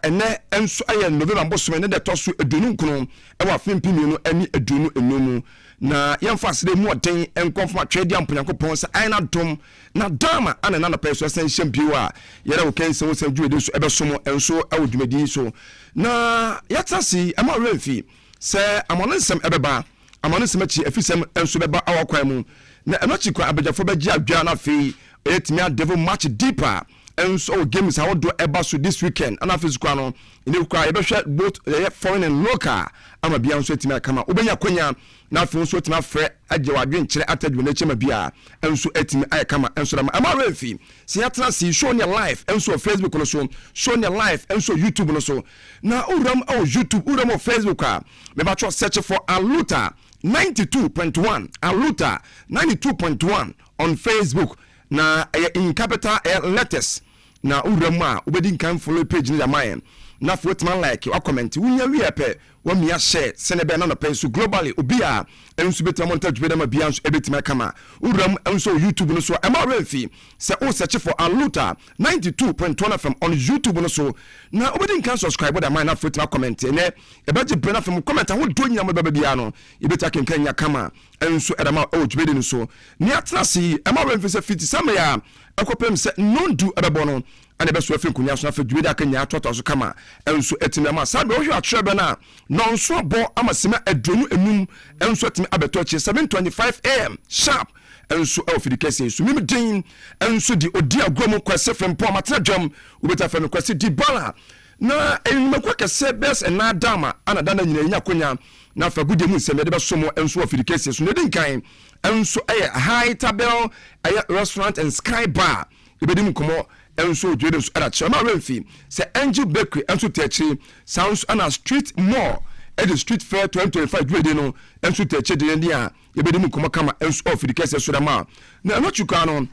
ene enso aye November bosome ne de toso edunu nkunu e wa fempimi no ani edunu enum na yemfa sede mu oden enkonfoma twedi amponyankopon se aina dom na dama ana na peso sen hyempiwa yere wo kense wo sen dwede so ebesomo enso awdwumadi so na yatasi ama remfi se amonensem ebeba amonensem achi afisem enso beba awakwan mu na enochi kwa abejafo beji adwa na fe etimi a devil much deeper and so games how do eba so this weekend and after squad no in kwa ebehwe both foreign and local ama bia so etimi akama obenya kwanya na afi so etimi afre agye wadwen kire atadwe na chema bia enso etimi ayakama enso da ama refi se yatna si show ne live enso Facebook no so show ne live enso YouTube no so na uram YouTube uram Facebook a me ba tro search for Aluta 92.1 Aluta 92.1 on Facebook na in capital letters na urama ubedi kan follow page ni yamaye na fotman like or comment wunya wi epe wa mia share senebe na no penso globally obia enso betima montage be ma bia enso ebetima kama uram enso YouTube no so e ma refi se o search for Aluta 92.1 FM on YouTube no so na ubedi kan subscribe da na fotman comment ene ebeje brena FM comment ho do nyama baba bia no ebeta kenkan nya kama enso edama o jubedi no so ni atrasi e ma refi se fiti samaya akopem se non do ebebono and the best way kunya so afa dwede akanya atoto so kama enso etimi ama sabe wo hwe atrebe na non so bo amasema adonu enum enso etimi abeto chi 7:25 am sharp enso ofidikese so mimi din enso di odi agomo kwase fempo amatra dwam ubeta fa me kwase di bala na enumako kese best na dama ana dana nyina nya konya na fa gudie mu nsem de be somo enso ofidikese so ne din kan enso high table restaurant and sky bar ibedim komo enso dwede so ara chama remfi se Angel Bakery enso techi sounds ana street mall at the street fair 2025 dwede no enso techi de dia ibedim komo kama enso ofidikese so da ma na no chuka no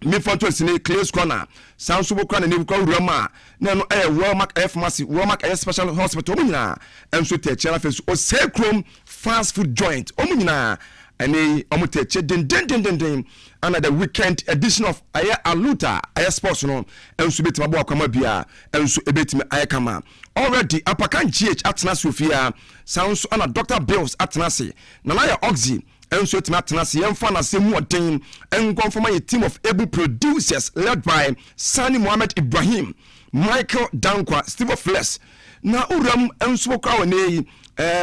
me fonto sine close corner sounds bokwa na ne bokwa urama na no Walmart pharmacy Walmart special hospital omunyina enso techi na face o Sacrum fast food joint omunyina and omuteche den another weekend edition of Aluta sports no enso betima bo akama bia enso ebetimi ayakama already apakan GH atna Sofia sounds on a Dr. Bills atnase na ya oxy enso etima atnase yemfa na semu oden enkonfoma a team of able producers led by Sani Mohammed Ibrahim Michael Dankwa Steve Flesh na uram enso kwa woni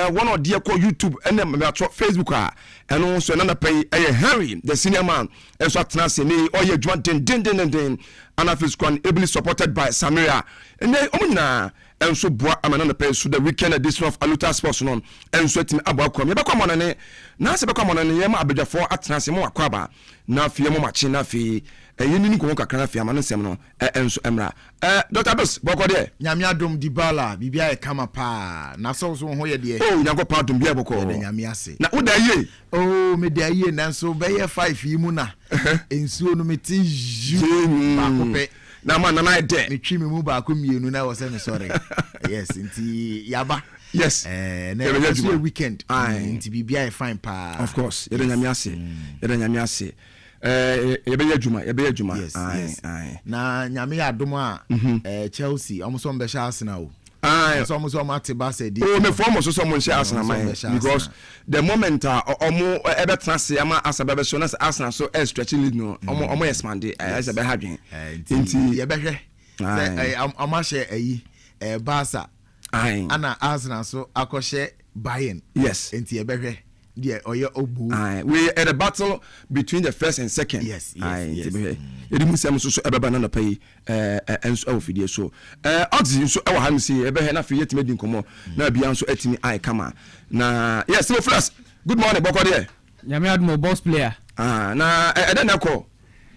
one of dear call YouTube and then Facebook and also another pay Harry the senior man and so atnase ni oye dwan den and after squad ably supported by Samira and then omina and so boa amana pay so the weekend edition of Aluta Sports no and so team abakom yebakwa monane na se bakwa monane yema abedafo atnase mo akwaba na fie mo machi na fie yeni ni ko kakra fie amana nsem no enso emra Dr. Bus boko de nyame adom dibala bibia e kama pa na so ho ye de oh nyanko pa adom bia boko nyame ase na wo da ye oh me da ye na so be ye 5 yi mu na ensuo no meti ba ko pe na man na de me twi me mu ba ko mienu na wo se me sorry yes nti yaba yes na e weekend nti bibia e fine pa of course ye nyame ase yebe adwuma yes. Na nyame adom a Chelsea omuso mbesha Arsenal so omuso matiba said me form so mo nche Arsenal man because the moment omo ebe transe ama asaba so na Arsenal so stretching lead no omo expand as be hadwen nti yebe hwe ama she ayi Barca ana Arsenal so akoshe Bayern yes nti yebe hwe yeah, or your obu. We at a battle between the first and second. Yes. You didn't say so ever banana pay and so video so. Oxy so our hand see ever had enough yet made in come now be answer at me. I come on. Now, yes, so first. Good morning, Boko there. Yami mo boss player. Now I don't know.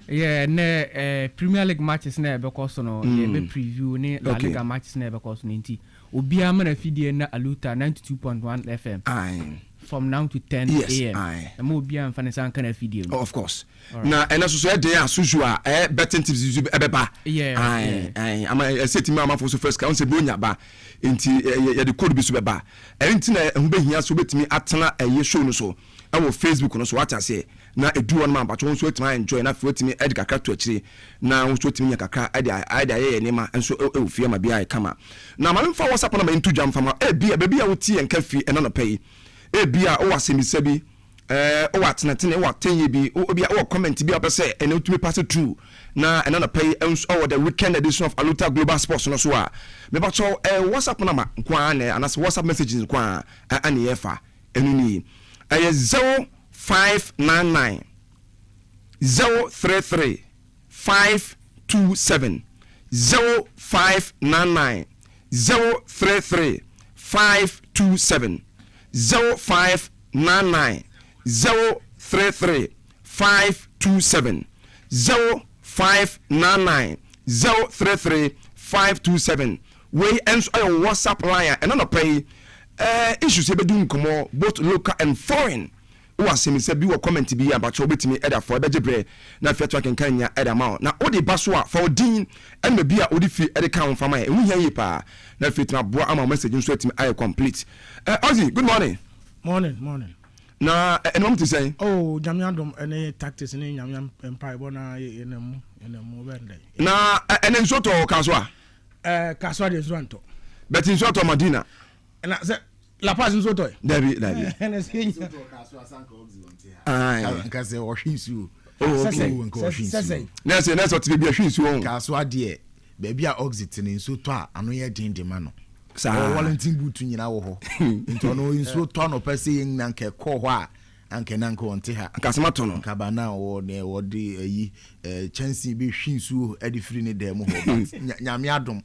Yeah, ne Premier League matches na because no be preview ne La Liga matches na because no nti. Obi am na fidie na Aluta 92.1 FM. From now to 10 a.m. And more be and Fanny can video. Oh, of course. Now, and also so there as usual, betting tips ebeba. Yeah. I'm a city mama for first council bunya ba into the code be subeba. And who be here so with me atana a year show so. ɛwɔ Facebook no so what I say na edu one man but won so etimi enjoy na fe etimi edi kakra to akire na won so etimi nya kakra edi aye ne ma enso e ofie ma bia kama na ma mfa WhatsApp na ma ntu dwam fama e bia a woti en ka fi ena no pay e bia o wasemisa bi o watenatene o watenye bi o bia o comment bi opese ena otumi pass through na ena no pay enso o the weekend edition of Aluta Global Sports no so a me ba cho WhatsApp na ma kwa na anas WhatsApp messages kwa ani efa enu ni 0599 033 527 0599 033 527 0599 033 527 0599 033 527 we ends your WhatsApp line and on pay issues be doing komo both local and foreign wasem se bi wo comment bi about you betimi eda for ebejebre na fiatu kan kan nya eda ma na odi baso a for din en ma bi a odi fi ede kan fama e hu yan yi pa na fiatu boa ama message nso etimi I complete Ozzy, good morning. Morning. Na enom to say jamiadom any tactics ni nyamiam empire bona enemu bende na enen so to kaswa kaswa de so anto but in so to Madina na se La Paz nso to David Nka se o hwinsu na se to be hwinsu on kaswa de ba bia oxit ni nso to a ano ye dindima no sa Wellington boot nyina wo ho nto no nso to no pese yin na nke ko ho a anke na nke wonte ha kasema to no kabana wo ne wo de ayi chance bi hwinsu edi free ni dem ho nyame adom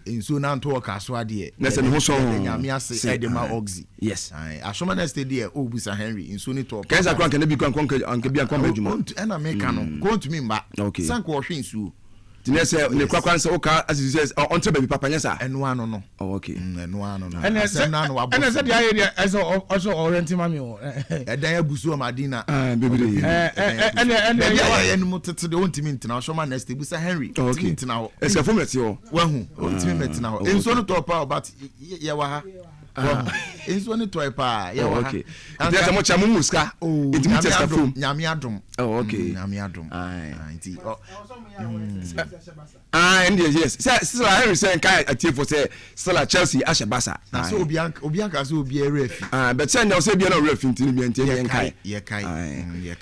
nso na nto kaso ade na se ne ho so nyame ase edema oxy yes asoma na stay obusa Henry nso ni to kaisa kwan kan bi kwan anke bi akwan badwuma na me ka no ko ntumi mba sanko wo hwinsu tinese ne kwakwan se oka as you says on to baby papa nyesa enu ano no okay enu ano no ene se dia area as also orienting mami o edan abusu o Madina baby ene ya enu mutete de ontimi ntina asoma na stay busa Henry ontimi ntina ho ese fometi ho wahu ontimi metina ho enso no to pa but ye wa ha enso ni toy pa ye wa ha there's a much amuska intimi testa from nyame adom okay nyame adom nti and yes so Henry say kai atie for say still Chelsea ashabasa na so obianka so obi refi but say na say bia na refi ntini bia ntie ye kai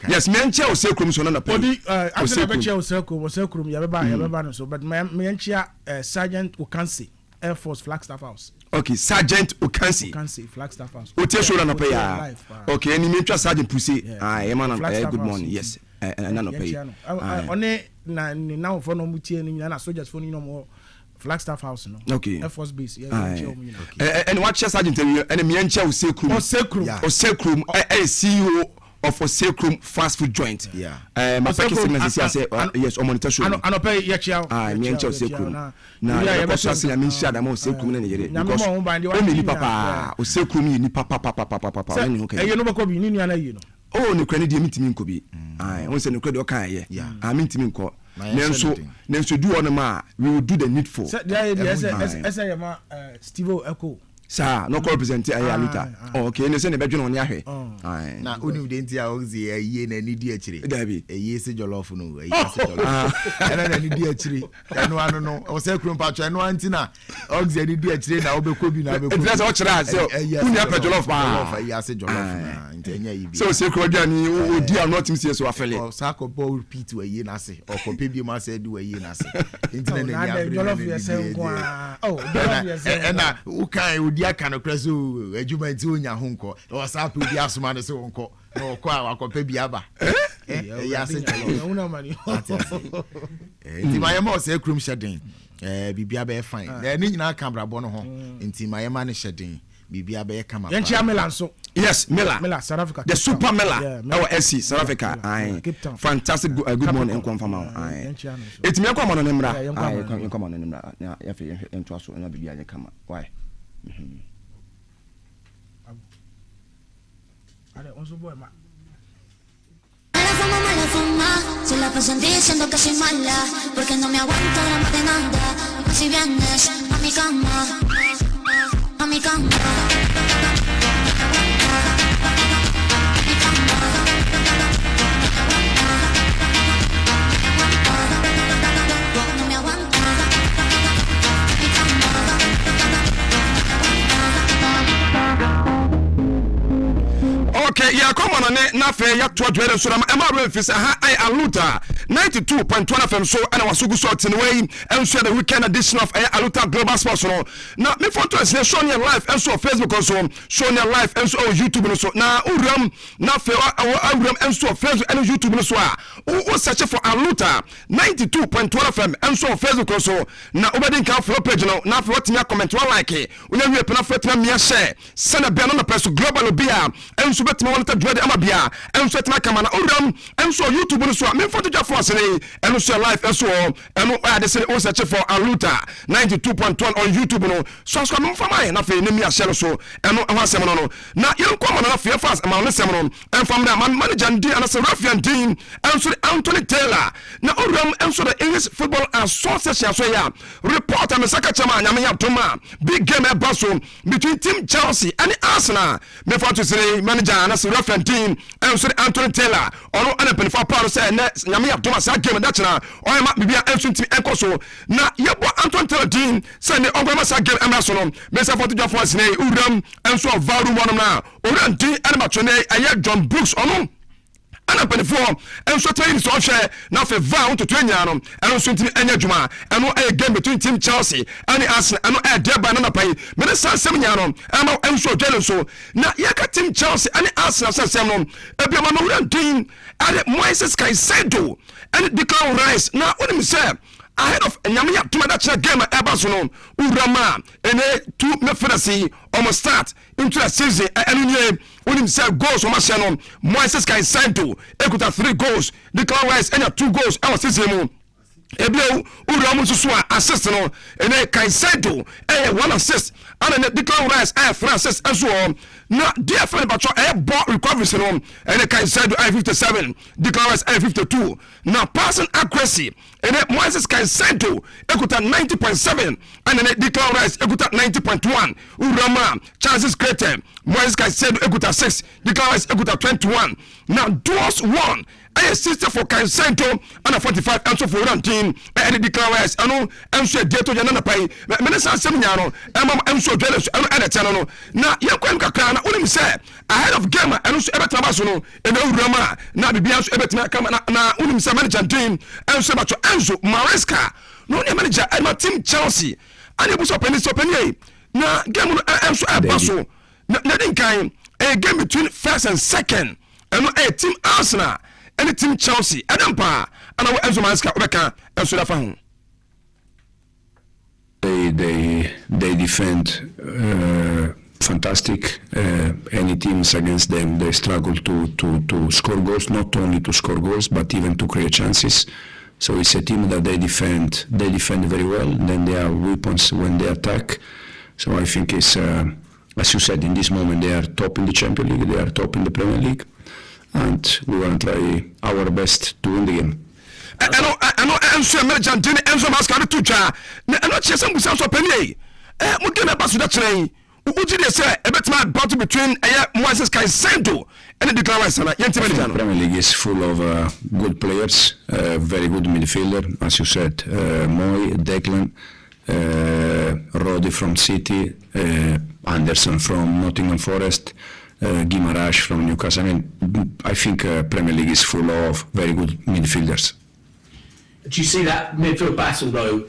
yes me nche o say krum so na pa odi after be che o say krum ya beba no so but me nche Sergeant Okansi Air Force Flagstaff House. Okay, Sergeant Okansi Flagstaff House. Otie show na pay ya. Okay, any me twa Sergeant Pussy. Man, good morning. Yes. Na no pay. One na now for no mutie ni na soldiers for ni no more Flagstaff House no. Okay. Air Force base. And what Sergeant and me enche o sekrum. O sekrum CEO of a sacrum fast food joint. Yeah. My second segment say yes, on monitor show. I no pay yechia. Me enche sacrum. Na ya ko so say me share da mo sacrum na yere. Because o me ni papa, o sacrum ni papa. Ni okay. E no be ko bi ni nua na yi no. Oh, ni kwani de mitimi nko bi. Won say ni kwani o kan ye. Mitimi nko. Nenso do on ma, we will do the needful. Say there ma Steve Echo. Sa no call represent Aluta. Okay, ne se ne bedwe no ne ahwe. Na unu de ntia ozi ye na ni di akire. David. Ye se jollof no, ye se jollof. Era na ni di akire. Enu anu no, o se krum pa cho enu anti na ozi ni di akire na obekọ bi na obekọ. It was o chira se unu ya jollof pa. Ye se jollof na, nti enya yi bi. So se kro dia ni o di am not him say so afele. O sa ko bo repeat we ye na se. O ko pe bi ma se di we ye na se. Nti na na ya jollof ye se nko. Jollof ye se. Na u kan dia kan okreso adwuma nti onya ho nko o sa pe bi asoma ne se wonko na okọ a wakopa bi aba ya se una mani nti mayema o se krum shedin bibia be fine na ni nyina kamera bo no ho nti mayema ne shedin bibia be kama pa yenchi Milan so yes Miller South Africa the super Miller our SC South Africa fantastic good morning en confirm it me akwa no nemra akwa no nemra ya fe ento aso na bibia ye kama why Mala fama, se la pasan diciendo que soy mala, porque no me aguanto drama de nada. Si vienes a mi cama, a mi cama, a mi cama. ya come on na fe ya to dwere so na ema ro fi ha I Aluta 92.1 FM so ana wasugu so tin way enso the weekend edition of Aluta Global Sports no na me photo is show near live enso Facebook also show near live enso YouTube no so na uram na fe uram enso Facebook and YouTube no so o search for Aluta 92.1 FM enso Facebook also na obedi kan follow page no na fe what me comment one like unya wi pe na fe me share send be no press global bia enso betima won ta dwede amabia enso tima kama na uram enso YouTube no so me photo ja for say enso live enso eno ade say o search for Aluta 92.1 on YouTube no so so me fama na fe ne mi share so eno ho asem no na yen kom na fe fast ma no sem no enfam na manager ndi ana say Rafian Dean enso Anthony Taylor na uram enso the English Football Association so ya report am saka chama nyame ya toma big game e baso between team Chelsea and Arsenal me for to say manager ana say Rafian Dean enso Anthony Taylor ono ana penfa Paul say na nyame ya toma sa game that na o ma bibia enso team enkoso na yebo Anthony Taylor Dean say ne ogba sa game emraso no me say for to just for say uram enso varu mo no na uram Dean ana ma twene aye John Brooks ono ana penfo enso train so hwe na fe va to twenya no enso ntimi enya djuma eno a game between team Chelsea and Arsenal eno a derby na pai me ne sansem nya no ama enso dwele so na yaka team Chelsea and Arsenal sansem no ebia ma no Dean and Moises Caicedo and Declan Rice na onim say ahead of nyamia tuma that game eba so no urama ene two mefrasi almost start into the season enu onim say goals o ma se no Moises Caicedo ekuta 3 goals Declan Rice enya 2 goals our season mu ebio urama so assist no ene Caicedo 1 assist and Declan Rice 3 assists as well na dear friend bacho ball recovery no ene Caicedo 57 Declan Rice 52 now passing accuracy ene Moises Caicedo ekuta 90.7 and ene Declan Rice ekuta 90.1 urama chances created Moises Caicedo ekuta 6 Declan Rice ekuta 21 now duels 1 I 60 for Caicedo and 45 and so for team and Declan Rice ano enso dieto ya na pai me ne sansem nya no enso dwele so and etano no na yekwem kakra na onim say ahead of game enso ebetama so no e na urama na bibia so ebetima kama na onim say manager team enso bacho Enzo Maresca no ne manager my team Chelsea and ebuso penny na game no enso ebaso na din kan a game between first and second and a team Arsenal and team Chelsea Adampa and our Enzo Maresca obeka enso da fa ho they defend fantastic. Any teams against them, they struggle to score goals, not only to score goals but even to create chances. So it's a team that they defend very well. Then they have weapons when they attack. So I think it's as you said, in this moment they are top in the Champions League, they are top in the Premier League, and we want to try our best to win the game. Ano enso manager Dean Enzo Maresca to twa na ano chese mbusa so penny mo game ba so da kire uji dey say ebetima battle between Moises Caicedo and Declan Rice na yenti manager no. Premier League is full of good players, very good midfielder as you said, Moy, Declan, Roddy from City, Anderson from Nottingham Forest, Guimaraes from Newcastle. I mean, I think Premier League is full of very good midfielders. Do you see that midfield battle though?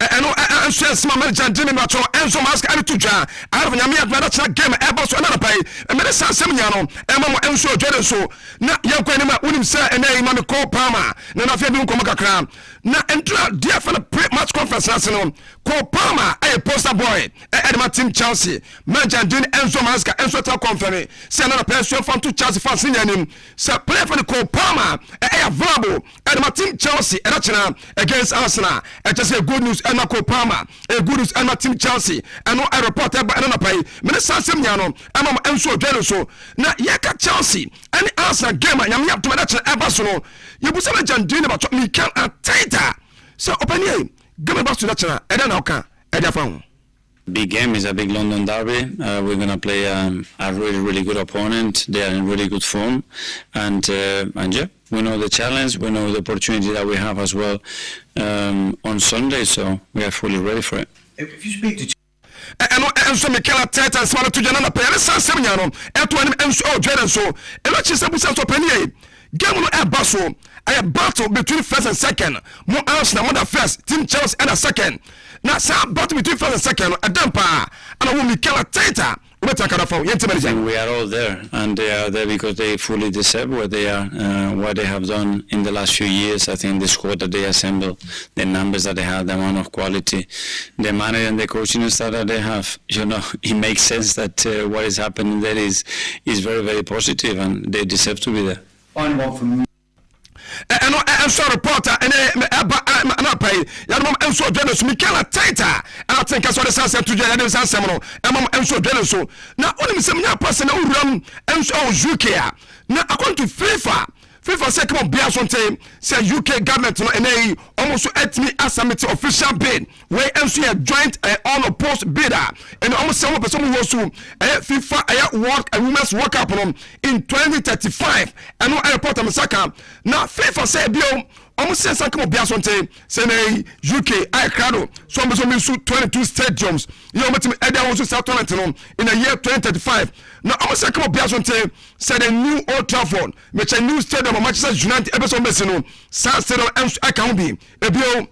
Enso small manager Dean Macho Enzo Maresca and tuja I have nyame adwa that game eba so na pai me ne sansem nya no ema mo enso dwede so na yankwa ni ma unim say ena ima me call Palmer na na fe bi nkomo kakra na entra dia for the pre-match conference last no call Palmer a poster boy my team Chelsea manager Dean Enzo Maresca enso ta confirm say na person from to Chelsea fans nyanim say play for the call Palmer available my team Chelsea and china against Arsenal just say good news and Cole Palmer a good news and my team Chelsea and no I report about another pay me sansem nya no am enso dwele so na yaka Chelsea and Arsenal game nyam yap to that eba so no yebusa na Dean about me can atita so open here game about to that channel and then oka e dia fa. Big game is a big London derby. We're going to play a really good opponent. They are in really good form, and yeah, we know the challenge. We know the opportunity that we have as well on Sunday. So we are fully ready for it. If you speak to eno enso Mikel Arteta and Smart to Janana Pele Sansem Yano eto anim enso Jordan so eno chise busa so pani game no e baso a battle between first and second mo Arsenal more first team Chelsea and a second na sa battle between first and second adampa and wo Mikel Arteta We are all there, and they are there because they fully deserve what they are, what they have done in the last few years. I think the squad that they assembled, the numbers that they have, the amount of quality, the manager and the coaching staff that they have. It makes sense that what is happening there is very, very positive, and they deserve to be there. Final one from me. And so reporter and pay Yadam and so Dennis Mikel Arteta and I think I saw the sunset to Jadam Seminole and so Dennis so now only some person who and so UK now according to FIFA say come on be on time say UK government and almost at me as a official bid where MC a joint on opposed bidder and almost some person who was FIFA work a women's world cup in 2035 and no airport Masaka now FIFA say bio almost say some be on time say UK I crowd so almost 22 stadiums you know what I also South Toronto in the year 2035 now almost say come be on time say the new Old Trafford which a new stadium Manchester United episode mesino San Stadium I can be ebio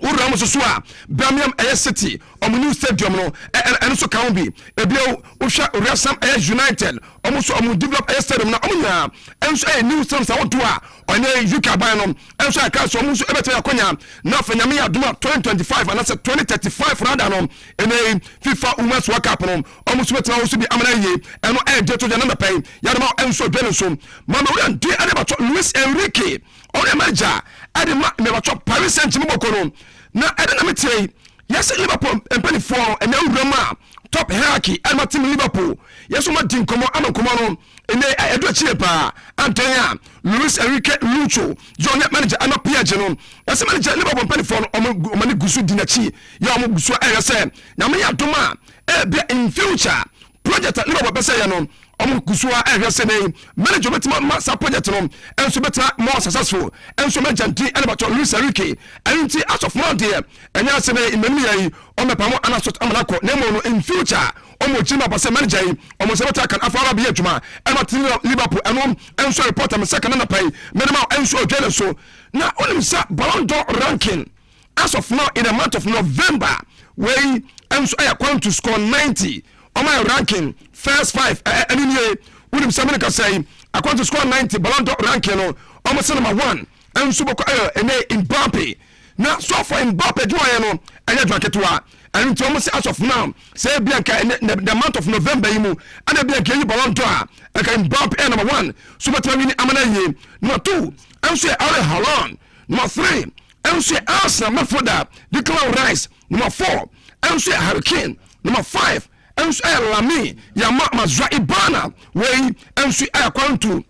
Uramo Sosua Birmingham Air City on new stadium no and so can be ebio Usha Urasam Air United almost develop Air Stadium na omunya and so a new stadium sa wodoa on UK Bayern and so I can so almost ebete akonya na fanyame aduma 2025 and that's 2035 rather no in a FIFA Women's World Cup no almost better also be amana and no air to the number pay yadama and so Benson mama we and dey about Luis Enrique on the manager adema me watch Paris Saint-Germain na edena me yes Liverpool empany for and now top hierarchy and my team Liverpool yes we din komo amakomo no ene edo chie pa Antonia Luis Enrique Lucho John manager and Piaget no yes manager Liverpool empany for omani gusu dinachi ya omo gusu say na me adoma in future project Liverpool be say ya no omo kusua ehwese nei manager betima masa project no enso beta more successful enso manager and about Luis Enrique and as of now there enya se nei imemi yi omepamo anasot amanako nemo no in future omo chima ba se manager omo se beta kan afara be adwuma and Liverpool and enso reporter me second na pay minimum enso odwele so na onim sa Ballon d'Or ranking as of now in the month of November where enso according to score 90 on my ranking first 5 anyway would somebody can say according to score 90 Ballon d'Or ranking almost number 1 and Suboko and Mbappe now so for Mbappe do I know and you drink it and almost as of now say Bianca in the month of November and Bianca Ballon d'Or and Mbappe number 1 so but amana number 2 and say Ale Haaland number 3 and say Arsenal midfielder Declan Rice number 4 and say Harry Kane number 5 and so Lami Yama Mazra Ibana way and so according to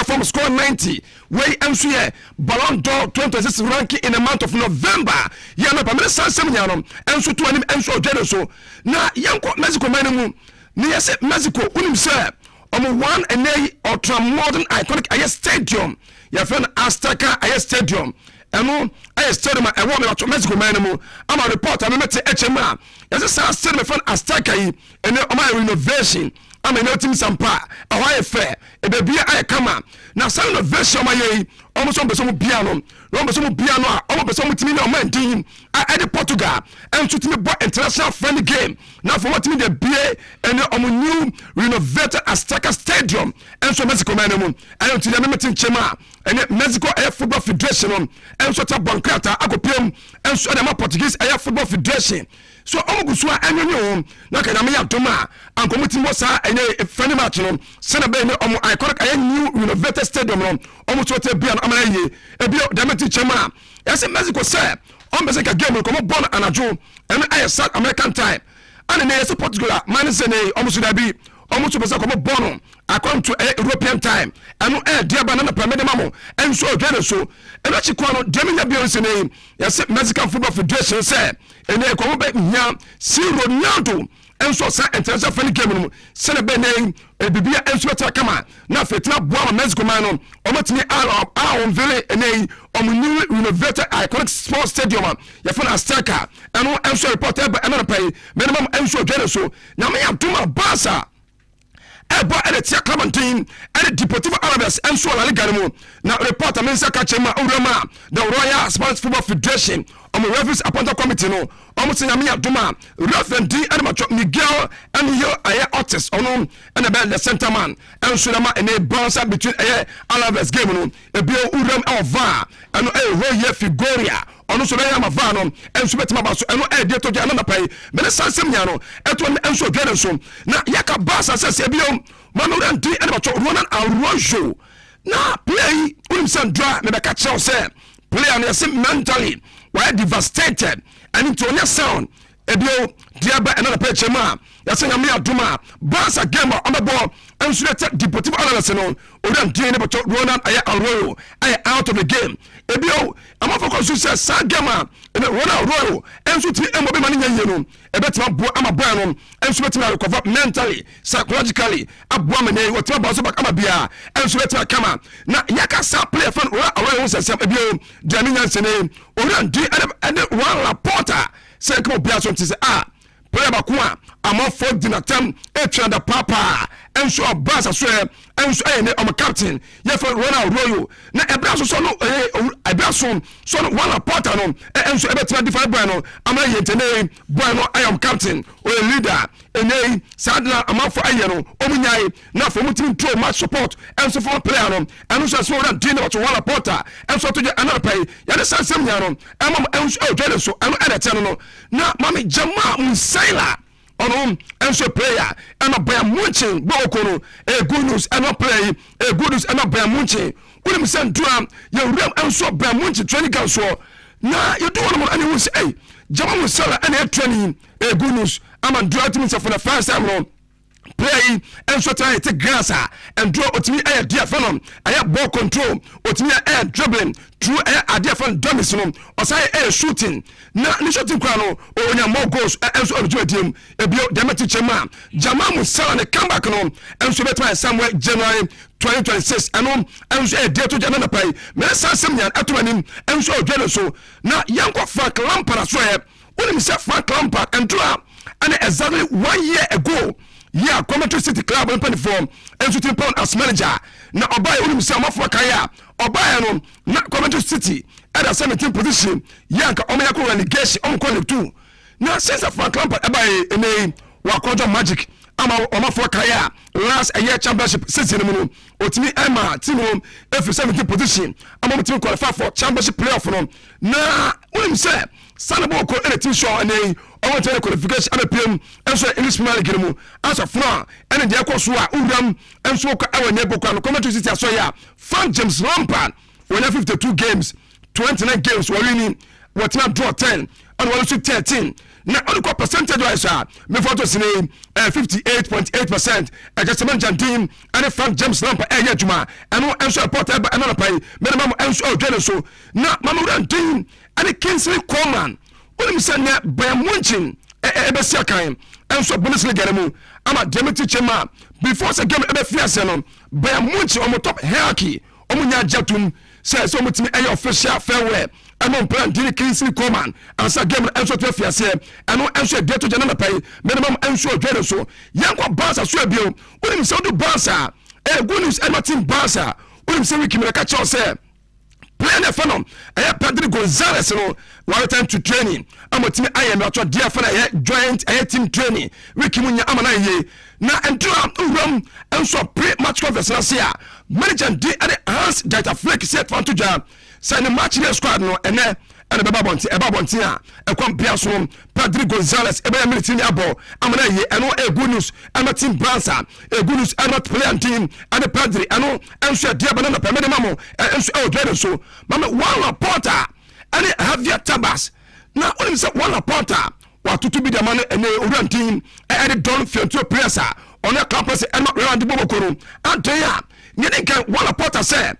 from score 90 way and so Ballon d'Or 26 ranking in the month of November yana pa me sansem yanom and so to anim and so jedo so na yanko Mexico manemu ni yese Mexico unim say one and ultra modern iconic stadium ya friend Azteca stadium eno stadium e wo me to Mexico manemu am a reporter me mete HMA yes say stadium me friend Azteca yi ene o my renovation am na team sampa ahoye fair e be bia ay kama na say renovation ma yi almost on beso mo bia no a almost beso mo timi na o man din I the Portugal and to me boy international friendly game now for what me the bia and on new renovated Azteca stadium and so Mexico manemu and to the meeting chema and Mexico Air Football Federation and so ta bankata akopem and so the Portuguese Air Football Federation so omugusua anwenye na kana me yadoma ankomoti mosa enye friendly match no sena be ne omo iconic aye new renovated stadium no omo to te bia no amana ye ebio the meeting chema yes Mexico say on be say ka game ko mo born anajo and aye South American time and ne yes Portugal man say ne omo so da bi omo to be say ko mo born according to European time and dia banana permit mamo and so again so and what you call Demina Beyonce name yes Mexican Football Federation say and ko be nya si Ronaldo enso sa international friendly game no se ne be ne bibia enso betra kama na fetina boa Mexico man no omotimi on vele ene omu renovated iconic sports stadium ya fana Azteca eno enso reporter ba eno pay minimum enso dwere so na me aduma Barca eba tia Clementine Deportivo Alaves enso la liga no na reporter mensa ka chema urama the Royal Spanish Football Federation referees appointed committee no tinya me aduma referee D Miguel Angel Otis ono and the center man enso na ma ene bounce between Alaves game no ebio uram elva eno Royal Figueroa ono so ya mava no enso betima ba so eno de to ja na pai me sansem nya no eto enso dwere so na yaka Barca se ebio Manuel D Ronald Araujo na play Sandra me be ka cheo say player no say mentally were devastated and into on sound ebio diaba another page ma ya say nyame aduma Barca game on the ball and so that Deportivo Alaves no oran D Ronald Araujo out of the game ebio ama focus say sa game Ronald Araujo and so ti emobe mani nyanye no ebetima bo ama boy no and so betima recover mentally psychologically abua mane wotima ba so back ama bia and so betima kama na yaka sa play fan Araujo say ebio dia nyanse ne oran D and one Laporta say come bia so ti say player bakwa ama for dinatam etwanda papa enso Barca so enso ne captain ye for Ronald Araujo na ebraso so no ebraso so no one Porta no enso ebetima define boy no ama yentene boy no I am captain or leader ene sadna ama for aye no omunyai na for mutimi throw match support enso for player no enso so that deal about one Porta enso to another pay ya de sansem nya no ama enso odwele so eno edete no na mami Jamal Musiala ono enso player and Bayern Munich bokono good news and play good news and Bayern Munich we send drum you ram enso Bayern Munich training council na you do one and you say Jamal Musiala and training good news I'm on draw team for the first time no play and so try take grass and draw otimi air dear phenom air ball control otimi air dribbling through air dear phenom dummies no or say air shooting na ni shooting kwa no onya more goals and so ojo team ebio demeti chema Jamal Musiala ne come back no and so better somewhere January 2026 and so dear to jana pay me sansem nyan atomanim and so ojo so na yanko Frank Lampard so e when me say Frank Lampard and draw and exactly 1 year ago yeah, Commentary City Club on platform and shooting pound as manager. Now Obaya unim say amafo kaya. Obaya no na Commentary City at a 17th position. Yeah, omeyako relegation on League 2. Now since Frank Lampard Obaya ene wakojo magic ama amafo kaya last a year championship season no otimi Emma team every 17th position. Ama team qualify for championship playoff no. Na unim say Sanabo ko ene team show ene I want to qualification and PM and so English Premier League as of now and the Akosua Udam and so our neighbor Commentary City so yeah Frank James Lampard when 52 games 29 games were winning what not draw 10 and one 13 now on the percentage wise before to say 58.8% adjustment team and Frank James Lampard juma and so report another pay minimum and so now Mamuran team and Kingsley Coleman when say na Bayern Munich ebesia kan enso Bundesliga mu ama Demeti Chema before say game ebe fiase no Bayern Munich on top hierarchy omunya jatum say so mutimi official farewell and plan Dini Kingsley Coleman and say game enso to fiase and enso dey to jana pay minimum enso dwere so yanko Barca so ebio when say do Barca good news and team Barca when say we kimeka cha say plan a phenom Pedro Gonzalez no one time to training amotimi I am not dear for joint team training Ricky Munya amana ye na entura uram enso pre match conference last year manager D and Hans Dieter Flick set for to job sign the match squad no ene and baba bonti a compare so Pedro Gonzalez ebe military abo amana ye eno good news and team Barca good news and not player team and Pedro eno enso dia banana permit mamo enso so mama one reporter and Javier Tabas now when say one reporter what to be the man and the team and don't feel to press on a campus and not around the bobokoro and there you can one reporter say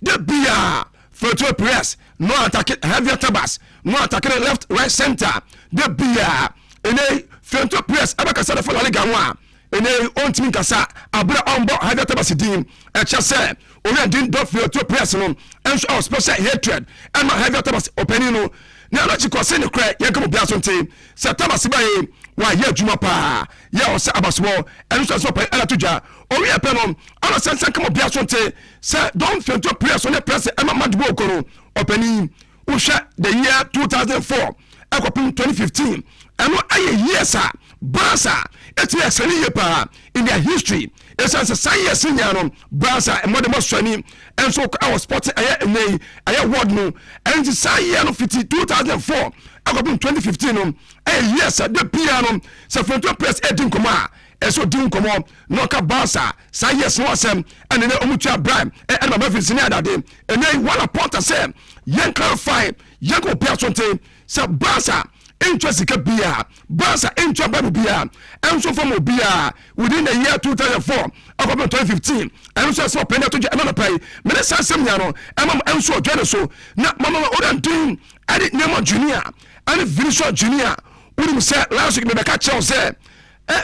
the beer for to press no attack Javier Tabas no attack left right center the beer and a front to press abakasa for Liga one ene on team kasa abra on board have tabasi dim e cha say ori din don't feel to press no enso our special hatred and have tabasi opening no na no chi ko say ne kra ye come bia so team say tabasi ba ye wa ye adwuma pa ye o say abaso enso so pa ala tuja ori e pe no ala sense come bia so team say don't feel to press on press e ma madbo okoro opening usha the year 2004 akopin 2015 eno aye years a Barca eti excelling yepa in their history esan say years nyano Barca e modern swani enso our sport aye world no and say year no 2004 akopin 2015 no aye years a de pia no say front press edin koma eso din komo no ka Barca say years no asem and ne omutu Abraham e ma mafin sini adade and one porter say yen clarify yen go personte say Barca interest ka bia Barca interest babu bia enso from obia within the year 2004 up to 2015 enso so penda to another pay me say sem ya no emam enso odwane so na mama odan din ade nemo junior and Vinicius junior we say last week me ka chew say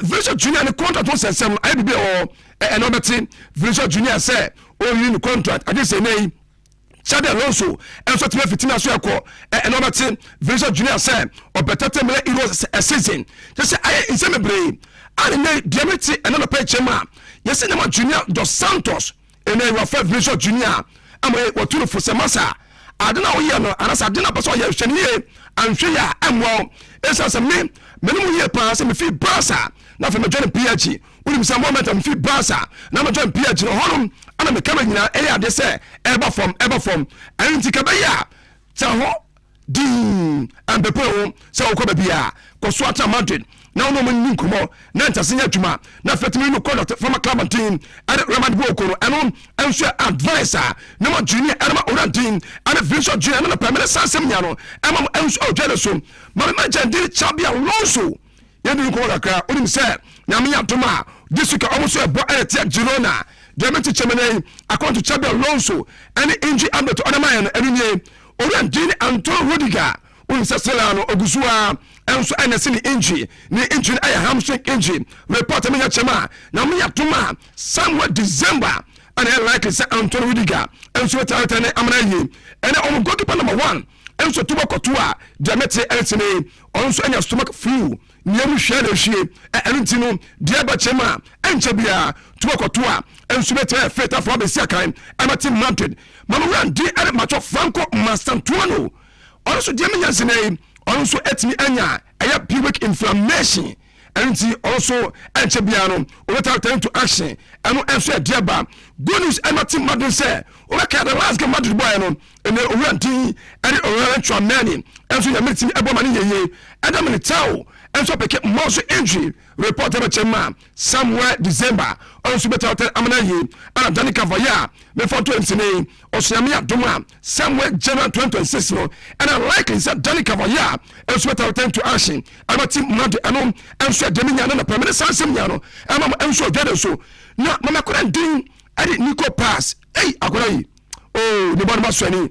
Vinicius junior the contract was sem I be o another team Vinicius junior say o you contract I just say nay Xabi Alonso enso time fitina so ekọ another team Vinicius junior say obetete me euros a season just say I in some break and na diameti another pay chema yes na junior dos Santos ene wa fa Vinicius junior am we tunu for semasa adena wo ye no anasa adena person ye hwene anhwe ya amwo esa se me mu ye pa se me fi Barca na fa me join PH unim some moment am fi Barca na me join PH no honum ana me kama nyina e ade se eba from anti ka ba ya ta ho din and be pro se wo ko ba bia ko so ata Madrid na no mo nin komo na ntasenya dwuma na fatimi no contact from a club team and Real Madrid ko no enso advisor na mo junior and ma orantin and Vinicius junior na permanent sansem nya no emam enso odwele so ma jandi Xabi Alonso ye din ko kakra onim se na me yatoma this week almost a boy at Girona Diamante Chemene according to Xabi Alonso and injury under to Onaman every orantin Antonio Rudiger onim se Celano Ogusua enso anasini injury ni injury ay hamstring injury report me chema na me yatoma somewhere December and likely say Antonio Rudiger enso tawtane amana yi and on goalkeeper number 1 enso tuba kotua Diamante Eltene onso anya stomach flu niam hwe na hwie eltino diaba chema enche bia tuba kotua enso beta feta for be siakan amati Madrid mama ran di ade match of Franco Mastantuano also Diamante Eltene also etimi anya aya pubic inflammation and also enchebiano without time to action and enso diaba good news emati Madrid say o ka the last game Madrid boy no and orantin and orantin many enso ya meeting ebomani yeye adam ni tao enso peke most injury report about chema somewhere December also better tell amana yi and Danica Vaya me for to msene osiamia doma somewhere January 2026 no and I likely said Danica Vaya enso better time to action amati Madrid anom enso deminya na permanent sansem nya no amam enso dwede so na mama kora din ade Nico pass akora yi oh ne bon maswani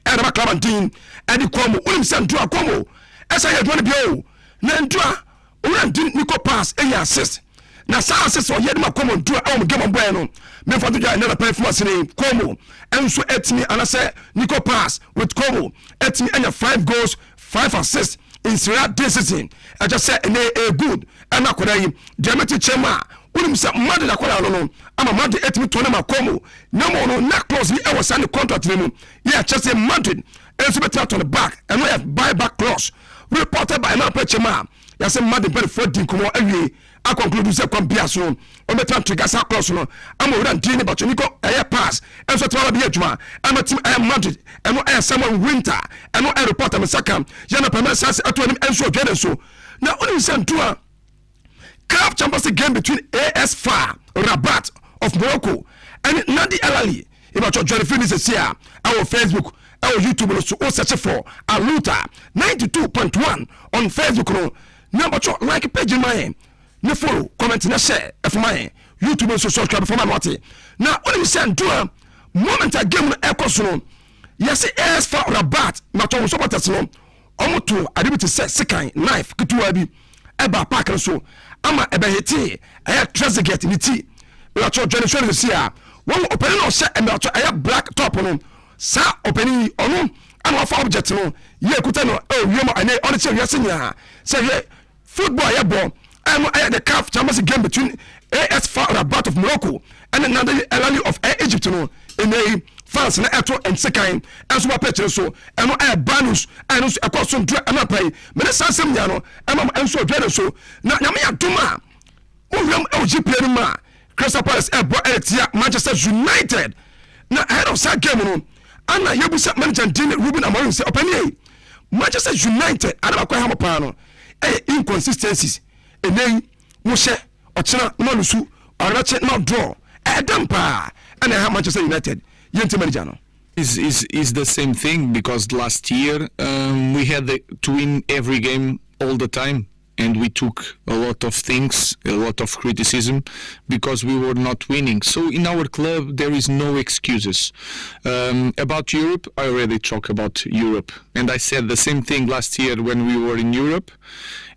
era ba Clementine ade komo unim santu akomo esa ye dwene bio na ndua orantin Nico pass assist na sa assist o ye de makomo ndua o game boy no me for to ja na performance ni komo enso etimi anase Nico pass with komo etimi anya 5 goals 5 assists in Serie A this season I just say a good and akoda yi Diamante Chema unim say Madrid akoda no ama Madrid etimi to na makomo na mo no na clause e was sign contract ni mu yeah just say Madrid enso better to the back and we have buy back clause reported by another Chema ya say Madrid very for din komo awie a conclude say come bia so o better trigger sa clause no ama we dan din but Nico air pass enso to be adwuma ama team I am Madrid and no air someone winter and no air reporter me saka ya na permanent say atonim enso dwede so na only send to a CAF Champions League game between AS FAR Rabat of Morocco and Nadi El Ahly about your journey finish this year our Facebook our YouTube so o search for Aluta 92.1 on Facebook no number cho like page my no follow comment na share for my YouTube so subscribe for my party now only send to a moment a game no ekoso no yes AS FAR Rabat na to so paters no omoto adibiti sekan knife kituwa bi eba park so ama ebe hiti aya Trezeguet ni ti we acho join so le see a won opening no se e acho aya black top no sa opening ono ana fa object no ye kuta no o wie mo ane on che wiase nya say football ya ball aya the CAF Champions game between AS FAR Rabat of Morocco and another Al of Egypt no in a France na eto and second and so picture so and no banus and so across some and pay me na sansem nya no and so dwere so na nyame adoma o GP ma Crystal Palace Manchester United na ahead of that game no ana yebusa manager Ruben Amorim say opani Manchester United ada kwa ha pa no inconsistencies enei mo hye ochena na lusu orache na draw edampa and Manchester United is the same thing because last year we had to win every game all the time and we took a lot of things, a lot of criticism because we were not winning. So in our club there is no excuses. About Europe, I already talked about Europe and I said the same thing last year when we were in Europe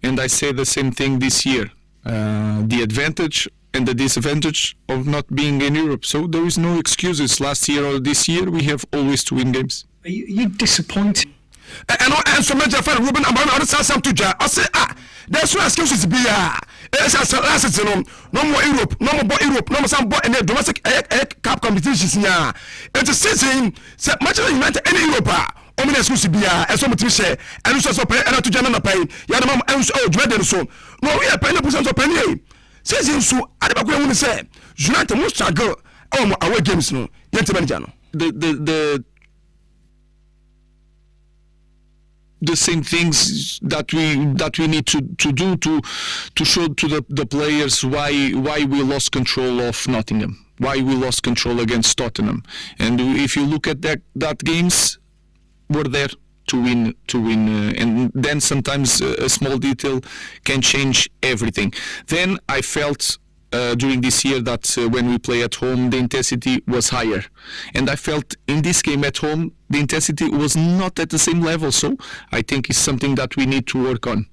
and I say the same thing this year. The advantage and the disadvantage of not being in Europe. So there is no excuses. Last year or this year, we have always to win games. Are you disappointed? And so many friend Ruben Amorim I say something to I say there's no excuses be no more Europe, no more some in the domestic cup competitions nya. It is saying Manchester United in Europe. Omine excuse be and so much share and so pay and to Jana pay. Ya the mom and so dread so. No we are paying percent of penny. Says so adebakwe won say United must struggle away games no yentemanja no the same things that we need to do to show to the players why we lost control of Nottingham, why we lost control against Tottenham. And if you look at that games, we're there to win, and then sometimes a small detail can change everything. Then I felt during this year that when we play at home the intensity was higher, and I felt in this game at home the intensity was not at the same level, so I think it's something that we need to work on.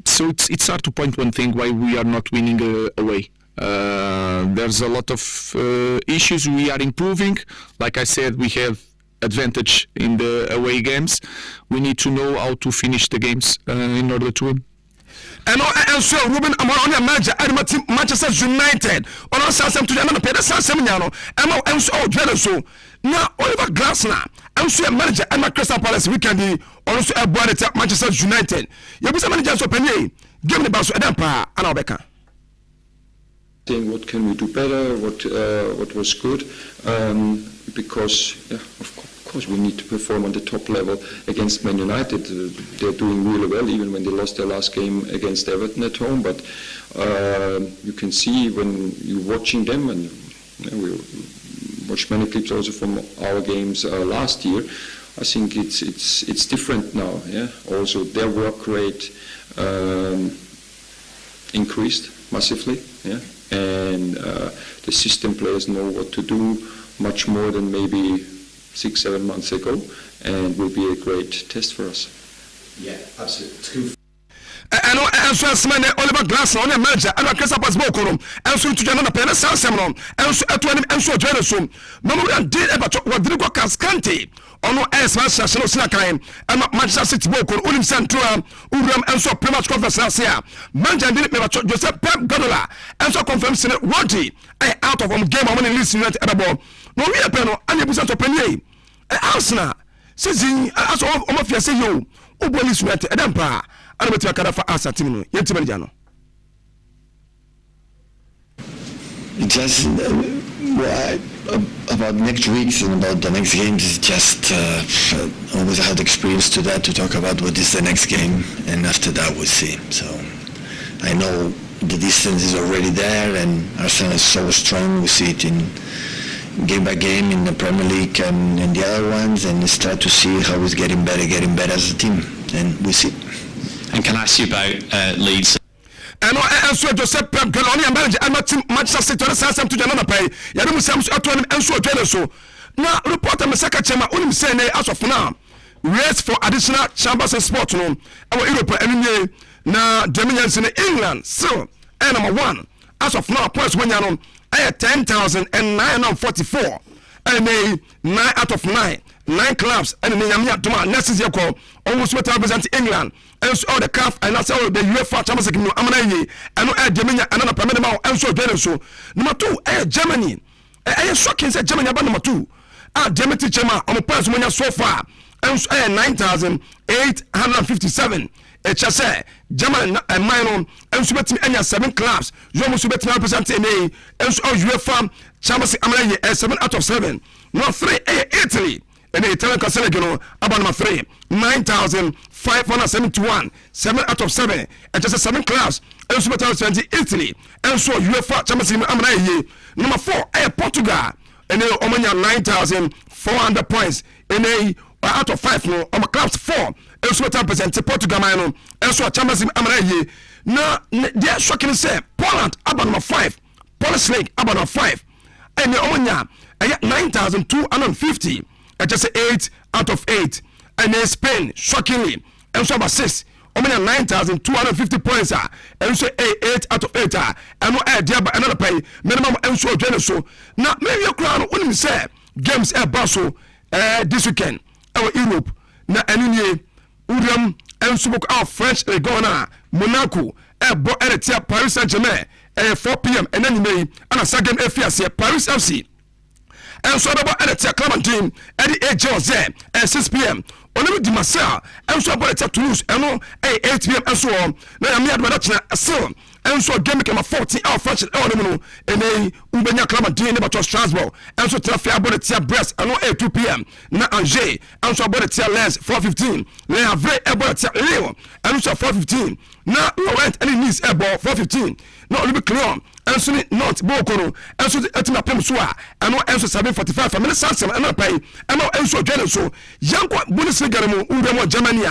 So it's hard to point one thing why we are not winning away. There's a lot of issues. We are improving. Like I said, we have advantage in the away games. We need to know how to finish the games in order to win. And so Ruben Amorim manager Manchester United on Sansem to Jana pay the Sansem nyano and so dwere so now Oliver Glasner and so manager and Crystal Palace weekend also a board at Manchester United you be manager so penny game the baso edampa and obeka think what can we do better, what was good, because of course we need to perform on the top level against Man United. They're doing really well, even when they lost their last game against Everton at home. But you can see when you're watching them, and we watched many clips also from our games last year. I think it's different now. Yeah, also their work rate increased massively. Yeah. And the system players know what to do much more than maybe 6-7 months ago, and will be a great test for us. Yeah, absolutely. And so as man Oliver Glasner on the manager and Crystal Palace Bokorum and so to Jana Pena Sansemon and so at one and so Jerusalem Mamuran did about what Rodrigo Cascante on no S National Snakai and Manchester City Bokor Ulim Santura Uram and so pretty much conference here Manja did it Joseph Pep Guardiola and so confirms Rodri out of game on when listen at the ball no we are penal and you present to Penny Arsenal says as of your say you Ubolis met Edampa. Just about next weeks and about the next games, just always had experience to that to talk about what is the next game, and after that we'll see. So I know the distance is already there, and Arsenal is so strong. We see it in game by game in the Premier League and the other ones, and start to see how it's getting better as a team, and we see. And can I ask you about Leeds? And so Joseph Pep Guardiola manager and Manchester City on Sansem to Jana pay. Yarum Sams at one and so Jerusalem. Now reporter Mesaka Chema unim say as of now. race for additional chambers of sport no our Europe anyway na Germans in England still number 1 as of now points when you know 10,944 and 9 out of 9 clubs and the next year call almost represent England and so all the CAF and that's all the UEFA Champions League amana and Germany another permanent and so number 2 Germany shocking say Germany about number 2 Germany chairman on the points when you so far and 9,857 just say German and mine and so betting any 7 clubs you almost bet represent NA and so UEFA Champions League 7 out of 7 no 3 Italy and the Italian Castellano about number 3 9,571 7 out of 7 and just 7 clubs and so represent Italy and so UEFA Champions League number 4 Portugal and they omanya 9,400 points in a out of 5 no on clubs 4 and so represent Portugal man and so Champions League now they are shocking say Poland about number 5 Polish League about number 5 and they omanya 9,250 and just 8 out of 8 and then Spain shockingly and so about 6 omanya 9,250 points and so 8 out of 8 and no idea but another pay minimum and so so now maybe you crown when say games Basel this weekend our Europe na anini Udam and so our French Legona Monaco bo Paris Saint-Germain 4 p.m. and then and a second FCS Paris FC and so about Clementine at the age of 6 p.m. Only with Marseille and so about Toulouse and 8 p.m. and so on now I'm here so and so game came 40 hour French and Ubenya Clementine about Strasbourg and so Trafia about Brest and 2 p.m. na Angers and so about Lens 4:15 Le Havre about Lyon and so 4:15 na Laurent and Nice about 4:15 no Olivier Cleon and so not Bokono and so the Etima Pemsoa and so 7:45 minutes Sansom and pay and so join so young Bundesliga mu Germany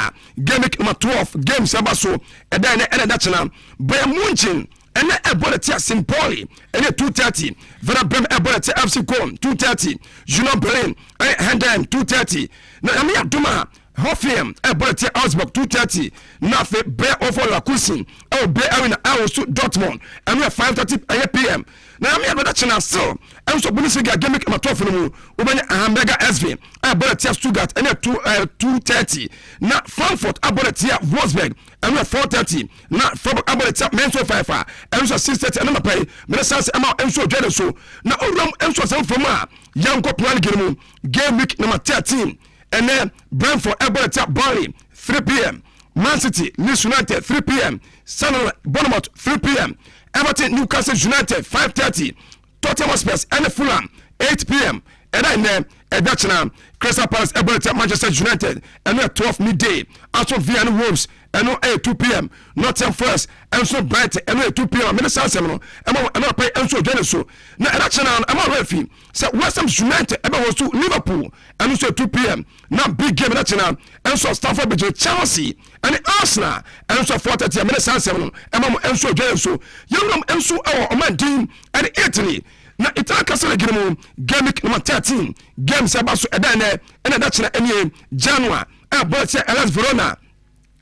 game number 12 game Sabaso and then that channel Bayern Munich and Ebola St. Pauli and 2:30 Werder Bremen Ebola FC Köln 2:30 Union Berlin Hendheim 2:30 na Amia Duma Hoffenheim Ebola Augsburg 2:30 Nafe Bayer over Leverkusen Bayer Arena also Dortmund and 5:30 p.m. na Amia that channel still and so Bundesliga game number 12 no Ubanya Hamburger SV Ebola Stuttgart and 2:30 na Frankfurt Ebola Wolfsburg and 4:30 na Freiburg Ebola Menso 5 and so 6:30 and pay Minnesota and so Jordan so na Oram and so from young Premier League game week number 13 and then Brentford Ebola Burnley 3 p.m. Man City Leeds United 3 p.m. Sunderland Bournemouth 3 p.m. Everton Newcastle United 5:30 Tottenham Spurs and Fulham 8 p.m. and then that's now Crystal Palace Ebola Manchester United and 12 midday Aston Villa and Wolves and 2 p.m. Nottingham Forest and so Brighton and 2 p.m. Minnesota and I pay and so Dennis so now that's now I'm referee so West Ham United was to Liverpool and so 2 p.m. now big game that's now and so Stamford Bridge Chelsea and Arsenal and so 4:30 Minnesota and so Dennis so young and so our man team and Italy na Italian Castle game number 13 games about so and that's na January Hellas Verona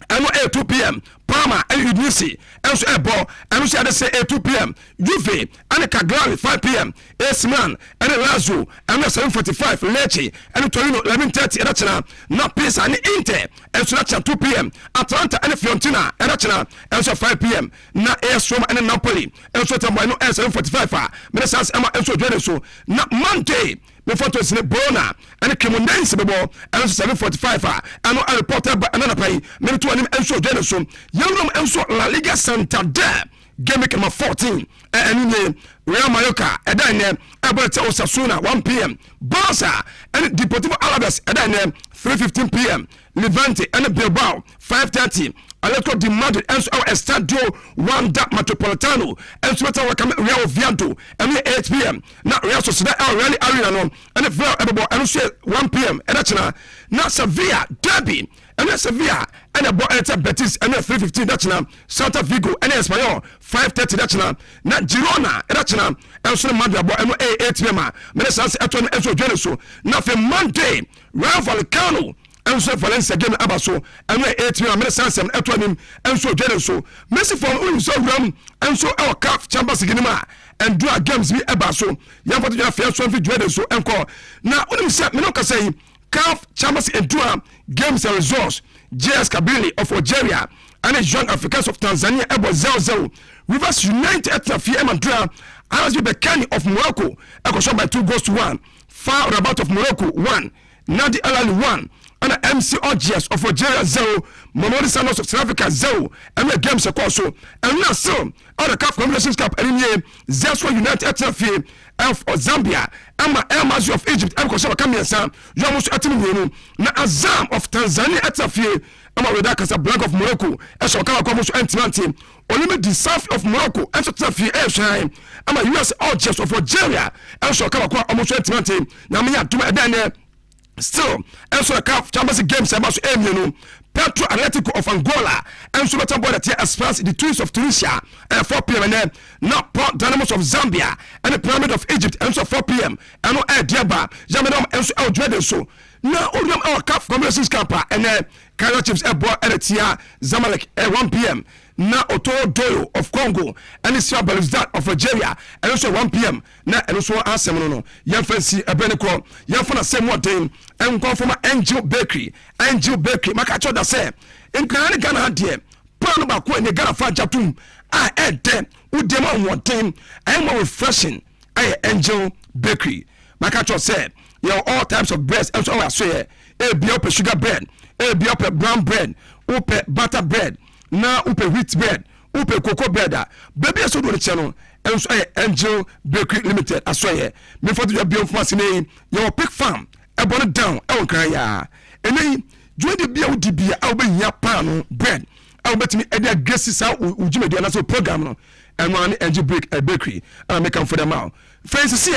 and 2 p.m. Parma and Udinese and so ball and so say 2 p.m. Juve and Cagliari 5 p.m. AC Milan and Lazio and 7:45 Lecce and Torino 11:30 that's na Pisa and Inter and so that's 2 p.m. Atalanta and Fiorentina and that's and so 5 p.m. na AS Roma and Napoli and so Tambuano 7:45 Minnesota and so Jordan so na Monday before to see Bona and Cremonense ball and 7:45 and no reporter by another pay minute to and so Jordan so young and so La Liga Santander game number 14 and in Real Mallorca and then about Osasuna 1 p.m. Barca and Deportivo Alaves and then 3:15 p.m. Levante and Bilbao 5:30 Atletico de Madrid and so Estadio Wanda Metropolitano and so Real Oviedo and 8 p.m. Now Real Sociedad Real Arena no and the Real Ebo and so 1 p.m. and that's now Sevilla Derby and Sevilla and the Boeta Betis and 3:15 that's now Celta Vigo and Espanyol 5:30 that's now Girona and that's now and so Madrid and 8 p.m. Minnesota and so Geneso now for Monday Real Vallecano enso Valencia game abaso eno 8 am sansem eto anim enso dwere so Messi from unso wram enso e CAF Champions League ma and do games bi abaso yam foto dwere fe so fi dwere so enko na unim se me no ka say CAF Champions League games and results JS Kabili of Algeria and the Young Africans of Tanzania ebo 0-0 Rivers United at the Mandra as the Bekani of Morocco shot by 2-1 Far Rabat of Morocco 1 Nadi Alali 1 and the MC OGS of Algeria 0 Mamadi Sanos of South Africa 0 and the games also and now so all the CAF Confederations Cup and in Zeswa United at the of Zambia Emma Elmazi of Egypt shot by Kamiasa Yamus Atimu na Azam of Tanzania at the Ama Weda Casablanca of Morocco shot by Kamusu Antimanti Olympic the South of Morocco and the Ama US OGS of Algeria shot by Kamusu Antimanti Namia Tuma Dane still also the CAF Champions Games about to Petro Atletico of Angola and so better boy that as far as the Twins of Tunisia and 4 p.m. and then not Port Dynamos of Zambia and the Pyramid of Egypt and so 4 p.m. and no air Diaba Jamadam and so El Dread so now all them our CAF Confederations Cup and then Kaiser Chiefs Airboy Eritrea Zamalek at 1 p.m. na Oto Doyo of Congo and the Sierra Belouizdad of Algeria and also 1 p.m. na and also answer no yan fancy ebeniko yan fana same what day and go from Angel Bakery maka cho da say in Ghana de plan ba ko ne Ghana fa jatum a ede udem on day and more refreshing Angel Bakery maka cho say you all types of breads and so I say e be up sugar bread e be up brown bread upe butter bread na upe wheat bread upe cocoa bread baby so do the channel and so Angel Bakery Limited asoye me for to be on fascinating your pig farm e burn down e won kan ya eni join the bia udi bia e be nya pan bread e betimi e dey grace sa ujimedi na so program no and one Angel Bakery and make am for them out friends see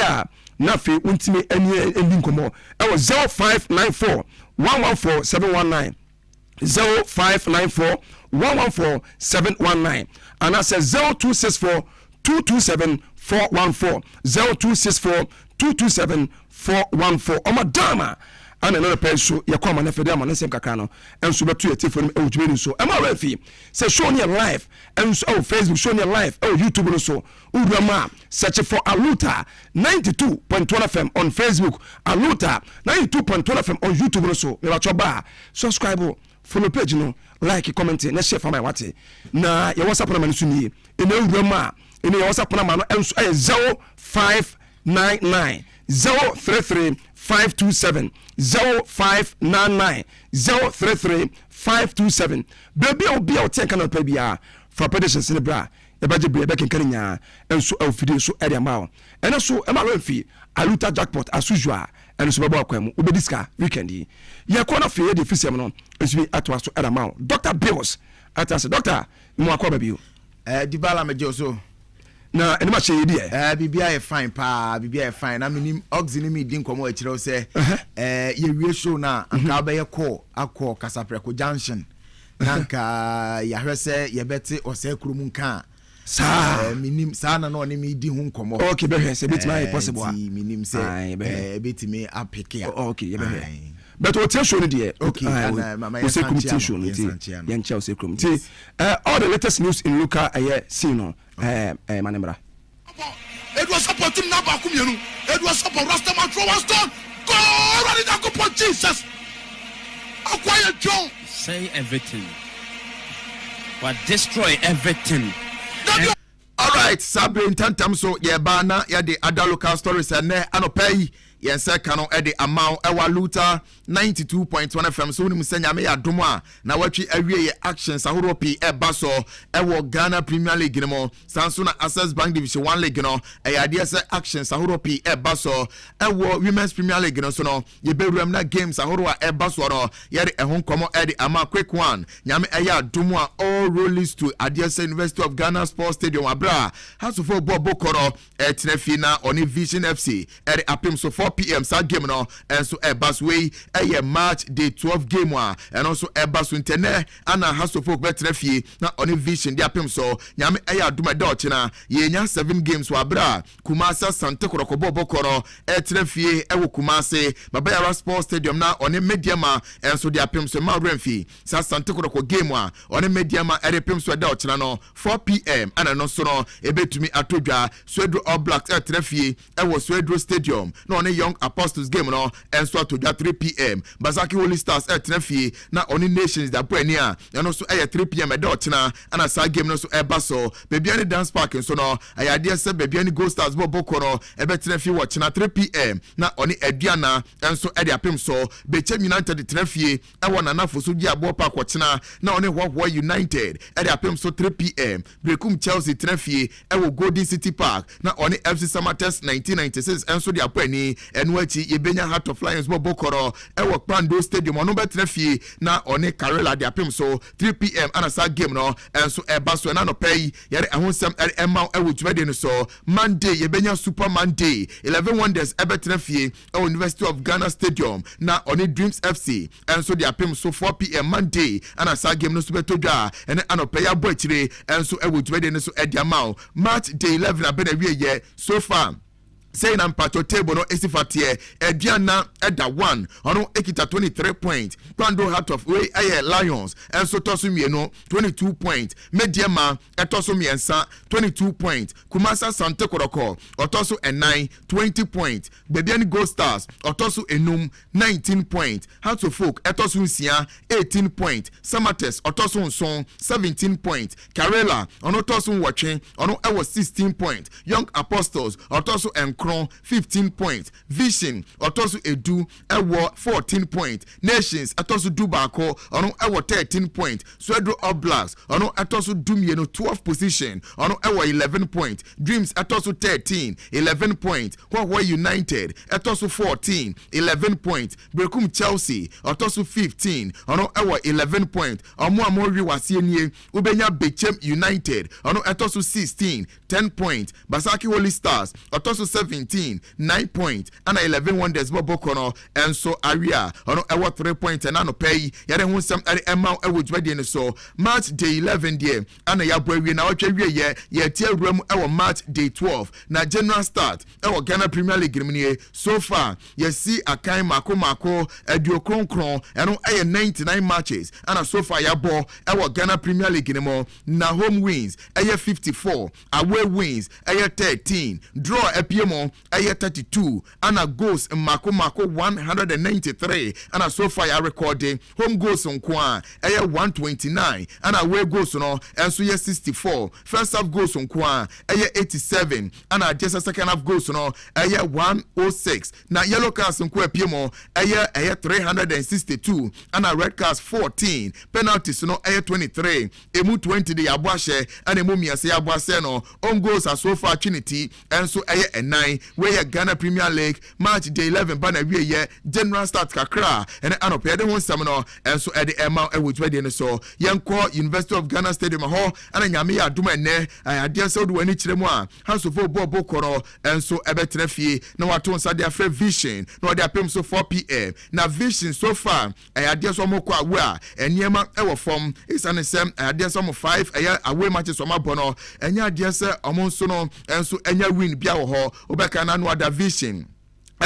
na fe untimi eni nkomo e was 0594 114 719 0594 114-719 and I said 0264 227 414 0264 227 414 oh madama and another person you come and for them on the same kakano and so betu yeti for me so am I ready say show me live and so Facebook show me live YouTube so urama search for Aluta 92.1 FM on Facebook Aluta 92.1 FM on YouTube so me ba subscribe follow page no like comment na share for my wate na your WhatsApp number no ni ene urama ene your WhatsApp number no enso 0599 033 527 0599 033 527 baby obi o take kana pa bia for predictions in the bra e baje bia be kenkan nya enso afide so area ma ene so e ma lo fi Aluta jackpot as usual and so baba akwam obediska weekend ye ko na fe de fisem no enso bi atwa so area ma Dr. Bills atase doctor mo akwa ba bi dibala meje so na ene ma che yedi bibia e fine pa bibia e fine na minim oxygen mi din komo e kire se ye wie show na anka ba ye call akọ Kasapreko junction nanka ya hwese ye beti osekuru mu nka sa minim sa na no ne mi di hu nkomo okay be hwese bit my possible minim se bit me apeke okay ye be but what show ni there okay mama ya show ni yan cha osekuru ti all the latest news in local see no manemra it was support team number kumienu it was support Rastaman throw one stone go ready to go for Jesus acquire John say everything but destroy everything all right Sabre intantam so ye ba na ye the other local stories and anopai yen se kanu e de amount e wa Aluta 92.1 FM so nim senya me ya domo a na watwi awie ye actions ahoro pi e ba so e wo Ghana Premier League ni mo sanso na Access Bank Division 1 League no e ya de se actions ahoro pi e ba so e wo Women's Premier League no so no ye beruam na games ahoro a e ba so no ye de ehon komo e de ama quick one nyame e ya domo a all rolls to Adeɛsɛ University of Ghana Sports Stadium abra House of Football Bokoro e tenafina oni Vision FC e de apem so 4 p.m. sa game no enso eba so we match day 12 game and also eba so internet ana House of Folk betre fie na oni vision dia pem so nyame aduma dodge na ye nya 7 games wa bra Kumasi Sante Koroko Bokoro etre fie ewo Kumasi Baba Sports Stadium na oni mediama enso dia pem so ma renfi sa Sante Koroko game oni mediama pem so dodge na no 4 p.m. ana no so no ebetumi atodwa Swedro All Blacks etre fie ewo Swedro Stadium na oni Young Apostles game no enso atodwa 3 p.m. Basaki Holy Stars etre fie na oni Nations da brani a eno so 3 p.m. dodge na ana sa game no so eba so bebiani dance park so no ayade se bebiani Go Stars Bokoro ebetre fie watch na 3 p.m. na oni Ediana enso apem so Bechem United trefie ewo na nafoso di abo park watch na oni Hwa United apem so 3 p.m. Brekum Chelsea trefie ewo Golden City Park na oni FC Samatex 1996 enso di apani enwachi yebenya Heart of Lions Bokoro ewo Pando Stadium ono betrefie na oni Karela di apem so 3 p.m. ana sa game no enso eba so na no pay yare ahonsam emma ewo dwede no so Monday yebenya Super Monday 11 Wonders ebetrefie ewo University of Ghana Stadium na oni Dreams FC enso di apem so 4 p.m. Monday ana sa game no so betodwa ene anope ya bochire enso ewo dwede no so ediamao match day 11 abena wiye so far say na mpacho table no esifatie Ediana eda 1 ono ekita 23 points Pando Heart of Way Lions enso toso mieno 22 points Mediama etoso miensa 22 points Kumasi Sante Koroko otoso 9 20 points Bebiani Go Stars otoso enum 19 points House of Folk etoso nsia 18 points Samatex otoso nson 17 points Karela ono toso nwotwe ono ewo 16 points Young Apostles otoso 15 points Vision otoso edu ewo 14 points Nations atoso dubako ono ewo 13 points Swedro All Blacks ono atoso dumieno 12 position ono ewo 11 points Dreams atoso 13 11 points Hwa United atoso 14 11 points Brekum Chelsea atoso 15 ono ewo 11 points omo amori wasienie ubenya Bechem United ono atoso 16 10 points Basaki Holy Stars atoso 17 9 points and 11 Wonders Bokoro enso area ono ewo 3 points and no pay yare hunsam emma ewo dwede ne so match day 11 there ana ya boawie na otwa wie ye tie ram ewo match day 12 na general start ewo Ghana Premier League mnie so far ye see akan mako aduo kronkron eno 99 matches and so far ya bo ewo Ghana Premier League ne mo na home wins 54 away wins 13 draw epiemo 32 and goals mako 193 and so far ya recording home goals nkwa 129 and away goals no enso 64 first half goals nkwa 87 and just second half goals no 106 na yellow cards nkwa piemo 362 and red cards 14 penalties no 23 emu 20 de yabwahye and emu miase yabwase no on goals are so far trinity enso 9 where Ghana Premier League match day 11 bana wie general start kakra and anopede ho nsam no enso ede emma ewudwede ne so yenko University of Ghana Stadium ho ana nyame ya aduma ene ade se do wani kiremu a House of Bokoro enso ebetre fie na wato nsa de afre Vision na ode apem so 4 p.m. na Vision so far ade so mokwa awe a eniema ewo form isane sem ade so mo 5 away matches so mabono enya ade se omo nso no enso enya win bia wo ho obeka na no ada Vision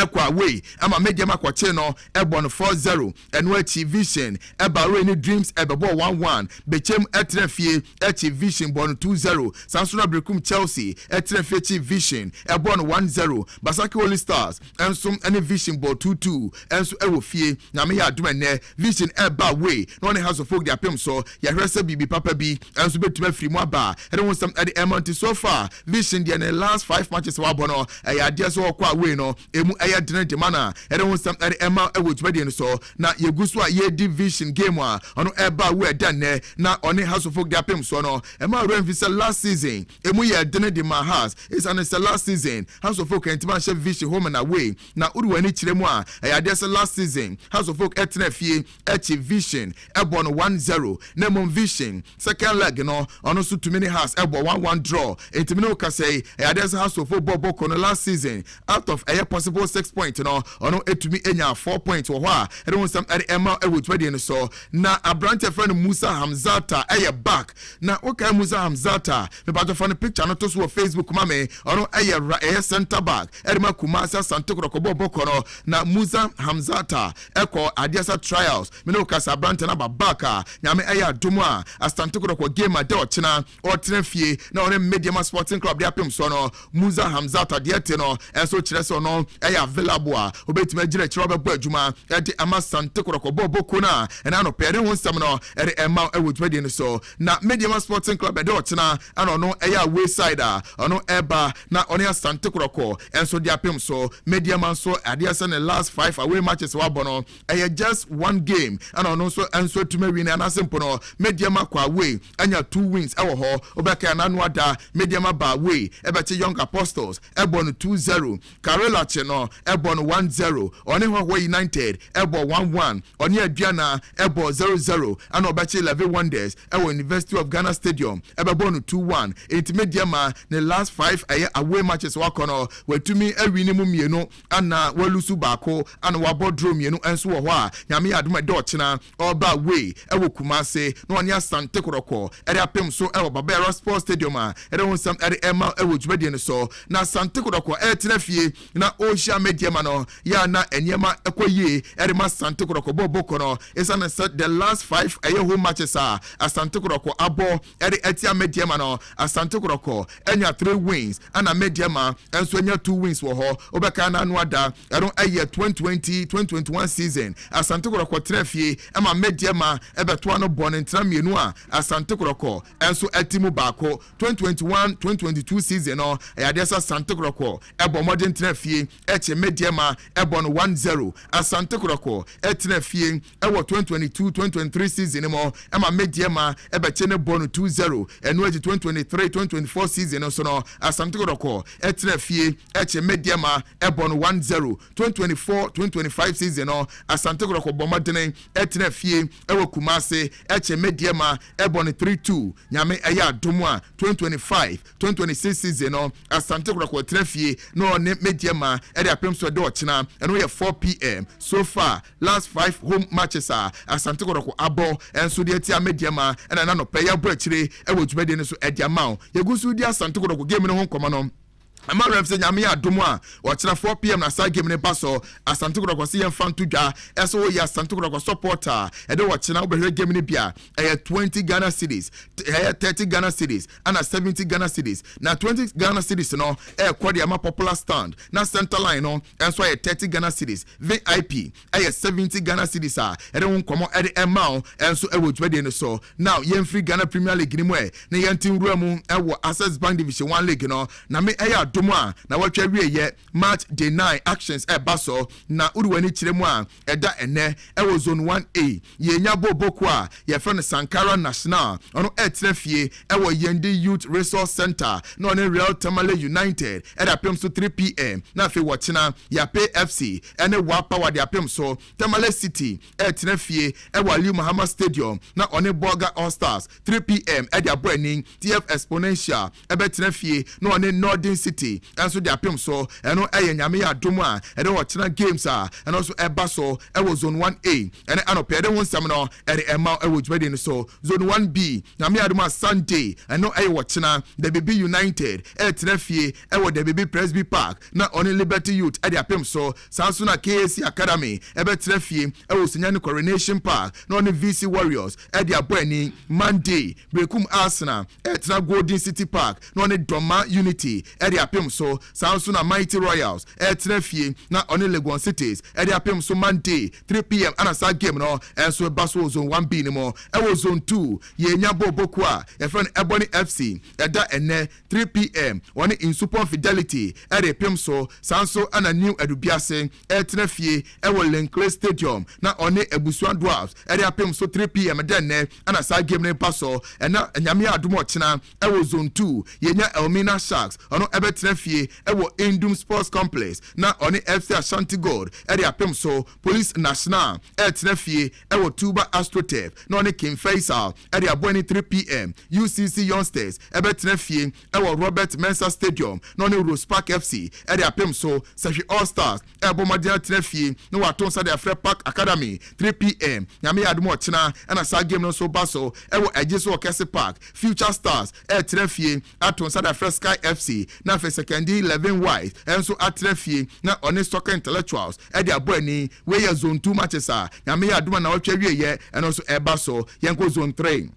ekwa way ama mediama kwache no ebon 4-0 eno achi Vision ebaro ni Dreams ebebo 1-1 bechem etrefie achi Vision bon 2-0 Sansuna Brekum Chelsea etrefie achi Vision ebon 1-0 Basaki Holy Stars ensum ene Vision bon 2-2 enso ewo fie na me ya aduma ne Vision eba way no ne House of Folk dia pem so ya hwese bibi papa bi enso betuma free mu aba ene won some at the amount so far Vision dia ne last 5 matches wa bono ya dia so kwa way no emu aya dene de mana ere won sam ere emma ewotwede no so na yeguso a ye division game a ono eba we dan ne na oni House of Folk dia pem so no emma renfisa last season emu ye dene de ma house is an last season House of Folk entima she Vision home and away na udu ani kiremu a ya de last season House of Folk etena fie echi Vision ebo no 1-0 na mom Vision second leg no ono so too many house ebo 1-1 draw entimino ka say ya de House of Folk Bokoro last season out of a possible 6 points no ono etumi enya 4 points wo ho a ede won sam ede ema ewo twede no so na abrante friend Musa Hamzata eye back na okay Musa Hamzata me ba to fa no picture no to so Facebook ma me ono eye center back ede ma Kumasi Asante Kotoko bokono na Musa Hamzata eko Adiasa trials me no kasa abrante na ba back a nyame eye adomu a Asante Kotoko game ade ochina otena fie na one Mediama Sporting Club de apem so no Musa Hamzata de ete no enso kire so no eye available a obetime agire kire obebo adwuma ede ama Asante Kotoko boko na ena no pere ho nsam no ede ema ewodwede no so na Mediama Sporting Club ede ochina ana no eye away side a ono eba na one Asante Kotoko enso de apem so Mediama so Adiasa ne last 5 away matches wa bono eye just one game ana no so enso tume win na simple no Mediama kwa away anya 2 wins ewo ho obeka na no ada Mediama ba away ebeche Young Apostles ebon 2-0 Karela Cheno ebon 1-0 oni ho United ebo 1-1 oni Aduana ebo 0-0 ana obeche 11 Wonders ewo University of Ghana Stadium ebon 2-1 it Mediama the last 5 away matches wakono wetumi awini mu mienu ana walusu bako ana wabodro mienu enso wo ho a nyame adoma de ochina oba way ewo Kumasi no oni Asante Kotoko ere apem so ewo Babera Sports Stadium a ere won sam ere ema ewo dwede no so na Asante Kotoko etena fie na Ocean Mediama no ya na enyema ekoye ere ma Asante Kotoko boboko no isa na the last 5 home matches a Asante Kotoko abo ere etia Mediama no Asante Kotoko enya 3 wins ana Mediama enso enya 2 wins wo ho obeka na anu ada ero 2020-2021 season Asante Kotoko tena fie ema Mediama ebeto no bon ntra mienu a Asante Kotoko enso etimu bako 2021-2022 season no Adiasa Asante Kotoko ebo modern tena fie eche Mediama ebo no 1-0 Asante Kotoko etena fie ewo 2022-2023 season mo ema Mediama ebeche ne bon 2-0 eno eji 2023-2024 season so no Asante Kotoko etena fie eche Mediama ebo no 1-0 2024-2025 season no Asante Kotoko bomodern etena fie ewo Kumasi eche Mediama ebo no 3-2 nyame eya adomu a 2025-2026 season no Asante Kotoko trafie no ne Mediama ede apem so de ochina eno ye 4 p.m. so far last 5 home matches a Asante Kotoko abo enso de tia Mediama ena na no peya brachire ewo dwumede ne so ede amao yegusu di Asante Kotoko game ne ho nkoma no Amara mse nyame ya adomu a wachina 4 p.m. na sa game ne baso Asante Kotoko si yemfa ntudwa eso wo ya Asante Kotoko supporter ede wachina obehwe game ne bia 20 Ghana cedis 30 Ghana cedis and 70 Ghana cedis na 20 Ghana cedis no kwadi ama popular stand na center line no enso 30 Ghana cedis VIP 70 Ghana cedis a ede won komo ede emao enso ewo dwede ne so now yemfri Ghana Premier League ni mu ne yentin wura mu ewo Access Bank Division 1 League no na me Doma na watwa wieye match day 9 actions baso na uruwani kiremu a eda ene ewo zone 1A yenya boboko a ye friend Sankara National ono etrefie ewo Yendi Youth Resource Center no ne Real Tamale United eda pem so 3 p.m. na fe watchina ya PFC ene wapa wa de apem so Tamale City etrefie ewo Ali Muhammad Stadium na one Burger All Stars 3 p.m. eda aboani TF Exponential ebetrefie no one Northern City enso de apem so eno nyame ya domu a ede watchina games a eno so ebaso ewo zone 1A ene anope ede wonsam no ede ema ewo dwede ni so zone 1B nyame ya domu a Sunday eno watchina the Baby United trafie ewo the Baby Presby Park na on Liberty Youth ede apem so sanso na KC Academy ebe trafie ewo Senyane Coronation Park na on VC Warriors ede aboani Monday Brekum Arsenal etra Golden City Park na on Doma Unity ede apem so sanso na Mighty Royals trafie na on Legon Cities ede apem so Monday 3 p.m. anasa game no enso baso zone 1B ni mo ewo zone 2 yenya boboko a e friend Ebony FC eda ene 3 p.m. one in Super Fidelity ede apem so sanso ana New Edubiase trafie ewo Lenclair Stadium na on Ebusuan Dwarfs ede apem so 3 p.m. denne anasa game ne paso ena nyame adomo china ewo zone 2 yenya Elmina Sharks ono ebe ɛbɛtena fie ɛwɔ Indum Sports Complex na ɔne FC Ashanti Gold ɛde apem so Police National ɛtena fie ɛwɔ Tuba Astrotef na ɔne King Faisal ɛde aboa ne 3 p.m. UCC Youngsters ɛbɛtena fie ɛwɔ Robert Mensah Stadium na ɔne Rose Park FC ɛde apem so Safi All Stars ɛbɔ mɔden atena fie na wato nsa de afrɛ Park Academy 3 p.m. nyame yadom ɔkyena ɛna saa game no so ba so ɛwɔ agye so Kese Park Future Stars ɛtena fie ato nsa de afrɛ Sky FC na afɛ secondary 11 wise ɛnso atena fie na ɔne Soccer Intellectuals ɛde abɔ ani weyɛ zone 2 matches a nyame yadom na ɔtwa wieyɛ ɛno so ɛba so yɛnkɔ zone 3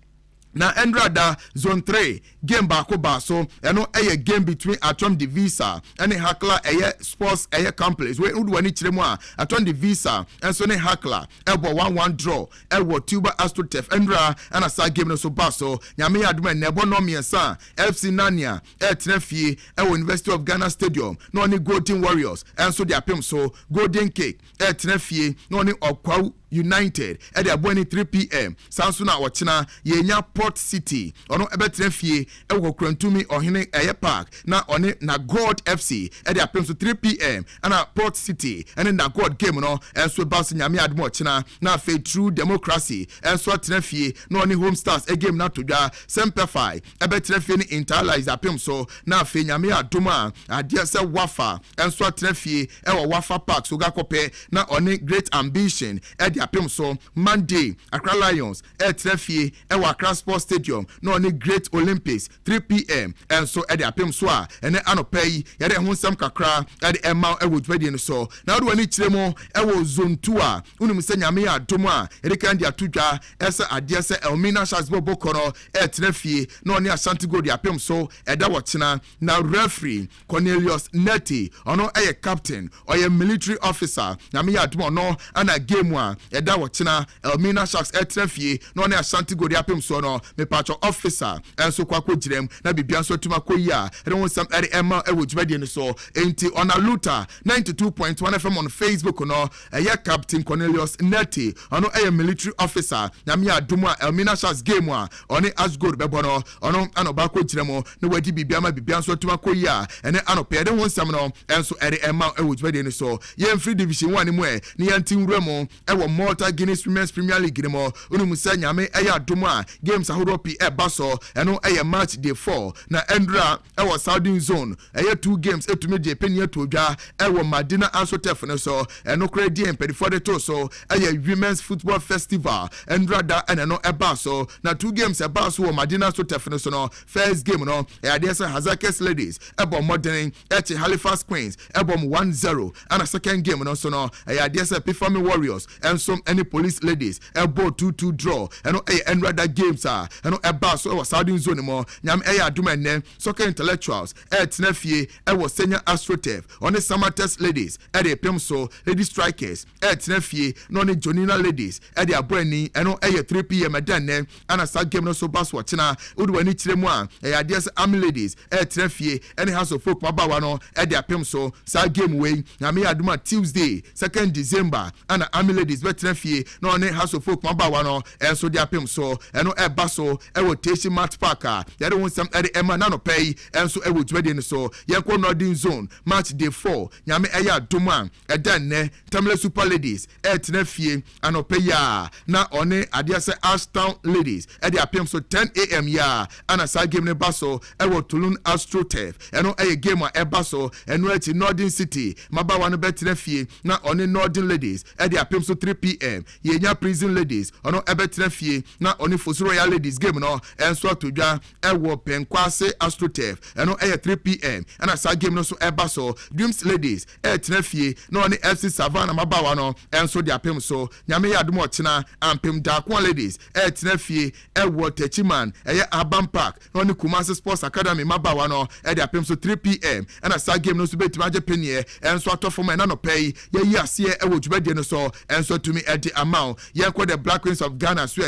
na Endrada zone 3 game baako ba so eno eye game between Atom Divisa and Hakla eye sports eye complex we udu wani kiremu a Atom Divisa enso ne Hakla ebo 1-1 draw ewo Tuba Astrotef Endra and asa game no so ba so nyame aduma nebo no miensa FC Nania tena fie ewo University of Ghana Stadium no ni Golden Warriors enso dia pem so Golden Cake tena fie no ni Okwa United at the aboni 3 p.m. Sansuna Wachina Yenya Port City ono ebetre fie ewo Krantumi ohene Eye Park na one na God FC at the apem so 3 p.m. and Port City and na God game no enso bas nyame admo china na fe True Democracy enso atena fie na one Home Stars a game na todwa Semperfy ebetre fie ni Interlies apem so na fe nyame adoma adia se Wafa enso atena fie ewo Wafa Park so gakope na one Great Ambition apem so Monday Accra Lions tena fie ewa Accra Sports Stadium no ni Great Olympics 3 p.m. and so at the apem so a ene anopai yade ho nsam kakra at the emma ewo dwede no so na do ani kiremo ewo zone 2 a unum se nyame ya domo a ede kan dia tudwa esa ade se Elmina Shazbo Bokono tena fie no ni Ashanti Gold apem so eda wochena na referee Cornelius Neti ono eye captain oye military officer nyame ya domo no ana game a eda wochena Elmina Sharks etena fie no na Ashanti Gold apem so no me patcho officer enso kwakwo girem na bibia so tuma koyi a ere wonsam ere emma ewo dwade ne so enti on Aluta 92.1 FM on Facebook no eye Captain Cornelius Neti ono eye military officer na me adomu a Elmina Sharks game a oni Asgold bebo no ono anoba ko girem na wadi bibia ma bibia so tuma koyi a ene anope ere wonsam no enso ere emma ewo dwade ne so ye free division 1 mu e ne yantin wuremo ewo Malta Guinness Women's Premier League ni mo unu musa nyame eya adomu a games ahoropi eba so eno eya match day 4 na Endra ewo Southern Zone eya 2 games etumi de penia todwa ewo Madina Asotef ne so eno kredi empedifo de to so eya Women's Football Festival Endra da eno eba so na 2 games eba so wo Madina Asotef ne so no first game no eya de se Hazakes Ladies ebo Modern eche Halifax Queens ebo 1-0 and a second game no so no eya de se Performing Warriors and some any Police Ladies ebo 2-2 draw eno Enrada games eno eba so was Southern Zone mo nyam aduma ne Soccer Intellectuals tena fie ewo Senior Astrotef on the Samates Ladies de pem so Lady Strikers tena fie no ne Jonina Ladies de abrani eno 3 p.m. dan ne ana sa game no so bas watchina udwani kiremu a ade se Army Ladies tena fie any House of Folk mabawa no de apem so sa game we nyam aduma Tuesday 2nd December ana Army Ladies tena fie no ne House of Folk mabawa no enso de apem so eno eba so ewo Teshi Match Park yade won sam ere ema na no pay enso ewo dwede ne so yenko Northern Zone match day 4 nyame eya doma edan ne Tamale Super Ladies tena fie anope ya na one ade se Ashtown Ladies de apem so 10 a.m. ya ana sa game ne baso ewo Tulun Astrotef eno eye game a eba so eno eti Northern City mabawa no betena fie na one Northern Ladies de apem so 3 p.m. yenya Prison Ladies ono ebetena fie na oni Fosu Royal Ladies game no enso atodwa ewo Penkwase Astrotef eno 3 p.m. and sa game no so eba so Dreams Ladies tena fie na oni FC Savannah mabawa no enso de apem so nyame ya adom ochina ampem Dakwa Ladies tena fie ewo Techiman Urban Park na oni Kumasi Sports Academy mabawa no de apem so 3 p.m. and sa game no so betima je penie enso atofo na no pay ye yi ase ewo dwubade no so enso tumi edi amount yenko the Black Queens of Ghana so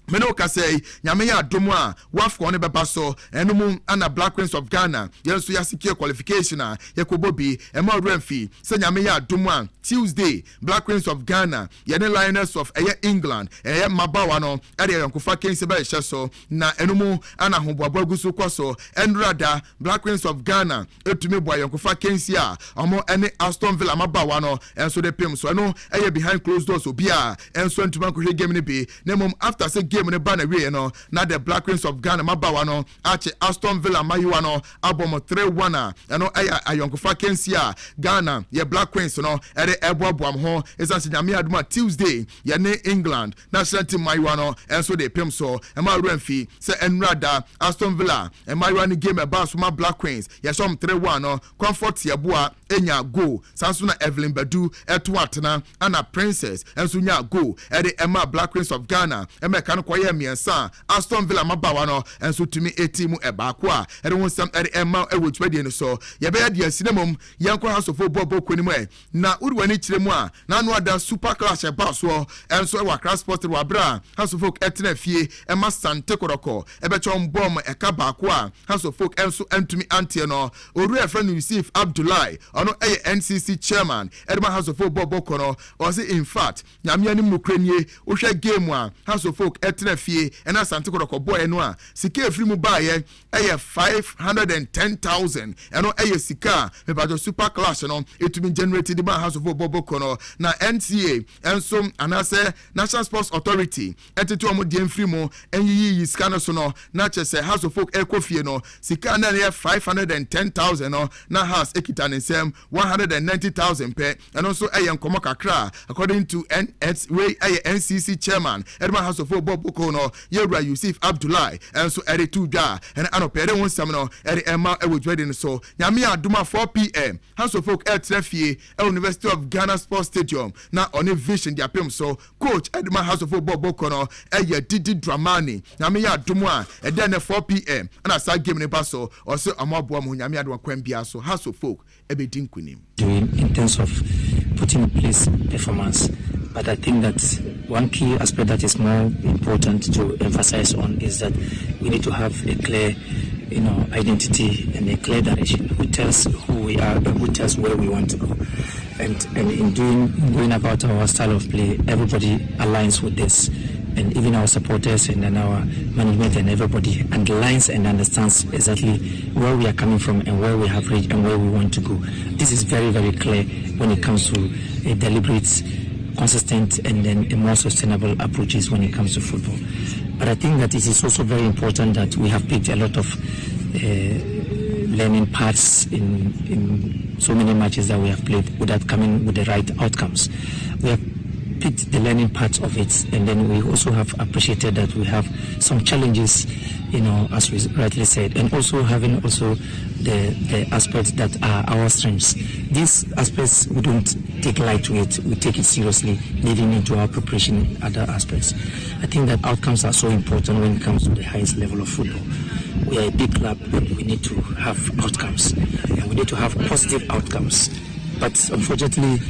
Meno ka say nyame ya adomu a wafo ne beba so enum ana Black Queens of Ghana yenso ya secure qualification a yekobobi ema remfi say nyame ya adomu a Tuesday Black Queens of Ghana yene Lioness of England mabawa no ade yankofa kense ba ehye so na enum ana hoboabo agusu kwaso enrada Black Queens of Ghana etumi boa yankofa kense a omo ene Aston Villa mabawa no enso de pem so no behind closed doors obi a enso ntuma kohwe game ne be na mom after say game ne ba na we no na the Black Queens of Ghana mabawa no ache Aston Villa mayiwa no abomo 3-1 eno ayonkofa kensi a Ghana ye Black Queens no ere eboaboam ho esanse nyame aduma Tuesday ye ne England national team mayiwa no enso de pem so ema remfi se enrada Aston Villa mayiwa ni game eba so ma Black Queens ye som 3-1 no comfort ye boa enya goal sanso na Evelyn Badu eto atena ana Princess enso nya goal ere ema Black Queens of Ghana ema kan koye miensa Aston Villa mabawa no enso tumi etimu ebaako a ere wonsam ere ema ewotwade no so ye be de asinemom yanko hasofo bobo kwanimu na urwani kiremu a na no ada super clash eba so enso e wakra sport wa bra hasofo etena fie ema sante koroko ebe chom bom eka baako a hasofo enso entumi antie no oru e friend Yusuf Abdullahi ono NCC chairman edema hasofo bobo kono o say in fact nyame ani mukrenie wo hwe game a hasofo etena fie ena sante koroko boy no a sika efiri mu baaye 510,000 eno sika me ba super class no etumi generated the house of bobo kono na NCA enso anase National Sports Authority etete omo die mfiri mu enyiyi sika no so no na chese house of folk ekofie no sika na 510,000 no na house ekita nsem 190,000 pe eno so nkomo kakra according to NCC chairman edema house of bobo kono Yewra Yusuf Abdullahi enso ere tuda and anopere won samno ere emma ewodwede so nyame aduma 4 p.m. House of Folk Trefie University of Ghana Sports Stadium na on vision dia pem so coach Edma House of Folk Bobo kono Didi Dramani nyame adumu a ede ne 4 p.m. and asa game ne baso or so amaboa mu nyame aduma kwambia so House of Folk ebedin kunim in terms of putting in place performance. But I think that one key aspect that is more important to emphasize on is that we need to have a clear, identity and a clear direction who tells who we are and who tells where we want to go. And in going about our style of play, everybody aligns with this. And even our supporters and then our management and everybody underlines and understands exactly where we are coming from and where we have reached and where we want to go. This is very, very clear when it comes to a deliberate, consistent and then a more sustainable approaches when it comes to football. But I think that it is also very important that we have picked a lot of learning paths in so many matches that we have played without coming with the right outcomes. We have picked the learning parts of it, and then we also have appreciated that we have some challenges, as we rightly said, and also having also the aspects that are our strengths. These aspects we don't take light to it, we take it seriously, leading into our preparation in other aspects. I think that outcomes are so important when it comes to the highest level of football. We are a big club and we need to have outcomes, and we need to have positive outcomes. But unfortunately,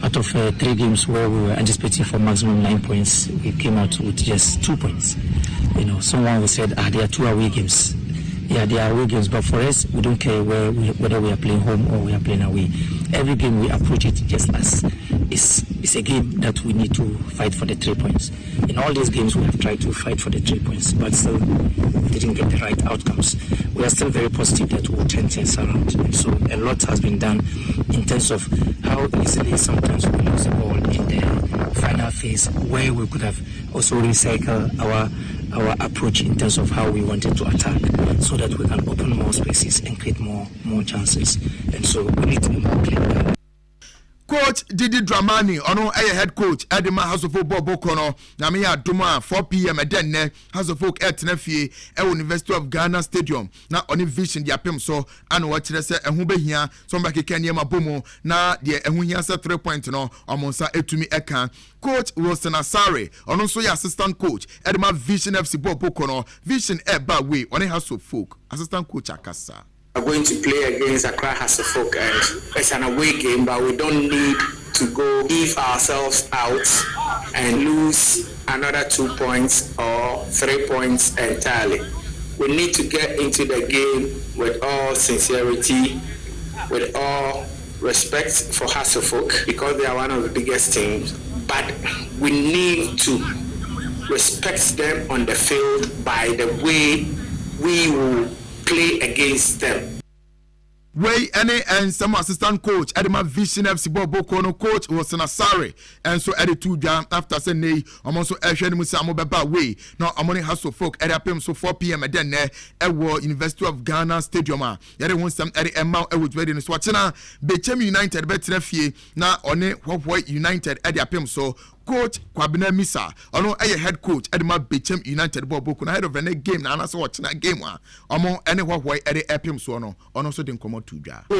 out of 3 games where we were anticipating for maximum 9 points, we came out with just 2 points. Someone will say, there are 2 away games. Yeah, they are away games, but for us, we don't care whether we are playing home or we are playing away. Every game we approach it just as it's a game that we need to fight for the 3 points. In all these games, we have tried to fight for the 3 points, but still didn't get the right outcomes. We are still very positive that we will turn things around. And so a lot has been done in terms of how easily sometimes we lose the ball in the final phase, where we could have also recycled our approach in terms of how we wanted to attack, so that we can open more spaces and create more chances. And so we need to be more clear. Coach Didi Dramani ono head coach Edema House of Football Bokono na me ya duma 4 p.m. edenne House of Folk etnafie University of Ghana Stadium na oni vision dia pem so ana wa kire se ehu behia so mba keke niam abomo na de ehu hia se 3 point no omonsa etumi eka. Coach Wilson Asare ono so ya assistant coach Edema Vision FC Bokono Vision eba we oni House of Folk assistant coach akasa. are going to play against Accra Hasselhoff, and it's an away game, but we don't need to go leave ourselves out and lose another 2 points or 3 points entirely. We need to get into the game with all sincerity, with all respect for Hasselhoff, because they are one of the biggest teams, but we need to respect them on the field by the way we will play against them. Way any and some assistant coach Edema Vision FC Bobo Kono coach was an Asare and so edit 2 jam after saying I'm also Asheni Musamo Baba way now I'm only has to folk at up so 4 p.m. at then University of Ghana Stadium yet won some Eddie Emma was ready in Swachina Bechem United better fee now on it what United at the so coach Kwabena Misa ono head coach Edema Bechem United Bobo Kono head of any game na so watch that game one omo any what Eddie Epim so no ono so den komo to ja but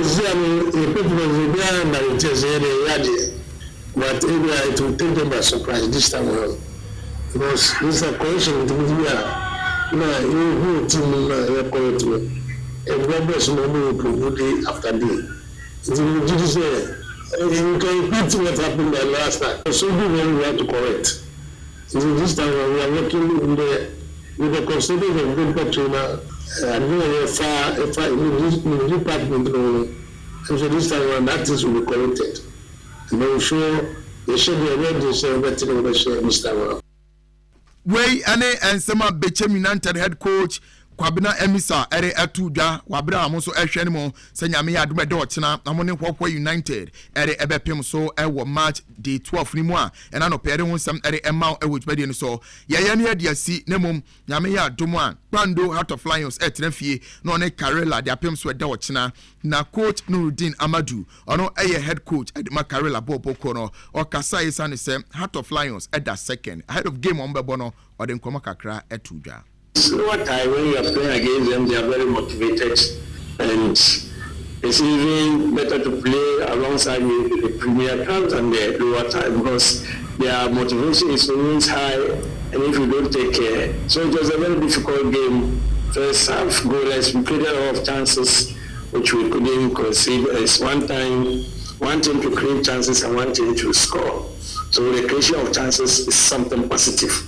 it will take them by surprise this time around because this is a question to be you team and members will prove day after day you can repeat what happened the last time. So we have to correct. So this time we are working with the consultant of good Petrona and we are far in the department. And so this time that things will be corrected. And I'm sure they should be aware of this this time around. Way and some Bechem United head coach Kwabena Emisa ere atuja wabra amonso ehwe mo senyame ya adome dochina amone hwhwa United ere ebepem so ewo match day 12 ni mu a ena no pere ho sam ere ema ewujbade ni so ye ne adiasi nemom nyame ya adomo a Bando Heart of Lions etrefie no ne Karela de apem so dochina na coach Nuruddin Amadu ono eye head coach Edema Karela Bobo Kono o kasa isa ne se Heart of Lions at that second ahead of game on bebono or den koma kakra etuja. What time when you are playing against them, they are very motivated, and it's even better to play alongside the premier clubs and the lower time because their motivation is always high, and if you don't take care, so it was a very difficult game. First half goalless, we created a lot of chances which we couldn't concede. It's one team to create chances and one team to score. So the creation of chances is something positive,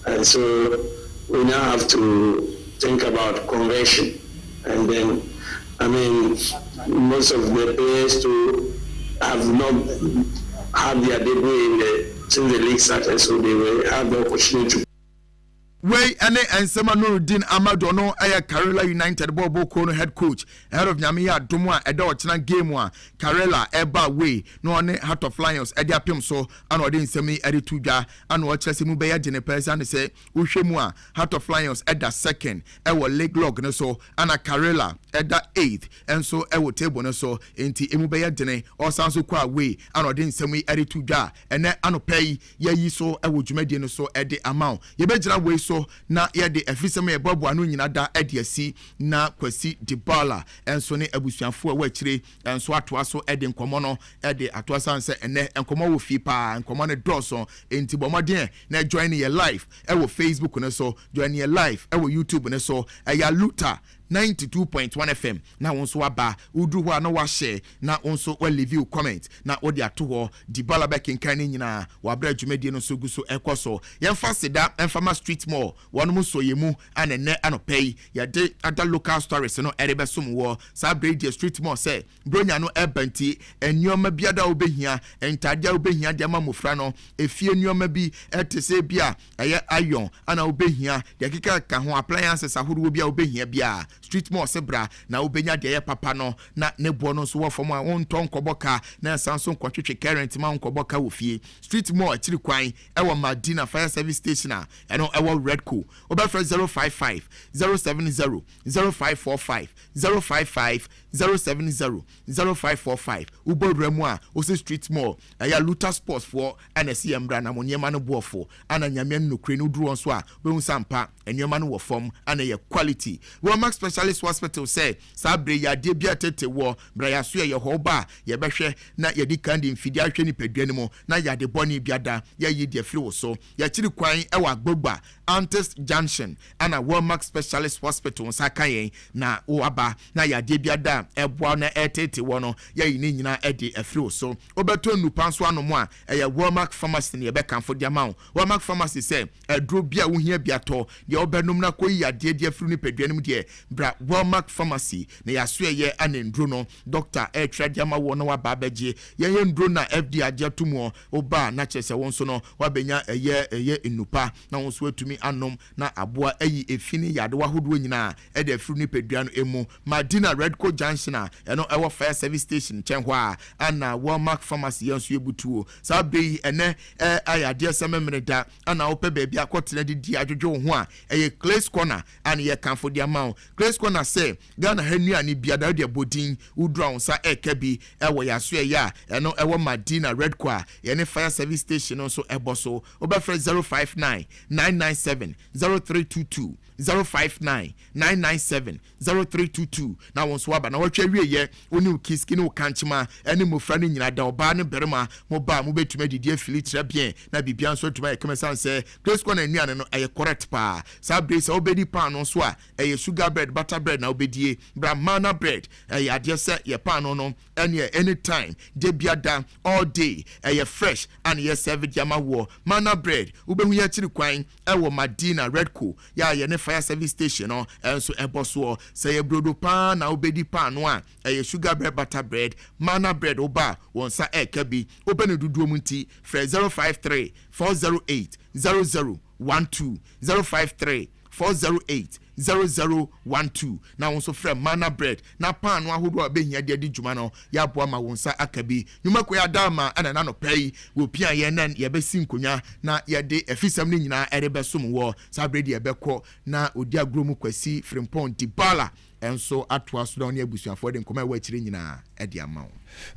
and so we now have to think about conversion. And then, I mean, most of the players to have not had their debut since the league started, so they will have the opportunity to. Way and Sema Nuruddin Amadu no aya Karela United Bobo Kono head coach head of Nyamiya Domwa Edo China game one Karela Eba way no ne Heart of Lions Edia Pim so and odin semi edi tuja and watch mu beya jene person say uhwemu a Heart of Lions Eda second ewo leg log no so ana Karela Eda 8th and so ewo table no so enti emu beya jene or sanso kwa way and odin semi edi tuja ene anopay ye so ewo dwumadi no so edi amount ye be jina way so na ye de afisem ye bobo anu nyina da ediasi na kwasi dibala enso ne abusuafo a wachire enso atoa so ede nkomo no ede atoa sanse ene nkomo wo fi pa nkomo ne doso enti bomoden na join ye live e wo Facebook ne so join ye live e wo YouTube ne so ya Aluta 92.1 FM na wonso aba udu ho na wa share na wonso wa review comment na odi ato ho dibala back in kan nyina wa bra dwumadi no so guso ekoso yemfa seda emfama street mall wono so yemu anene anopay ya de other local stories no erebe som wo sabrade street mall say bronya no ebanti enyoma biada obehia entadia obehia de mamofra no efie enyoma bi etese bia eye ayon ana obehia de keka ka ho appliances ahuru bia obehia bia street mall sebra na obenya de papa no na ne bo no so wo fom a won ton koboka na sanso kwatwetwe current ma nkoboka wo fie street mall akiri kwan ewo Madina fire service station a eno ewo Redco obefre 055 070 0545 055 070 0545 ubodremu a ose street mall aya Aluta sports for anasi embra na monyema no boofo ana nyame no kure no duru onso a be hu sampa enyema no wo fom ana ye quality wo max Specialist Hospital say sabre ya de bia tete wo bra ya so ye ho ba ye behwe na ye di kan di mfidi ahwe ni padua mo na ya de boni biada ye yi de firi wo so ya chiri kwan e wa gbogba Antis Junction ana Walmark Specialist Hospital nsaka yen na wo aba na ya de biada eboa na etete wo no ye yi ni nyina e de afiri wo so obeto nupa so anomo a ye Walmark Pharmacy ne ye be kanfo de ma Walmark Pharmacy say edro bia wo hia biato de obenum na koyi ya de afiri ni padua nim de bra Walmark Pharmacy na ya so ye anendro no doctor Tradiama wona wa babaje ye ndro na FD ajetumo oba na chese won so no wa benya eye enupa na won so atumi anom na aboa eyi efini yade wa hodo nyina e de afru ni pedua no emu Madina Redco Junction a eno ewo fire service station chen ho a ana Walmark Pharmacy yenso ebutuo sa be ene ayade sememene da ana ope ba bia akotena didi adwodwo ho a eye Clays Corner ana ye kanfo dia ma Clays Corner say Ghana hanua ni bia da de bodin udra on sa ekabi ewo yaso ya eno ewo Madina Redco a ye ne fire service station so eboso obefre 059 997 0322 059 997 0322 na won so aba na wotwa wieye oni ukiski ne ukanchima ene mofra ne nyina da oba ne berema mo ba mo betuma didi afili tra bien na bibia so tuma ekemesa se Grace Corner nuane no eye correct pa sa brace obedi pan no so a eye sugar bread butter bread na obedie bra manna bread eye ade se ye pan no ene anytime de biada all day eye fresh and ye serve jama wo manna bread ubehu ye chiri kwan ewo Madina Redco ya ye ne fire service station no enso eboso say ye brodo pan na obedi pan no a eye sugar bread butter bread manna bread oba wonsa ekabi obene duduo munti fre 053 408 0012 053 408 0012 na won so frɛ manna bread na pan no ahodo abehia de adi dwuma no ya boa ma won sa akabi nyuma ko ya dama ana na no pɛi wo pia ye nan ye besi nkonya na ye de afisam ni nyina erebesom wo sa bread ye bɛkɔ na odi agromu kwasi frimpon di bala enso atwa so don abusuafo de nkoma wa chire nyina edi amawo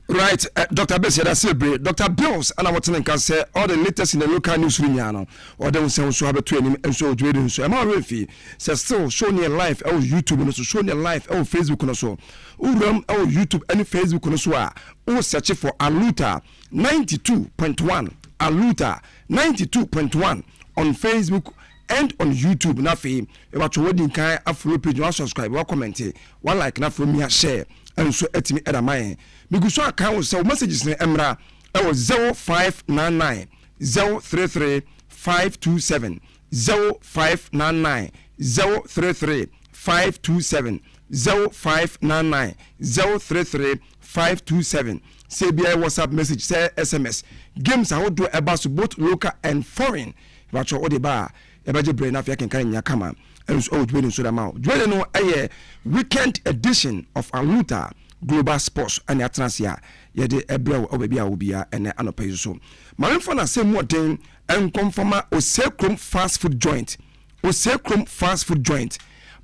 right. Dr. Bessie da celebrate Dr. Bills and what can say all the latest in the local news rinyano or them say so have to him and so doing so am refi say still show near live on YouTube and so show near live on Facebook and so uram on YouTube and Facebook and so o search for Aluta 92.1 Aluta 92.1 on Facebook and on YouTube na fe about wedding kan afro page you subscribe or comment one like na from me share and so etimi edamai because so account so messages na emra 0599 033 527 0599 033 527 0599 033 527 CBI WhatsApp message say SMS games how do about both local and foreign about your odeba ebaje brain afia kenkan nya kama and so dwelling so that now dwelling no a weekend edition of Aluta Global Sports and Atlantia ye de ebrew obebia obia ene anopai so marimfo na say more den and confirma Osekrom fast food joint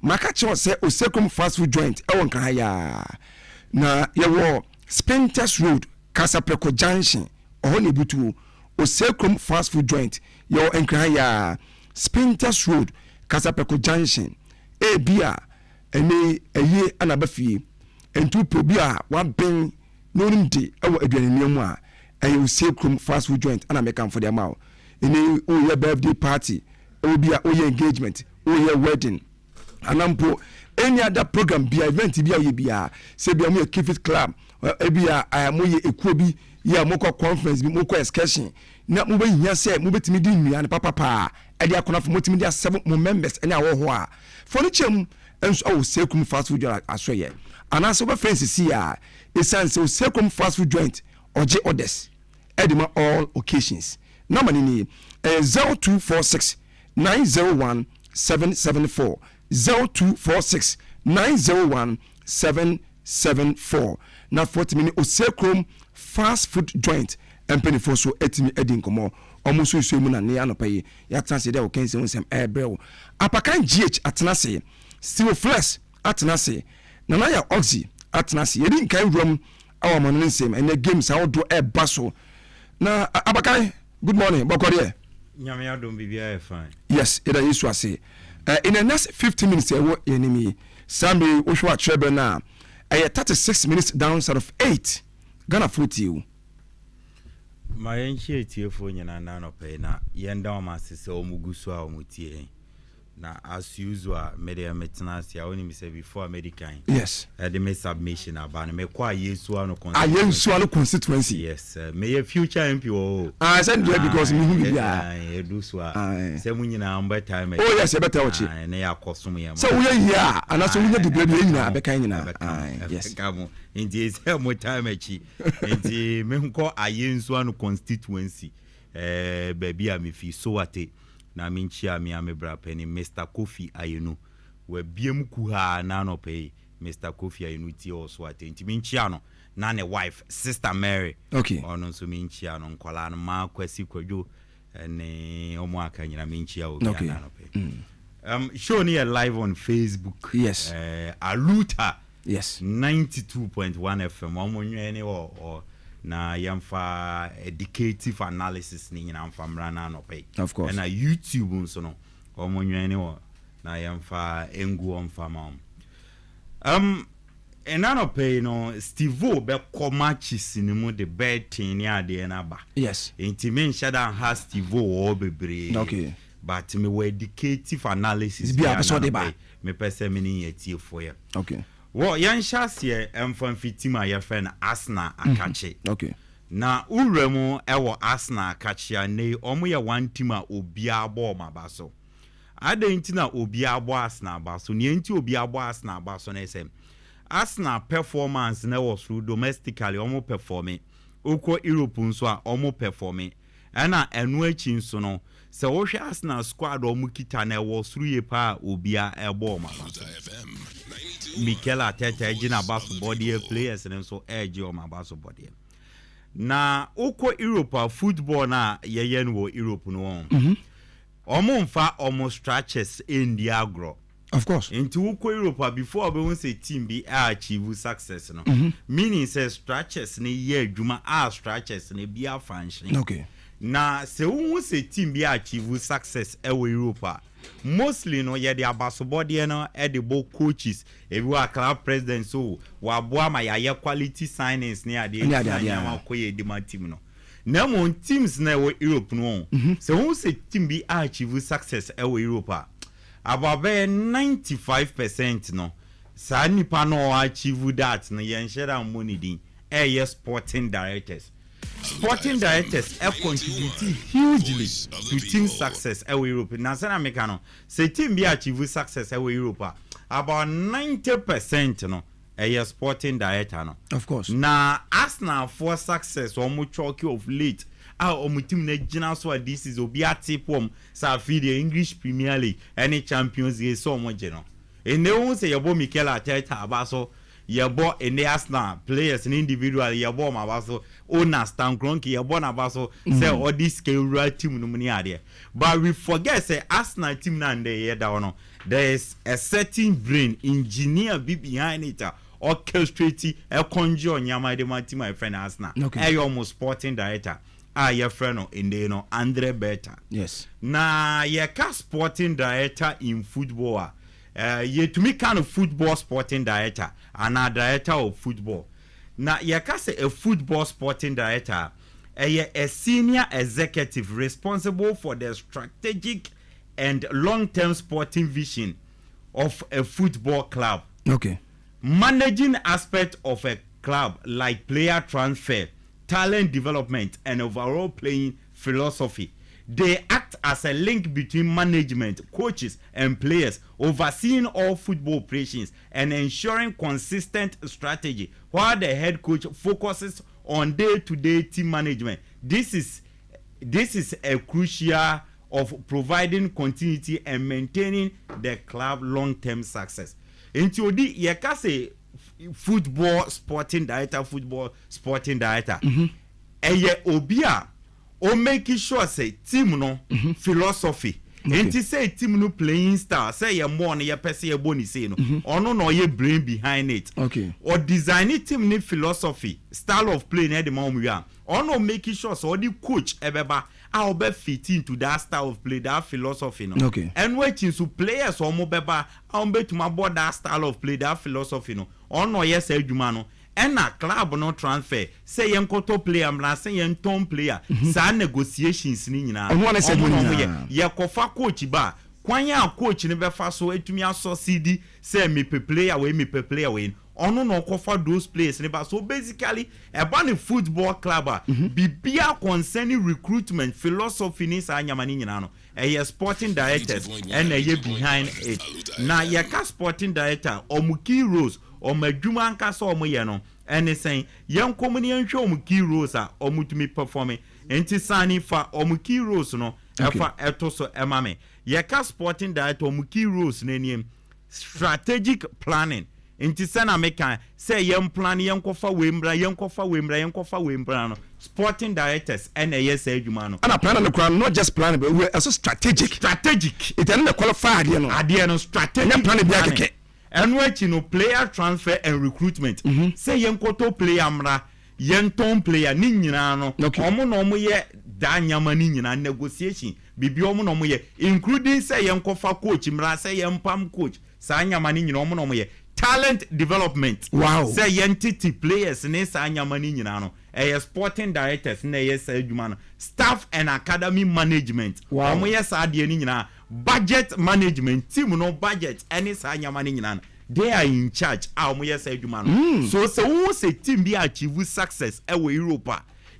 maka che say Osekrom fast food joint e won kan haya na ye wo Spinters Road Kasapreko Junction oho ne butu Osekrom fast food joint yo enkran haya Spinters Road Kasapreko Junction bia ene eye anabafie entu probia wa ben no nimde ewo aduanemu a eye Osekrom fast food joint ana make for the amount ene o ye birthday party obia o ye engagement o ye wedding anampo any other program bia event bia ye bia se bia mo keep it club bia mo ye ekuo bi ya moko conference bi moko excursion na mo be hia se mo betimi di nua ne papa e dia kona fo mo timi dia 7 mo members ene awo ho a furniture enso Osekrom fast food joint asoye ana so be friends see a essence Osekrom fast food joint oje orders edima all occasions number ni 0246 901 774 0246 901 774 na 40 minute Osekrom fast food joint empany for so etimi edin komo omuso iso mu na ne anopaye ya transe de o kense onsem ebrew apakan GH atenase Steel Flex atenase na ya Oxy atenase yedin kan rom awon no nsem ene games how do e baso na apakan good morning bokore nyame adom bibia e fine yes ida yesu ase in the next 15 minutes ewo enemy Sambi Ushwa Trebena. 36 minutes downside of 8. Ghana foot you. My initiative for Yana no pay na yenda ma sese omuguswa omutie. Na as usual media maintenance ya only me say before American. Yes. The me submission about me kwa Yesu no constituency. Yes. May a future MP. I said because me who ya do so. Say munyi na amba time. Oh yes, you better watch it. Na ya kosum ya. So we are here and also we the baby nyina beka nyina. Yes. Kamo. Inti say mo time echi. Inti me nko ayensu no constituency. Baby a me fi so ate. Na minchia mi amebra peni Mr. Kofi Ayenu we biem kuha na no pay Mr. Kofi Ayenu ti also atenti minchia no na ne wife Sister Mary okay ono so minchia no nkola no ma kwasi kwadwo ne omo aka nyina minchia o okay. na no pay show ni live on Facebook. Yes. Aluta yes 92.1 FM omo nweni o na yamfa educative analysis ni nyina mfa mrana no pay of course na YouTube nso no omonwene wo na yamfa engu mfa ma enano pay no Steve be matches ni mu de betting ni ade na ba yes intimen shada has Steve o bebre okay but me we educative analysis be episode ba me pese me ni yetie for ya okay wo yan hyase emfan fitima ya friend Arsenal akache okay na uremu ewo Arsenal akache ne omo ya one team a obi abo mabaso adenti na obi abo Arsenal baso ne enti obi abo Arsenal baso na esem Arsenal performance na was through domestically omo performing okwo Europe nso a omo performing ana enu achi nso no se wo hwe Arsenal squad omo kita na was through ye pa obi a ebo mabaso Mikel Arteta ejina basketball players and so edge on my basketball na uko Europe football na yeyen wo Europe no omo almost stretches in the agro of course into uko Europe before we say team be achieve success no meaning says stretches ni ye adwuma stretches ni bia function okay na se wo say team be achieve success e Europe mostly no ye the abasobody no e the bo coaches e we are club president so wa boa ma ya quality signings ni ade na koye di ma team no na mo teams na we Europe no so who say team be achieve success e we Europe about 95% no sa nipa no achieve that no ye share money din sporting directors contribute hugely to team success in Europe. Now, Americano say team be achieve success in Europe. About 90% no sporting director no. Of course. Now, Arsenal for success or much talk of late. Our team na gina so this is obi atipom sa feed the English Premier League any Champions League so much no. And they won't say about Mikel Arteta abaso yebo in the Arsenal players and individual yebo mabaso owners Stan Kroenke yebo na baso say all this scale team no money ade but we forget say Arsenal team na dey here down there is a certain brain engineer be behind it orchestrating a conjure nyama de my team my friend Arsenal okay. Almost sporting director your friend in the Andre Beta yes na ye ka sporting director in football ye to me kind of football sporting director and a director of football. Now ye can say a football sporting director, a senior executive responsible for the strategic and long-term sporting vision of a football club. Okay. Managing aspect of a club like player transfer, talent development, and overall playing philosophy. They act as a link between management, coaches, and players, overseeing all football operations and ensuring consistent strategy, while the head coach focuses on day-to-day team management. This is a crucial of providing continuity and maintaining the club long-term success. Into the yekase football sporting director, eye obia o make sure say team no philosophy Enti say team no playing style say ye more na ye pese ye boni say no ono no ye brain behind it. Okay. Or design team ni philosophy style of play na the mom we are ono making sure so the coach ebeba how be fit into that style of play, that philosophy no. Okay. And waiting so players or mo beba how be to my board that style of play, that philosophy no. Ono yes edwuma no. And a club no transfer say yen koto player mra say yen tom player sa negotiations ni nyina ye kofa coach ba kwanya coach ne be fa so etumi aso CD say me player we ono no kofa those players ne ba so basically a ban football club bibia concerning recruitment philosophy ni sa nyama ni nyina no sporting directors and behind it na ye ka sporting director omuki rose o madwuma ankasa o moye no ene sen yen komuni enhwe o muki rose a o mutumi performing enti sani fa o muki rose no efa etoso emame ye ka sporting director o muki rose na niem strategic planning enti sana meka say yen plan yen kofa wembra no sporting directors and yes adwuma no ana plan no kran not just plan but we also strategic it and the qualified ade no strategic plan be akeke and what you know player transfer and recruitment say yen koto player mra yen ton player ni nyina no omo no omo ye da nyama ni nyina negotiation bibi omo no omo ye including say yen kofa coach mra say yen pam coach sa nyama ni nyina omo no omo ye talent development say entity players ne sa nyama ni nyina no sporting directors na yes adwuma no staff and academy management omo yes ade ni nyina budget management team no budget any sa nyama ni nyina no they are in charge omo yes adwuma no so who say team be achieve success we Europe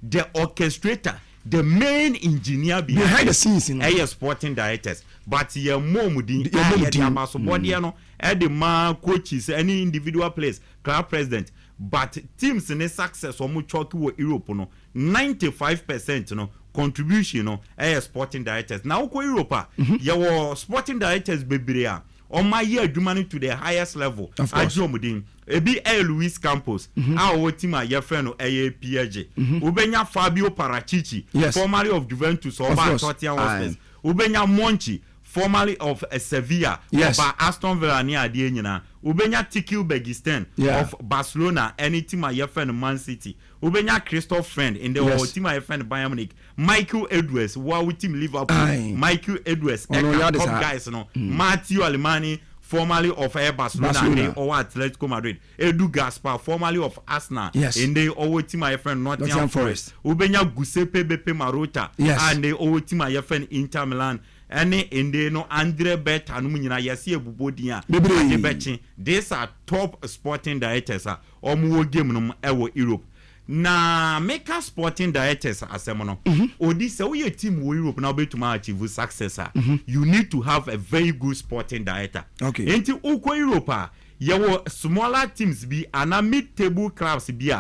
the orchestrator the main engineer behind the scenes sporting directors but ye momudi the amaso body no the man coaches any individual players club president but teams in success or choki wo Europe no 95% no contribution no sporting directors now ko Europe ye sporting directors bebre on my year adwuma to the highest level ajomudin ebi Luis Campos our team a your friend PAG ubenya Fabio Parachichi formerly of Juventus or Tottenham Hotspur ubenya Monchi formerly of Sevilla or Aston Villa ni ade nyina ubenya Tikil Begistan of Barcelona any team a your friend Man City ubenya Christoph Friend in the whole team a your friend Bayern Munich Michael Edwards wow team Liverpool Michael Edwards top guys no Matteo Alemani formerly of Barcelona or Atletico Madrid Edu Gaspar formerly of Arsenal in the our team a your friend Nottingham Forest ubenya Giuseppe Beppe Marotta and the our team a your friend Inter Milan any in no Andre Bet and Munina Yasi Bubodia Bechi. These are top sporting directors or more game no Europe. Na make us sporting directors as a mono. Or this way team Europe now be to achieve success. You need to have a very good sporting director. Okay. Into Uko Europa, your smaller teams be and mid-table clubs be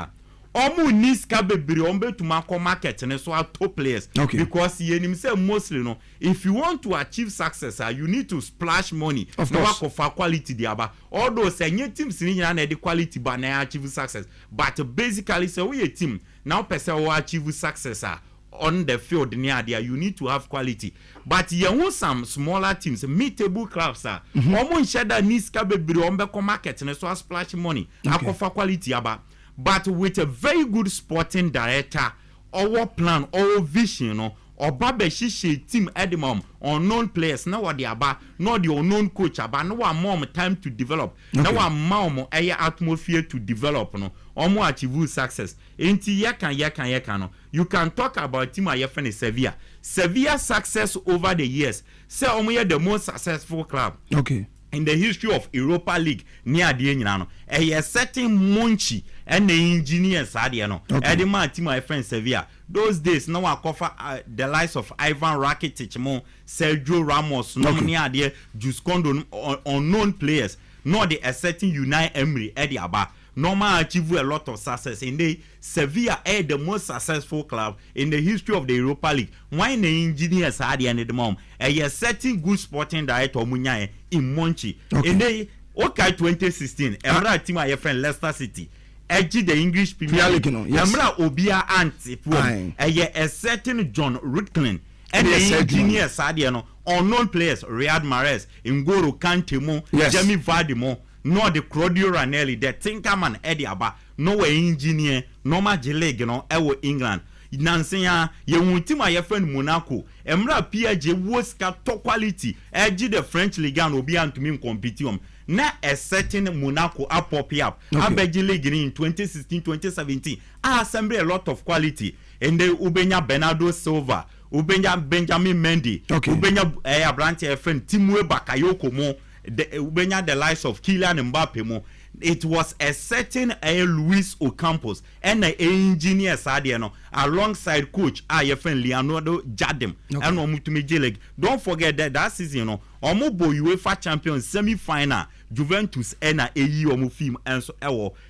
omu niska bebiri ombe to market and so top players because you say mostly no if you want to achieve success you need to splash money of course for quality diaba although say any teams ni na the quality but na achieve success but basically say we a team now person will achieve success on the field near there you need to have quality but you want some smaller teams mid-table clubs omu nsheda niska bebiri ombe ko market and so splash money akofa quality aba. But with a very good sporting director, our plan, our vision, or Babeshishi team at the moment, unknown players, now what they are about, not the unknown coach, but no one more time to develop, no one more atmosphere to develop, no, or more achieve success. Inti yakan. You can talk about team in Sevilla. Sevilla success over the years. Say the most successful club. Okay. In the history of Europa League near the nyina no a certain Monchi and the engineers adiano edema team my friend Sevilla those days no one cover the likes of Ivan Rakitic mo Sergio Ramos no near there Juscondo unknown players not the a certain Unai Emery Ediaba normal achieve a lot of success in the Sevilla the most successful club in the history of the Europa League. Why the engineers are the end of the mom? A certain good sporting director Munyae in Monchi. In the 2016, Emra team my friend Leicester City. Edgy the English Premier League. Emra Obia Anti. A certain John Rutklin. And the engineers are the unknown players Riyad Mahrez Ngolo Kante mo Jamie Vardy mo no the Claudio Ranieri the Tinkerman Eddie Aba no engineer no League no ewo England Nansenya ye wuntima ye friend Monaco emra PSG woska top quality edge the French Ligue 1 obi antumi compete na a certain Monaco up abeji league in 2016-2017 assemble a lot of quality and the ubenya Bernardo Silva ubenya Benjamin Mendy ubenya Abrante friend Timwe Bakayoko mo ubenya the likes of Kylian Mbappe mo. It was a certain Luis Ocampos and an engineer Sadiano alongside coach your friend Leonardo Jardim and Omutumi League. Don't forget that season Omobo UEFA Champions semi-final Juventus and a omu film and so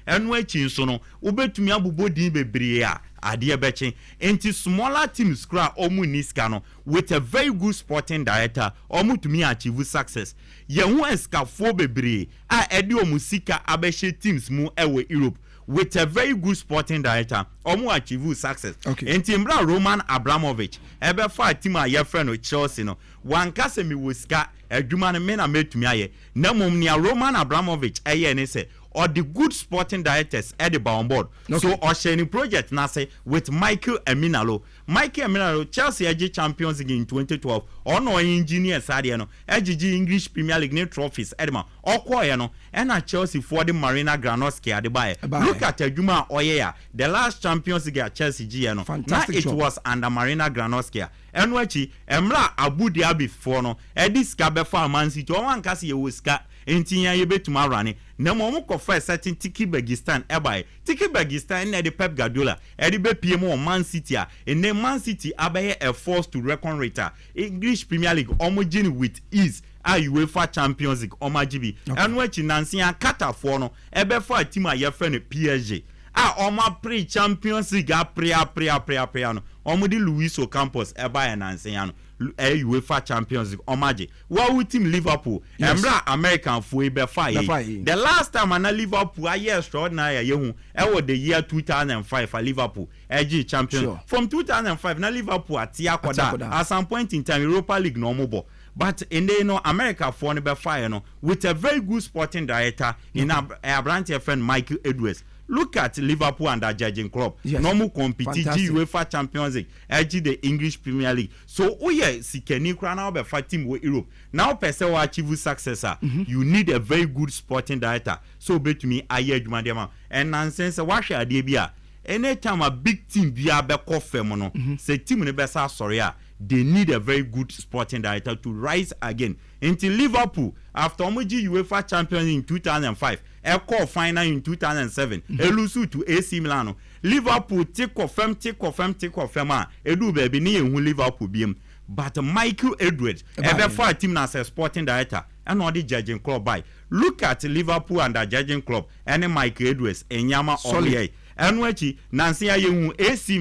and when chinsono ubetumi abubo din bebrea adie bechi enti smaller teams kra omu niskano with a very good sporting director omu tumi achieve success yehu escafo bebre edi omusika abeshe teams mu ewe Europe with a very good sporting director omu achieve success enti mbra Roman Abramovich ebe fa team a ye friend of Chelsea no wankase mi woska adwuma no me na metumi aye na mom nia Roman Abramovich eye ne se or the good sporting directors at the on board. So Osheni project na say with Michael Eminalo Chelsea AG Champions League in 2012 or no engineers adiano AGG English Premier League trophies edema okwo no and Chelsea for the Marina Granovsky adibaye. Look at Ejuma Oyeya the last Champions League at Chelsea GN fantastic it job. Was under Marina Granovsky and wechi Emra Abu Dhabi for no Edis Kabefa Man City o wan kasi yewoska entinya yebetuma rane na mo ko fa certain Tiki Bergistan ebai Tiki Bergistan na the Pep Guardiola edi be PM on Man City a ene Man City abaye a force to reckon rater English Premier League homogene with ease UEFA Champions League omajibi enwechi nansia kata for no ebe for team a ye friend PSG oma pre Champions League pre no omudi Luis Ocampos ebai nansia no UEFA Champions League omaje wa with team Liverpool emra American for be fire the last time na Liverpool aye extraordinary yehu e the year 2005 for Liverpool AG champion from 2005 na Liverpool atia koda at some point in time Europa League no mobo but in the America for be fire no with a very good sporting director in a branch friend Michael Edwards. Look at Liverpool under Jurgen Klopp. Normal compete UEFA Champions League, edge the English Premier League. So oye sikeni kra na be fight team with Europe. Now person will achieve successor. You need a very good sporting director. So bet me aye adwuma dem and nonsense wa hwe ade bia. Anytime a big team bia be kofem no, say team ne be sa sorry a they need a very good sporting director to rise again. Until Liverpool, after Omoji UEFA Champions in 2005, a call final in 2007, elusu to AC Milan. Liverpool take off them, edu baby ni who Liverpool BM. But Michael Edwards, ever for a team as a sporting director, and not the judging club by. Look at Liverpool and the judging club, and Michael Edwards, and Yama Ollie. And wechi Nancy Ayehu AC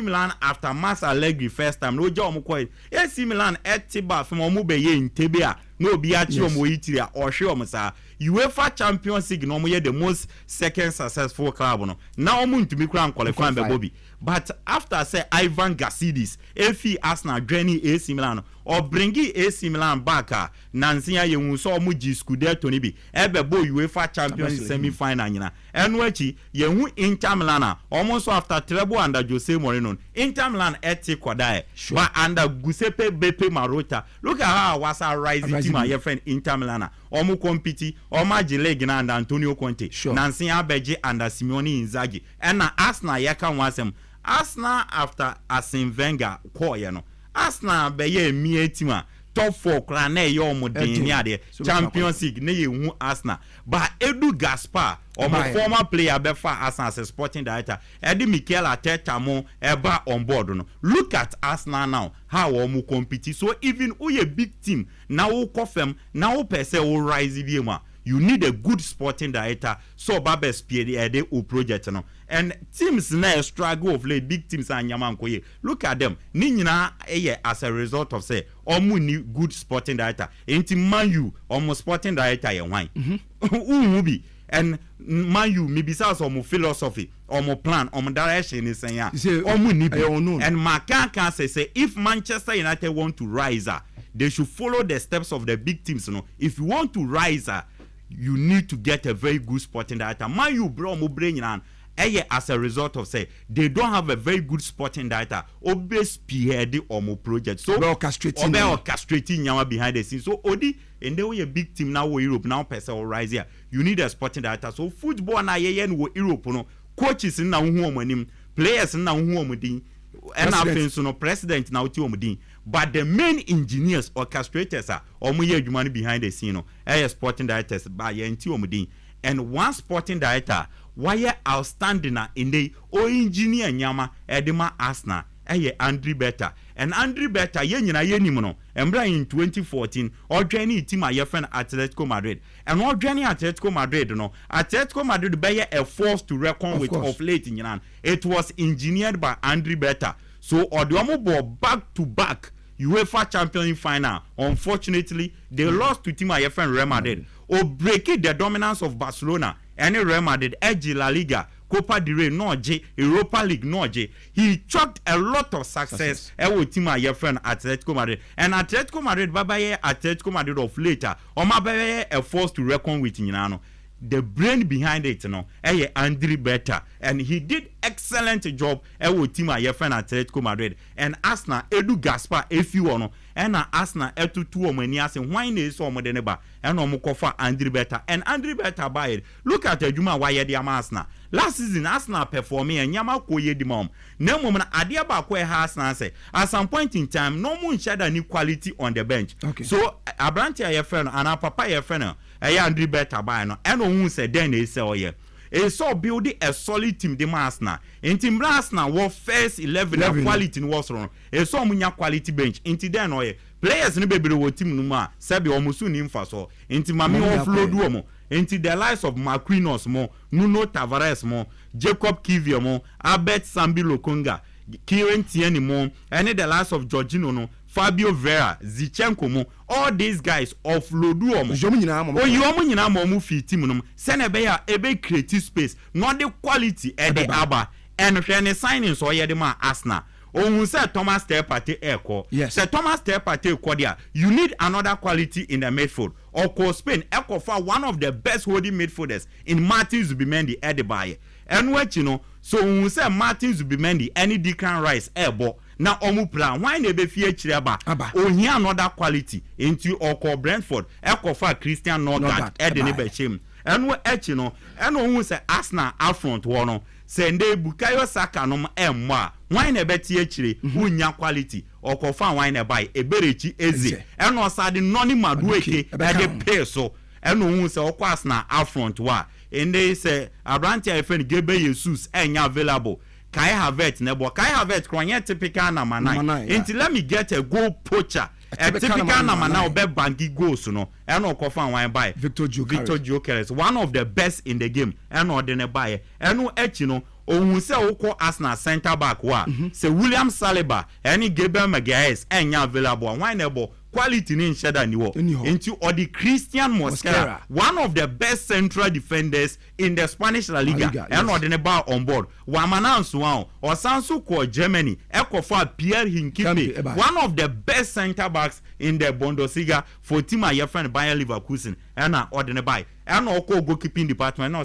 Milan after Mas Allegri first time no job mukoi AC Milan etiba from omubeye in Tebea no biachi omoitiria or show musa UEFA Champions League no the most second successful club no now omuntu mi kura qualify be Bobby but after say Ivan Gazidis efi Arsenal journey AC Milan or bringi AC Milan back Nancy Ayehu so omuji Scudetto ni bi ebe bo UEFA Champions semi final nyina enwechi yehu Inter Milan almost after treble under Jose Mourinho Inter Milan eti kwadae but under Giuseppe Beppe Marotta look at how was a rising team your friend Inter Milan omu compete omaji leg na and Antonio Conte Nancy Abeji and Simone Inzaghi and Arsenal yaka wasem Arsenal after Arsene Wenger call you know Arsenal be ye mi team top 4 kra na ye omodin ni ade Champions League na ye hu Arsenal but Edu Gaspar or my former player befa Arsenal as a sporting director Eddie Mikel Arteta mo eba on board no look at Arsenal now how omu compete so even a big team now kofem now person will rise biema you need a good sporting director so baba speed the o project no and teams na struggle of late big teams and yamankoye look at them ni nyina as a result of say omu ni good sporting director enti Man U omu sporting director ye wan bi and Man U maybe some philosophy or plan or direction is saying and Maka can say if Manchester United want to rise they should follow the steps of the big teams. If you want to rise, you need to get a very good sporting director. Man, you bro mo brain as a result of say they don't have a very good sporting director. Obe spearhead or more project. So orchestrating nyama behind the scenes. So Odi and they were a big team now with Europe now person will rise here. You need a sporting director. So football na yen wo Europe no coaches na hu omanim, players na hu omudin, and afenso no president na uti omudin. But the main engineers, orchestrators are omuye adwuma behind the scene no. Sporting directors by yenti omudin. And one sporting director why outstanding in the engineer nyama edema Arsenal Andrew Beta and Andrew Beta yenyina yenimono embra in 2014 or journey team a friend Atletico Madrid and or journey Atletico Madrid no Atletico Madrid be a force to reckon with of late in it was engineered by Andrew Beta so Odiomo ball back to back UEFA Champions final. Unfortunately, they lost to team a friend Real Madrid. Or breaking the dominance of Barcelona and Real Madrid, edge La Liga, Copa del Rey, no J, Europa League, no J. He chalked a lot of success with team a friend Atletico Madrid. And Atletico Madrid, Atletico Madrid of later, or my a force to reckon with Inano. The brain behind it, Andrew Beta, and he did excellent job. With team a friend Atletico Madrid and Arsenal Edu Gaspar if you want, and Arsenal etu 2 omanias and why is so modeneba and omukofa Andrew Beta and Andrew Beta by it. Look at the Juma why the Arsenal. Last season Arsenal performing and Yama koye di mom. No moment Adiaba kwe Arsenal say at some point in time no one shared any quality on the bench. Okay. So Abranti a friend and our papa a friend. Andrew Beta by no and who said then they say oh yeah. So building a solid team the Arsenal. In team Arsenal was first 11 quality in was wrong. So munya quality bench. Into then oh yeah. Players ni baby wo team numa sabi omusu ni mfa so. Into mami offload wo. Into the likes of Marquinhos mo, Nuno Tavares mo, Jacob Kivior mo, Albert Sambi Lokonga, Kieran Tierney mo, and the likes of Jorginho no. Fabio Vera, Zichenko mo, all these guys offload mo. Yomu nyina mo mu fi team no. Send a creative space, not the quality at the Abba. And when signing so ye the man Arsenal. Oh, say Thomas Partey Echo. Yes. Say Thomas Partey Kodia. You need another quality in the midfield. Or call Spain Echo for one of the best holding midfielders in Martin Zubimendi Edibaye. And what you know, so when say Martin Zubimendi any Declan Rice airbo. Now omu plan why ne be fie chireba o here another quality into Oko Brentford Echo for Christian Norgard edene be chem enu echi no enu hu say Arsenal affront wo no sende Bukayo Saka no emma why ne be tie chire unya quality Oko fa why ne buy eberechi eze enu osade noni madueke e de pay so enu hu say Oko Arsenal affront wa ende say Abranti friend Gebe Jesus enya available Kai Havertz nebo Kai Havertz kwanye typical number 9 until let me get a goal poacher a typical number 9 be bangi goals no and no kofa wan buy Victor Gyökeres one of the best in the game and no de buy and no echi no ohun se okọ Arsenal center back wa se William Saliba any Gabriel Magalhaes enya available wan nebo quality in shada niwo into or the Christian Mosquera one of the best central defenders in the Spanish La Liga and or the bar on board wamana nso or sanso ko Germany ekofa Pierre Hinkipe one of the best center backs in the Bundesliga for team a friend Bayer Leverkusen and or the buy and or goalkeeping department now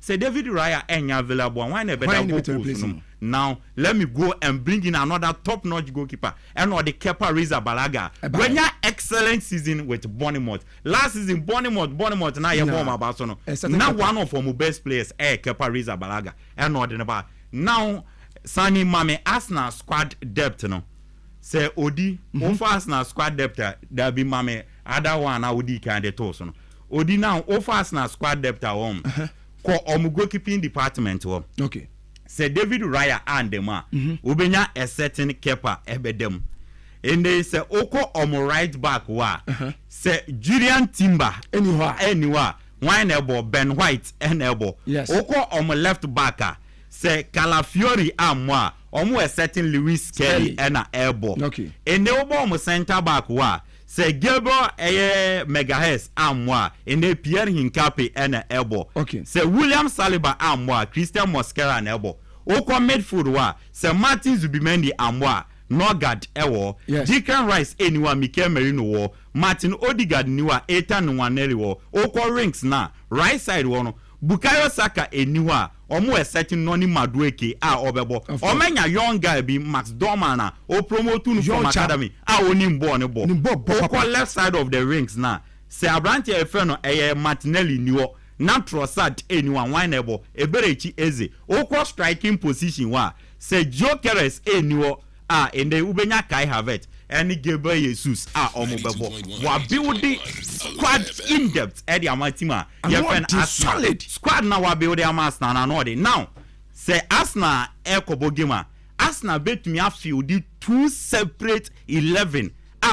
say David Raya enya available why na better go now let me go and bring in another top-notch goalkeeper and or the Kepa Arrizabalaga when you excellent season with Bournemouth last season Bournemouth now you form about so now one of our best players Kepa Arrizabalaga and or the now Sani Mame Arsenal squad depth no say Odi over Arsenal squad depth there be Mame other one Odi can the toss no Odi now over Arsenal squad depth ko goalkeeping department wo okay say David Raya and them ubenya a certain Kepa ebedem and they say oko right back wa say Julian Timber anywhere wine elbow Ben White and elbow yes oko left back say Calafiori amwa a certain Lewis Kelly and a elbow okay and they obo center back wa say Gabriel Magalhaes amwa in the Pierre Hincapié and elbow. Okay. Say William Saliba amwa Christian Mosquera and elbow. Oko midfield wa say Martin Zubimendi amwa Norgard ewo, Declan Rice eniwa Mikel Merino wo, Martin Odegaard niwa Ethan Nwaneri wo, Oko Rings na right side wono, Bukayo Saka eniwa omo setting noni Madueke a obebo. Omenya young guy be Max Dorman o promote nu from academy a oni mbo ne bo. Oko left side of the rings na. Se Abrante Efeno eye Martinelli niwo. Na Trossard eniwa Winebo Eberechi Eze. Oko striking position wa. Se Jokeres eniwo ende ubenya Kai Havertz any Gabriel Jesus omobebo wa building squad in depth e di amatima ye fen solid squad na wa build Arsenal na no dey now say Arsenal ekobo game Arsenal betumi afield the two separate 11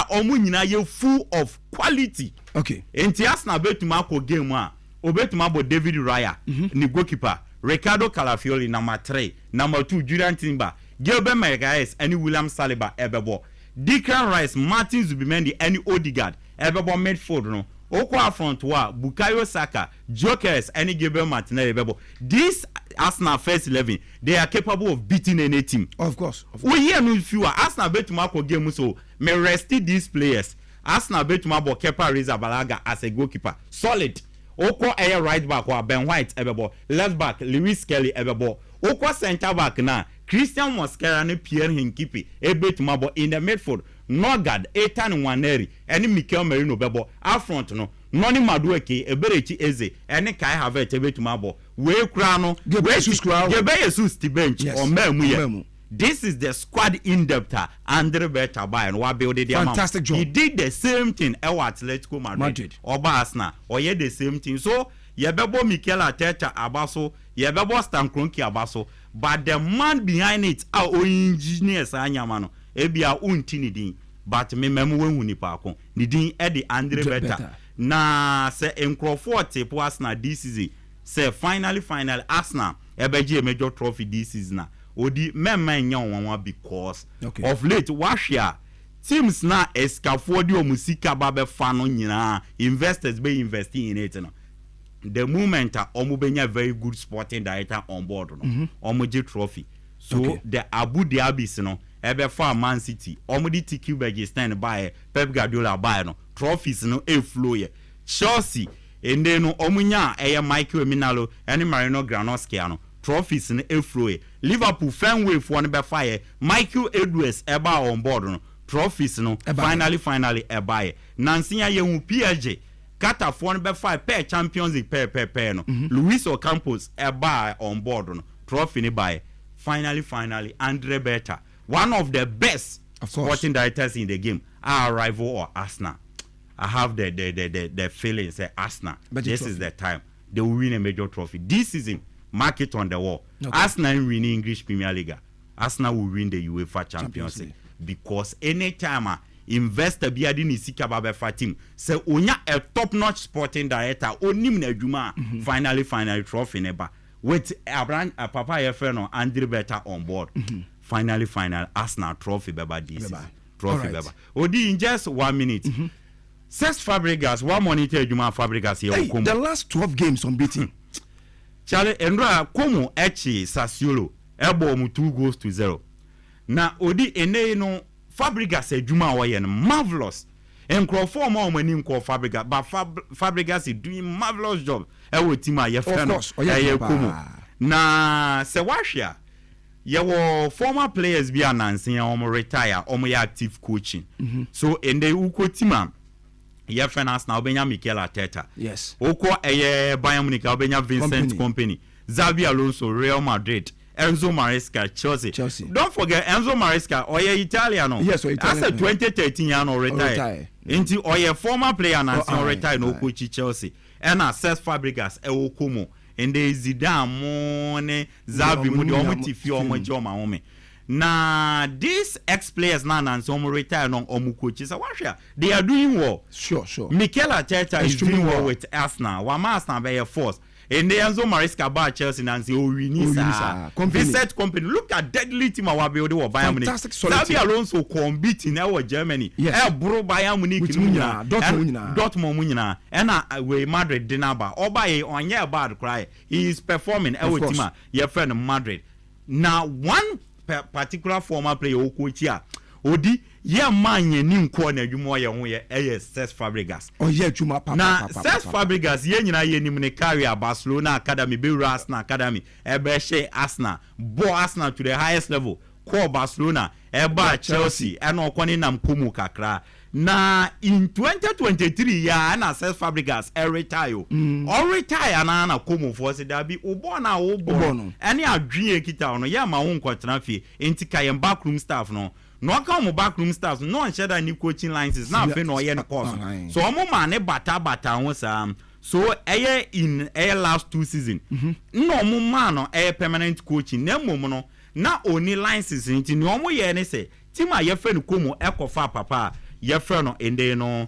omo nyina ye full of quality. Okay, enti Arsenal betumi akọ game obetumi abo David Raya ni goalkeeper, Ricardo Calafiori number 3, number 2 Julian Timber, Gilbert Magalhaes, any William Saliba ebebo, Declan Rice, Martin Zubimendi, any Odegaard ebebo midfield no. Oko front wa Bukayo Saka, Jokers, any Gabriel Martinelli ebebo. This Arsenal first 11, they are capable of beating any team. Of course. We hear no fewer Arsenal betumako game so may rest these players. Arsenal betumabo Kepa Arrizabalaga as a goalkeeper. Solid. Oko air right back wa Ben White ebebo, left back Lewis Kelly ebebo. Oko center back na Christian Mosquera ne Pierre Hinkipi ebetumabo in the midfield. Norgard, Ethan Nwaneri, any Mikel Merino bebo. Up front no, Noni Madueke, Eberechi Eze, any Kai Havertz ebetumabo. We krano, Gebe Jesus bench or Memu. This is the squad in depth. Andre Bertaba and Wabi fantastic job. He did the same thing. Ewa Atletico Madrid. Oba Arsenal. Or ye the same thing. So yebebo Mikel Arteta abaso. Yebebo Stan Kroenke abaso. But the man behind it, our engineers anyamano. Ebia untini din. But me memu wengu ni pakon. Ni din edi Andre Berta. Na se Nkrofo tepo Arsenal this season. Se finally Arsenal ebeji a major trophy this season. Odi memma nya wonwa because of late wahia teams na escafodi o musika babe fa no nyina investors be investing in it no. The moment omubenya very good sporting director on board no omoje trophy so the Abu Dhabi no ebe fa Man City omudi TQ Bergstein buy Pep Guardiola buy no trophies no e flow ye Chelsea ende no omunya eye Michael Eminalo ene Marino Granovsky no trophies in Efroe. Liverpool Fenway for one fire. Michael Edwards eba on board no. Trophies no. Finally eba. Nansinya yehu PSG. Kata for one fire per Champions League per no. Luis Ocampos eba on board no. Trophy ni buy. Finally Andre Berta. One of the best sporting directors in the game. Our rival or Arsenal. I have the feeling say Arsenal. But this is the time they will win a major trophy this season. Mark it on the wall. Arsenal will win the English Premier League. Arsenal will win the UEFA Champions League. Because anytime investor be adi ni sika babe fatim say onya a top-notch sporting director onim na adwuma finally trophy neba with Abraham Papa Efeno Andre Berta on board. Finally Arsenal trophy beba this season. Trophy beba. Odi in just 1 minute. 6 Fabregas, one monitor adwuma Fabregas here. The last 12 games unbeaten. Charlie Endra Como Echi Sassuolo ebo mu 2-0. Na odi ene no Fabregas ejuma waye marvelous. Nkrofo ma o mani nko Fabregas, but Fabregas is doing marvelous job. Ewo team a ye fa no Como. Na se wahia ye wo former players bi ananse ya omo retire, omo ya active coaching. So ende uko team ye finance na obenya Mikel Arteta. Yes. Oko Bayern Munich obenya Vincent Kompany. Xabi Alonso Real Madrid. Enzo Maresca Chelsea. Don't forget Enzo Maresca oye Italiano. Yes, Italian. As a 2013 year no retire. Into oye former player na retire no coach Chelsea. And assess Fabregas Okomo. And the Zidane mo ne Xavi mo de omo tifi omo joma home. Na these ex-players now and some retire on omu coaches. They are doing well. Sure. Mikel Arteta is doing well with Arsenal. Wama Arsenal by a force. And they Enzo Maresca bar Chelsea and say, Vincent Kompany. Look at deadly team our build or Bayern Munich. Xabi Alonso compete in our Germany. Yes. Bro Bayern Munich. Dortmund. And we Madrid dinner bar. Oba on your bad cry. He is performing. Our team. Your friend Madrid. Now one particular former player Okochia odi ye man ye ni nko na adwuma ye ho ye Cesc Fabregas ye adwuma papa na Cesc Fabregas ye nyina ye nim ne career Barcelona Academy be Arsenal Academy ebe she Arsenal bo Arsenal to the highest level call Barcelona eba Chelsea and okwane nam komu kakra na in 2023 ya na Cesc Fabregas retire or retire na komu for se da bi obo na obo any adwene kita no ya ma wo nkwatena fie entika ye backroom staff no aka mo backroom staff no on sheda ni coaching licenses na fe no ye no course so omo ma ne bata ho sa so in last 2 season no mo ma no permanent coaching na mom no na oni licenses nti no omo ye ne se tima ye fe no komu ekofa papa ye fe no ende no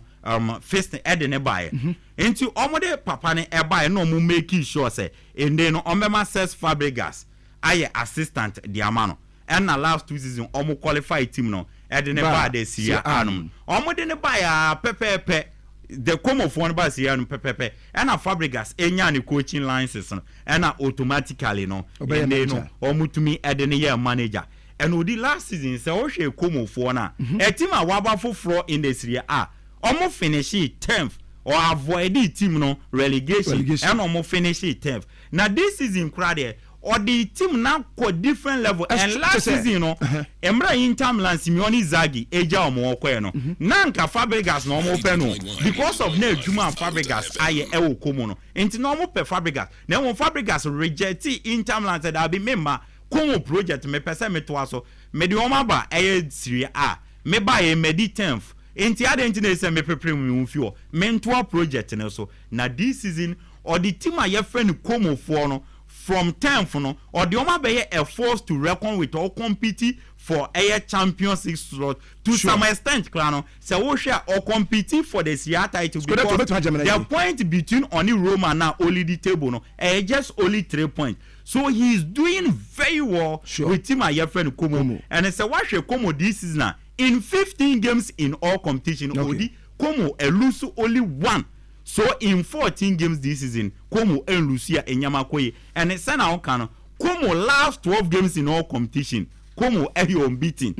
first ede ne bae nti omo de papa ne e bae no mo make sure say ende no omema Cesc Fabregas aye assistant di amano and na last 2 season omo qualify team no ede ne bae de sia anum omo de ne bae pepepe the come of one bus here pepepe and a Fabregas enya ne coaching licenses no and automatically no ende no omo to me ede ne year manager and odi last season say o hwe come for na a team a waba for in the Serie A omo finish 10th or avoid the team no relegation. And omo finish 10th now this season crowd or the team now ko different level and last season no Emra Inter Milan Simeone Zaghi eja omo okwe no nanka Fabregas no omo pe no because of na adwuma Fabregas aye e wo komo no enti no omo pe Fabregas na won Fabregas reject Inter Milan said abi member komo project me pese me to aso me de oma ba Serie A me ba e me di 10th enti ade na se me prepare mu fio me nto project ne so na this season or the team a ye friend komo for no from 10th no or the oma be a force to reckon with all compete for a Champions League slot to some extent klano se wo hwe or compete for the Serie A title because the point between Oni Roma now only the table no just only 3 points. So he is doing very well with team a friend Como. And it's a wash Como this season in 15 games in all competition. Odi Como lose only 1. So in 14 games this season, Como and Lucia and Yamakoye. And it's an outcome. Como last 12 games in all competition. Como unbeaten.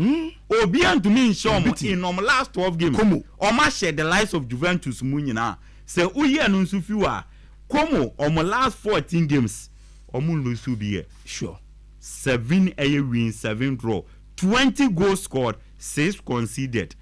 Obian to me in last 12 games. Como Oma share the lives of Juventus Munina. Say Uye Nunsufiwa. Como last 14 games. Omun lose be sure 7 win 7 draw 20 goals scored 6 conceded.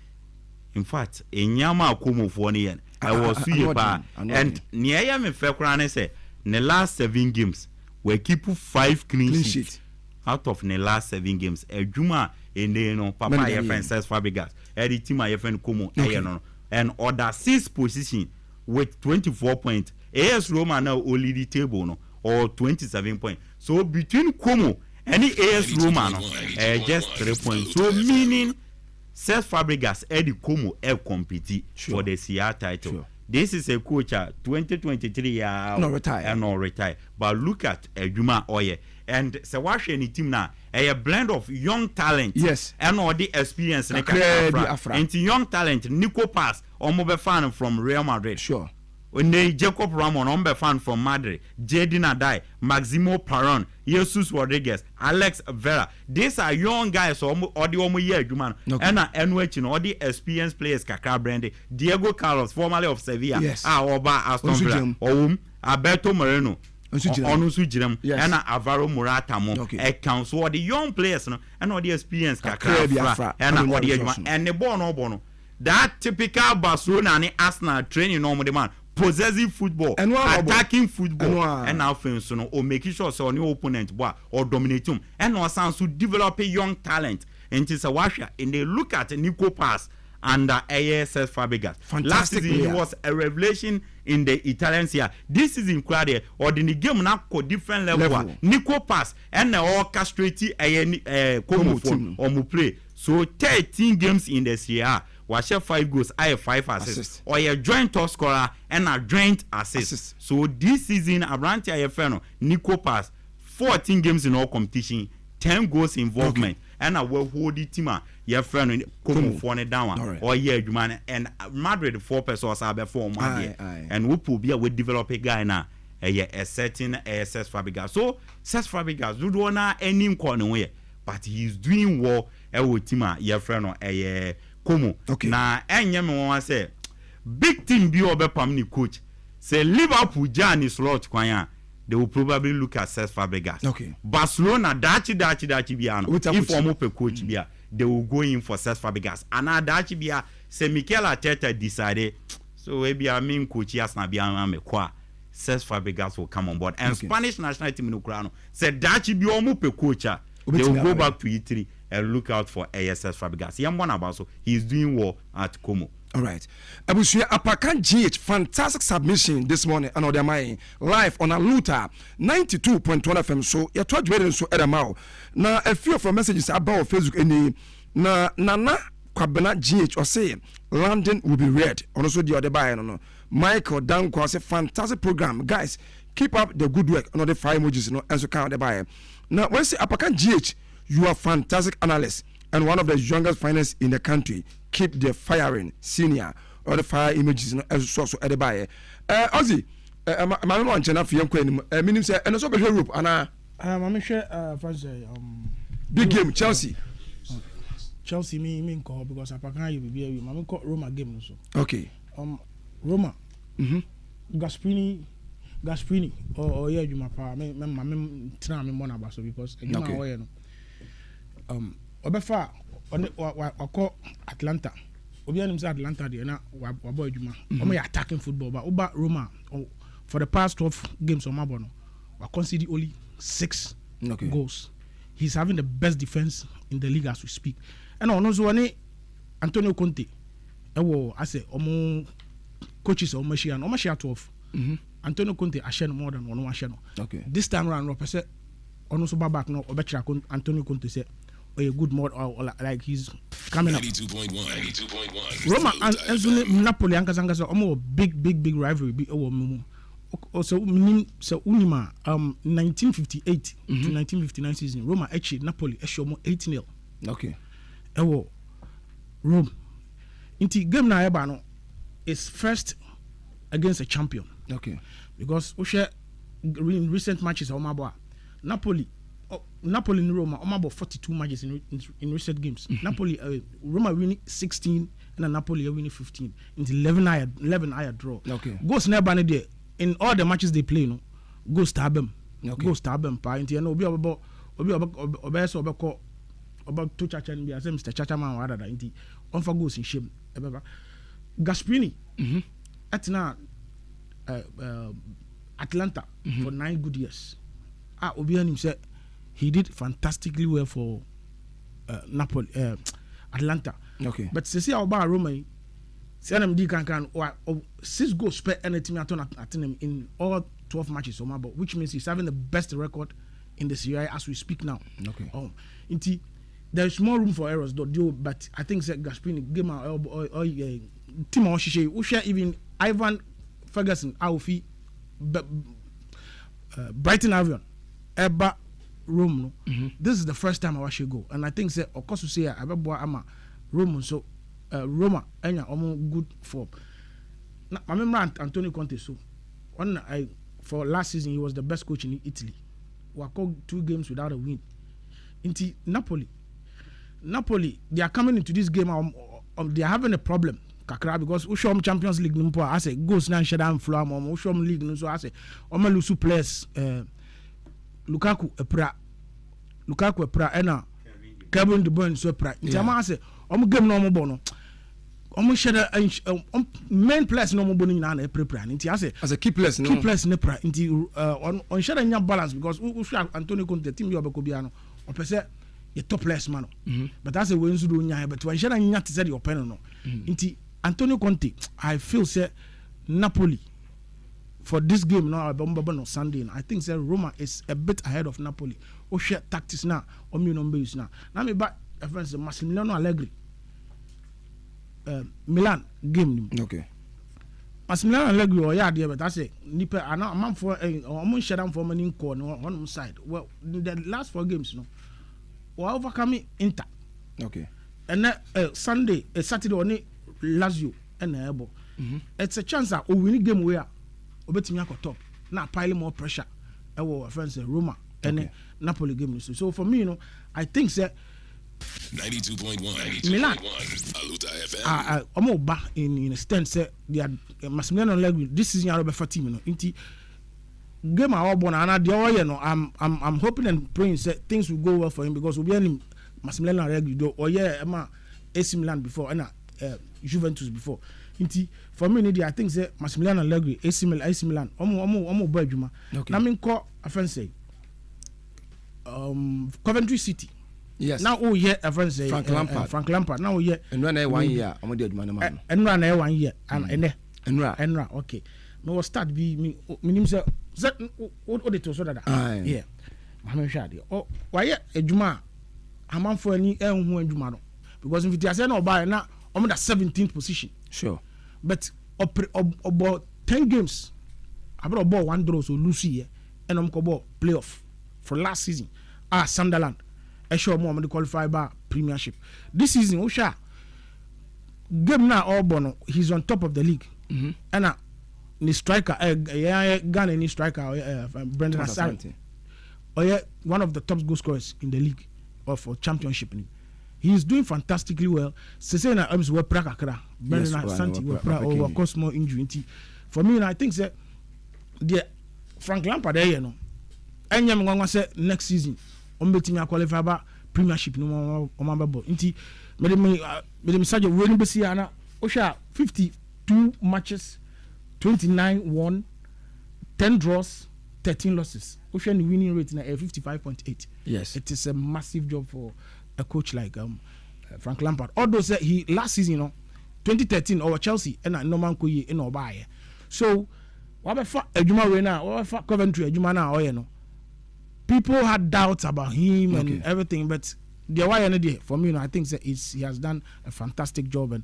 In fact enyama akomo for ne yen I was so ba and near me fe kra say the last 7 games we keep 5 clean sheets out of the last 7 games adwuma ende no papa your friend Cesc Fabregas the team your friend Como no and order 6th position with 24 points. AS Roma now only the table no or 27 points. So between Como and the AS Roma just 3 points. So meaning Cesc Fabregas Eddie Como compete for the Serie title. This is a coach 2023 no retire. But look at Juma Oye and so watch any team now a blend of young talent and all the experience and young talent Nico Pass or mobile fan from Real Madrid. When they Jacob Ramon fan from Madrid, Jadon Adai, Maximo Paron, Jesus Rodriguez, Alex Vera. These are young guys or the year man. And NWH all the experienced players Kaka Brandy, Diego Carlos, formerly of Sevilla, Oba Aston Villa, Alberto Moreno. Onusu Jirem and Alvaro Morata mo accounts all the young players and all the experience Kaka and all the and the bono that typical Barcelona and Arsenal training normal man. Possessive football, attacking football, and now fans or making sure so new opponent or dominate him, and also to develop a young talent. And it's a washer, and they look at Nico Pass under Cesc Fabregas. Last season he was a revelation in the Italian Serie. This is incredible. Or the game now co different level. Nico Pass and orchestrate a Como phone or mu play. So 13 games in the Serie. Watch 5 goals, I have 5 assists. Or a joint top scorer and a joint assist. So this season, Abranti IFN, Nico Pass, 14 games in all competition, 10 goals involvement, and a well holding team. Your friend come for down or yeah, man, and Madrid 4 persons are before Monday, and we will be a we develop a guy now. A certain Cesc Fabregas. So Cesc Fabregas, do not any corner way. but he is doing well ɛwɔ team a yɛfrɛ no ɛyɛ Como. Na ɛnyɛ me wɔn sɛ big team bi ɔbɛpam ne coach say Liverpool jani slot kwanya they will probably look at Cesc Fabregas. Barcelona dachi biano if omo pe coach bia they will go in for Cesc Fabregas and dachi bia say Mikel Arteta decided so maybe I mean coach Arsenal bia me kwa Cesc Fabregas will come on board and Spanish national team no krano say dachi bi omo pe coach they will go back to E3 and look out for Cesc Fabregas. Yambona about so he is doing well at Como. All right. Abusuya Apakan GH, fantastic submission this morning. Another my live on Aluta 92.1 FM. So you're trying to so Edamao. Now a few of your messages about Facebook any na Nana Kwabena GH or say London will be red. Also the other buy no. Michael Danko say fantastic program. Guys, keep up the good work. Another 5 emojis no and so count the buy. Now when say Apakan GH, you are fantastic analyst and one of the youngest finance in the country. Keep the firing senior or the fire images as so at the buyer. Ozzy, my lunch and after young queen, meaning say, and also be Europe, and I'm sure, big game, Chelsea. Chelsea, me call because I can't be a call Roma game also. Okay. Roma, Gasperini, or yeah, you my power, me, tram in Monabaso because, Obefa. I call Atlanta. Obianim say Atlanta there na boy Juma. Omo attacking football but Oba Roma for the past 12 games on Mabono. We conceded only 6 goals. He's having the best defense in the league as we speak. And also one Antonio Conte. I say omo coaches omo share 12. Antonio Conte a share more than one share. Okay. This time around no person also back no obetra Antonio Conte say a good mod or like he's coming up. 92.1. Roma and Napoli and Kazanga are big rivalry. Also, so Unima 1958 to 1959 season. Roma actually Napoli Eshomo 8-0. Okay. Rome. Inti game na ebano is first against a champion. Okay. Because in recent matches Napoli in Roma about 42 matches in recent games. Napoli Roma winning 16 and Napoli are winning 15. It's 11 higher draw. Okay. Goes never there in all the matches they play, no. Go stab them. Okay. Go stab them. Pa into no be about two chacha and be as Mr. Chacha man rather than inti on for goes in shame. Gasperini at now Atlanta for 9 good years. Obianim said he did fantastically well for Napoli, Atlanta. Okay. But see how about Roma, CNMD can 6 goals per any team at him in all 12 matches, which means he's having the best record in the Serie A as we speak now. Okay. There's more room for errors, though, but I think Gasperini game or team or Usha even Ivan Ferguson, Alfie, Brighton Albion, Eba. Rome no. This is the first time I watch you go, and I think say of course you say Abeba ama Rome so Roma enya omo good form. Now I remember Antonio Conte so for last season he was the best coach in Italy. We called 2 games without a win. Into Napoli they are coming into this game they are having a problem kakra because Ushom Champions League nimpo I say goes na shada am flow am Ushom League no so I say omo lusu players Lukaku epra ena Kevin De Bruyne so epra ntama say game no mo bono share main players no mo bono nyina na epra nti ase as a key players ne pra nti on share nya balance because Antonio Conte team yo be bia no o pese ye top players man but as a we nso do nya but on share nya te say the open no nti Antonio Conte I feel say Napoli for this game now on Sunday, I think say Roma is a bit ahead of Napoli. Share tactics now, numbers now. Now me back friends Massimiliano Allegri. Milan game. Okay. Massimiliano Allegri or yeah, but I say nipa ana man for almost shut down for money on one side. Well, the last 4 games, we overcoming Inter. Okay. And then Saturday only Lazio and Ebo. It's a chance that we win game where obetimi akọ top na pile more pressure ewo friends Roma and Napoli game. So for me, I think that 92.1 Milan Aluta FM. Almost back in a sense that they are Massimiliano Allegri this season are for team. Inti game our born and I'm hoping and praying that things will go well for him because we'll be in Massimiliano Allegri do AC Milan before and Juventus before. Inti for me, I think that Massimiliano Allegri, AC Milan, almost boy Juma. Now me call a friend say, Coventry City. Yes. Now a friend say Frank Lampard. Frank Lampard. Now and run 1 year. I'm going to man. And run 1 year and okay. Me will start be me say what they to so that. Yeah. I'm sure. Oh, why a Juma? I'm on for any who Juma because if it is no buy now I'm in the 17th position. Sure. But about 10 games, I brought about 1 draw so Lucy and I'm about playoff for last season. Sunderland. I show more to qualify by Premiership. This season, Osha game now all bono. He's on top of the league. And the striker, Ghana any striker, Brendan Asante. One of the top goal scorers in the league or for championship. He is doing fantastically well. Sesena Abs were prakakra. Brendan Asante were cause more injury. For me, I think that the Frank Lampard there, and I'm say next season, betting qualify by Premiership no more. Inti, me Sergio winning Bessiana, Osha 52 matches, 29 won, 10 draws, 13 losses. Osha winning rate na 55.8. Yes, it is a massive job for a coach like Frank Lampard. Although say he last season, 2013 over Chelsea and no man could in Obaye. So what about Ejuma Rena, what about Coventry Ejuma now, people had doubts about him and everything, but the why for me, I think that he has done a fantastic job, and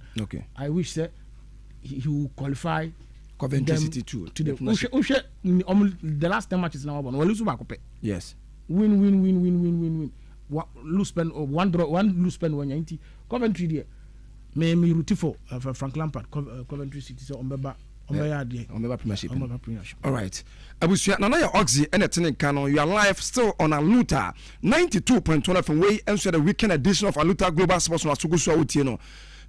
I wish that he will qualify Coventry City too. To the last 10 matches now, yes, win. Lose pen or one draw, one lose pen when you Coventry there. May me root for Frank Lampard, Coventry City. So Premiership. All right. Abusia na ya Oxy and attending canon. You are live still on Aluta 92.1 FM way and the weekend edition of Aluta Global Sports on Asugusu Utieno.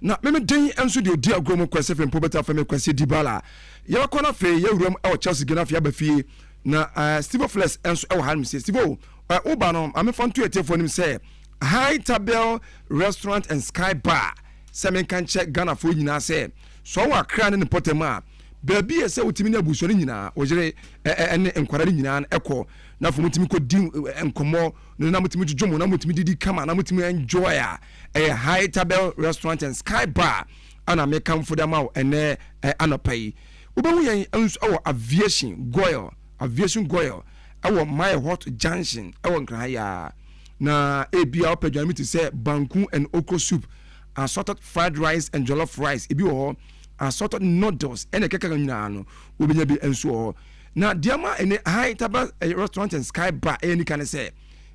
Na me den enso de odi agromo kwese fem pobeta fem kwese dibala. Ye wakona fe ye wuram e Chelsea gena fe abafie na Steve Flex enso e han say Steve Oba no am fan to etefo nim say High Table Restaurant and Sky Bar. Semen kan check Ghana for nyina say so wa kra ne potema baby ese utimi na buso nyina ojere ene enkwara nyina ekọ na fo mutimi ko di enkomo na mutimi djomo na mutimi didi kama na mutimi enjoy a High Table Restaurant and Sky Bar ana me kam for them out ene anopai ubewu yen enso aviation goil awo my hot junction awo nkraya na ebia opedwa mi to say banku and okro soup assorted fried rice and jollof rice ebi wo assorted noodles ene keka nyina no obenya bi enso ho na diama ene High Table Restaurant and Sky Bar eni kan say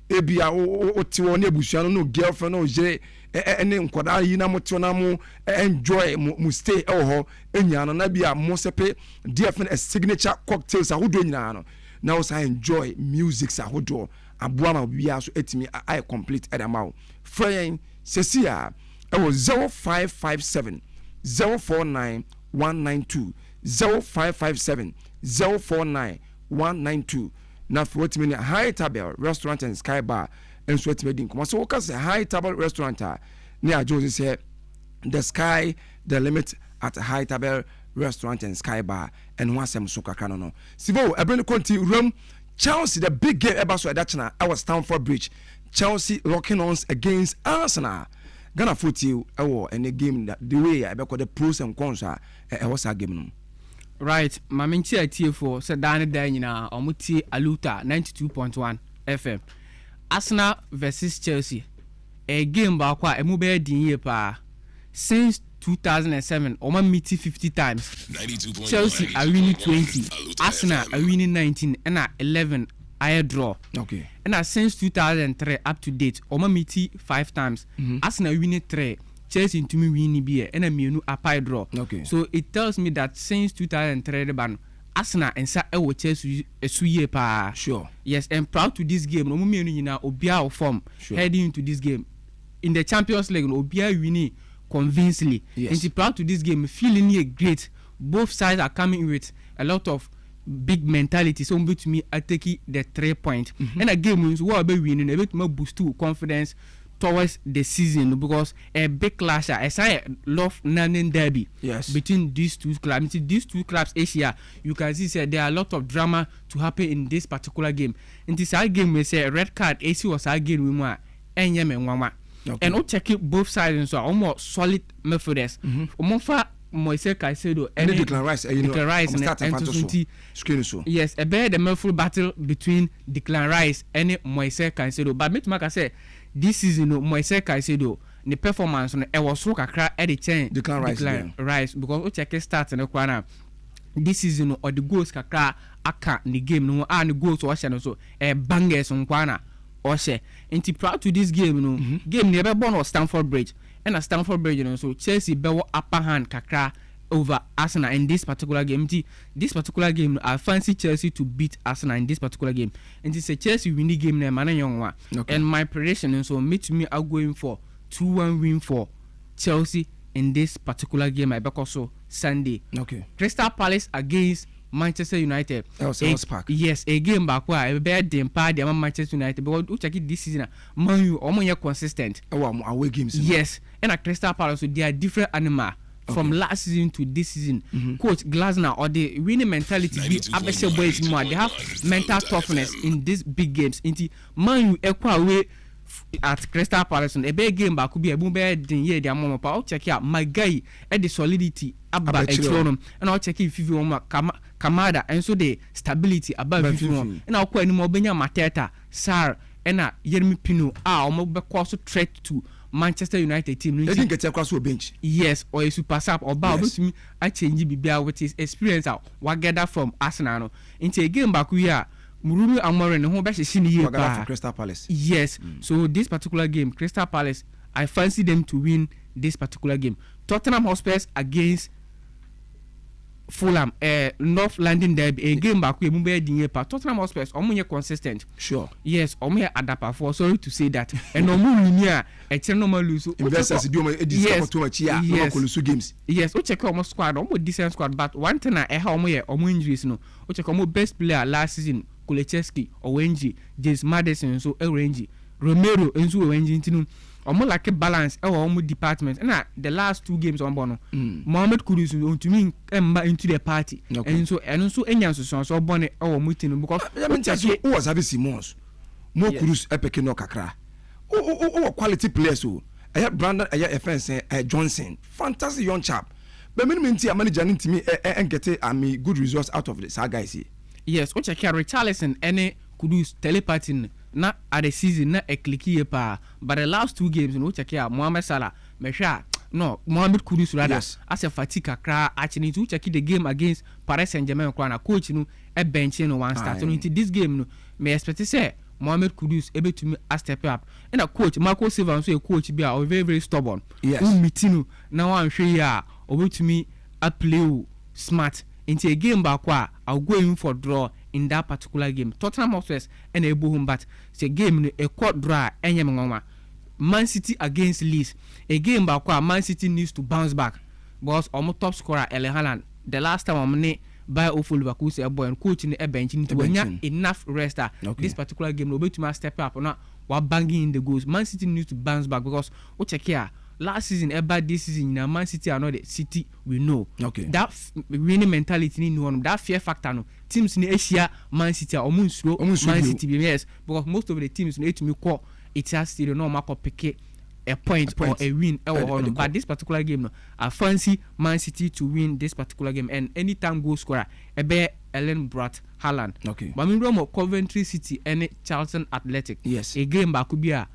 ebia o ti wo na ebusua no girlfriend no jere ene nkoda yi na motio na mo enjoy mu stay ho enya no na bia mo sepe different a signature cocktails ahodo nyina no na also enjoy music ahodo aboa ma bia so etimi I complete edamao friend sesia it was 0557 049 192 0557 049 192 na for what mean High Table Restaurant and Sky Bar and so what mean come so what say High Table Restaurant near Jose say the sky the limit at High Table Restaurant and Sky Bar and one sem so kakra no sivo ebren konti room Chelsea the big game ever so that na I was Stamford Bridge Chelsea locking ons against Arsenal Ghana footy any game that the way I the pros and cons was a game. Right, my minchi TFO said Danny Daniel Omuti Aluta 92.1 FM. Arsenal versus Chelsea. A game bakwa emube dinye pa since 2007 Oma meet 50 times. Chelsea are winning 20, Arsenal are winning 19 and 11 I draw. Okay. And since 2003 up to date, Oma meet 5 times. Arsenal winning 3, Chelsea into me winning beer and a menu a pie draw. Okay. So it tells me that since 2003 the ban Arsenal and sa ewo Chelsea esuye pa. Sure. Yes, and proud to this game. No mu mienu nyina obia form heading into this game. In the Champions League, no obia winning convincingly. Yes. And proud to this game, feeling here great. Both sides are coming with a lot of big mentality. So to me, I take the 3 point. And a game means what be winning a bit more boost to confidence towards the season because a big clash. As I love Nanin derby between these two clubs. These two clubs, Asia, you can see there are a lot of drama to happen in this particular game. In this game, we say red card. AC was our game with more and and we check it both sides and so almost solid midfielders. Moise Caicedo and Declan Rice, Declan Rice and so. Yes, a bear the midfield battle between Declan Rice and Moise Caicedo. But make I say this season Moise Caicedo the performance on was so kakra at the chain Declan Rice because we check it starts and the this season or the goals kakra aka the game no and the goals was so bangers on kwana or share. And proud to this game game never born or Stamford Bridge. And at Stamford Bridge, so Chelsea bear upper hand kakra over Arsenal in this particular game. This particular game, I fancy Chelsea to beat Arsenal in this particular game. And it's a Chelsea winning game name, man, young one. And my prediction, so me are going for 2-1 win for Chelsea in this particular game. I back also Sunday. Okay. Crystal Palace against Manchester United. Park. Yes, a game back where a bad them part the Manchester United because we check it this season. Man, you almost consistent. Away games. Yes, and a Crystal Palace, so they are different animal from last season to this season. Coach Glasner or the winning mentality be Abesha boys more. They have mental toughness in these big games. Into man, you equal away at Crystal Palace. A big game back could be a boom bed in year. Their mama, I'll check out my guy at the solidity about Extronum, and I'll check if you want Kamada, and so the stability above 51. And I'll call anymore Benya Mateta, Sar, and Yermi Pino, almost because threat to Manchester United team. They didn't get across to a bench. Yes, or a super sub or bow to me. I change BBL with his experience out. What gather from Arsenal into a game back we are. Murumi Amorin and home back to Crystal Palace. Yes, so this particular game, Crystal Palace, I fancy them to win this particular game. Tottenham Hotspur against Fulham, North London derby, a game back we move Tottenham Hotspur, almost consistent. Sure. Yes, almost adapa for sorry to say that. And no more linear, a normal lose. Investors do too much games. Yes, we check almost squad, almost decent squad, but one thing I have almost injuries. No, we check almost best player last season, Kulecheski, Owenji, James Madison, so Owenji, Romero, and so Owenji. Almost like a balance almost department. And the last 2 games on Bono, Mohamed Kudus to me into the party. And so Enyan so bonnet our meeting because who was having Simons, more Kudus epic no kakra. Oh, quality players. So I have Brandon, I have friends, Johnson, fantastic young chap. But many a manager to me and get a good results out of this. Guys, yes, which I can Richarlison any Kudus telepathy. Not at the season, not a clicky pa, but the last 2 games in which I care, Mohamed Salah, Mesha, no, Mohamed Kudus rather, as a fatigue cry, actually to check the game against Paris Saint-Germain, coach, a bench in one start. So into this game, may expect to say Mohamed Kudus able to me a step up. And a coach, Marco Silva, so a coach be very, very stubborn. Yes, meeting now I'm sure ya over to me a play smart into a game back where I'll go in for draw. In that particular game, Tottenham Hotspur and a boom, but it's a game a quad draw and Man City against Leeds, a game back where Man City needs to bounce back. Because almost top scorer Erling Haaland, the last time I'm by Liverpool say a boy and coaching a bench into enough rest. This particular game, no to step up or not while banging in the goals. Man City needs to bounce back because what check here. Last season, about this season, in Man City are not the City we know. Okay. That winning mentality in one, that fear factor, no teams in Asia, Man City are almost slow. Man City, yes, because most of the teams need to make it has still no mark up pick a point or a win. But this particular game, no, I fancy Man City to win this particular game, and anytime goal scorer, a bear Ellen Brat Haaland. Okay. But I mean, Coventry City and Charlton Athletic. Yes. A game back could be a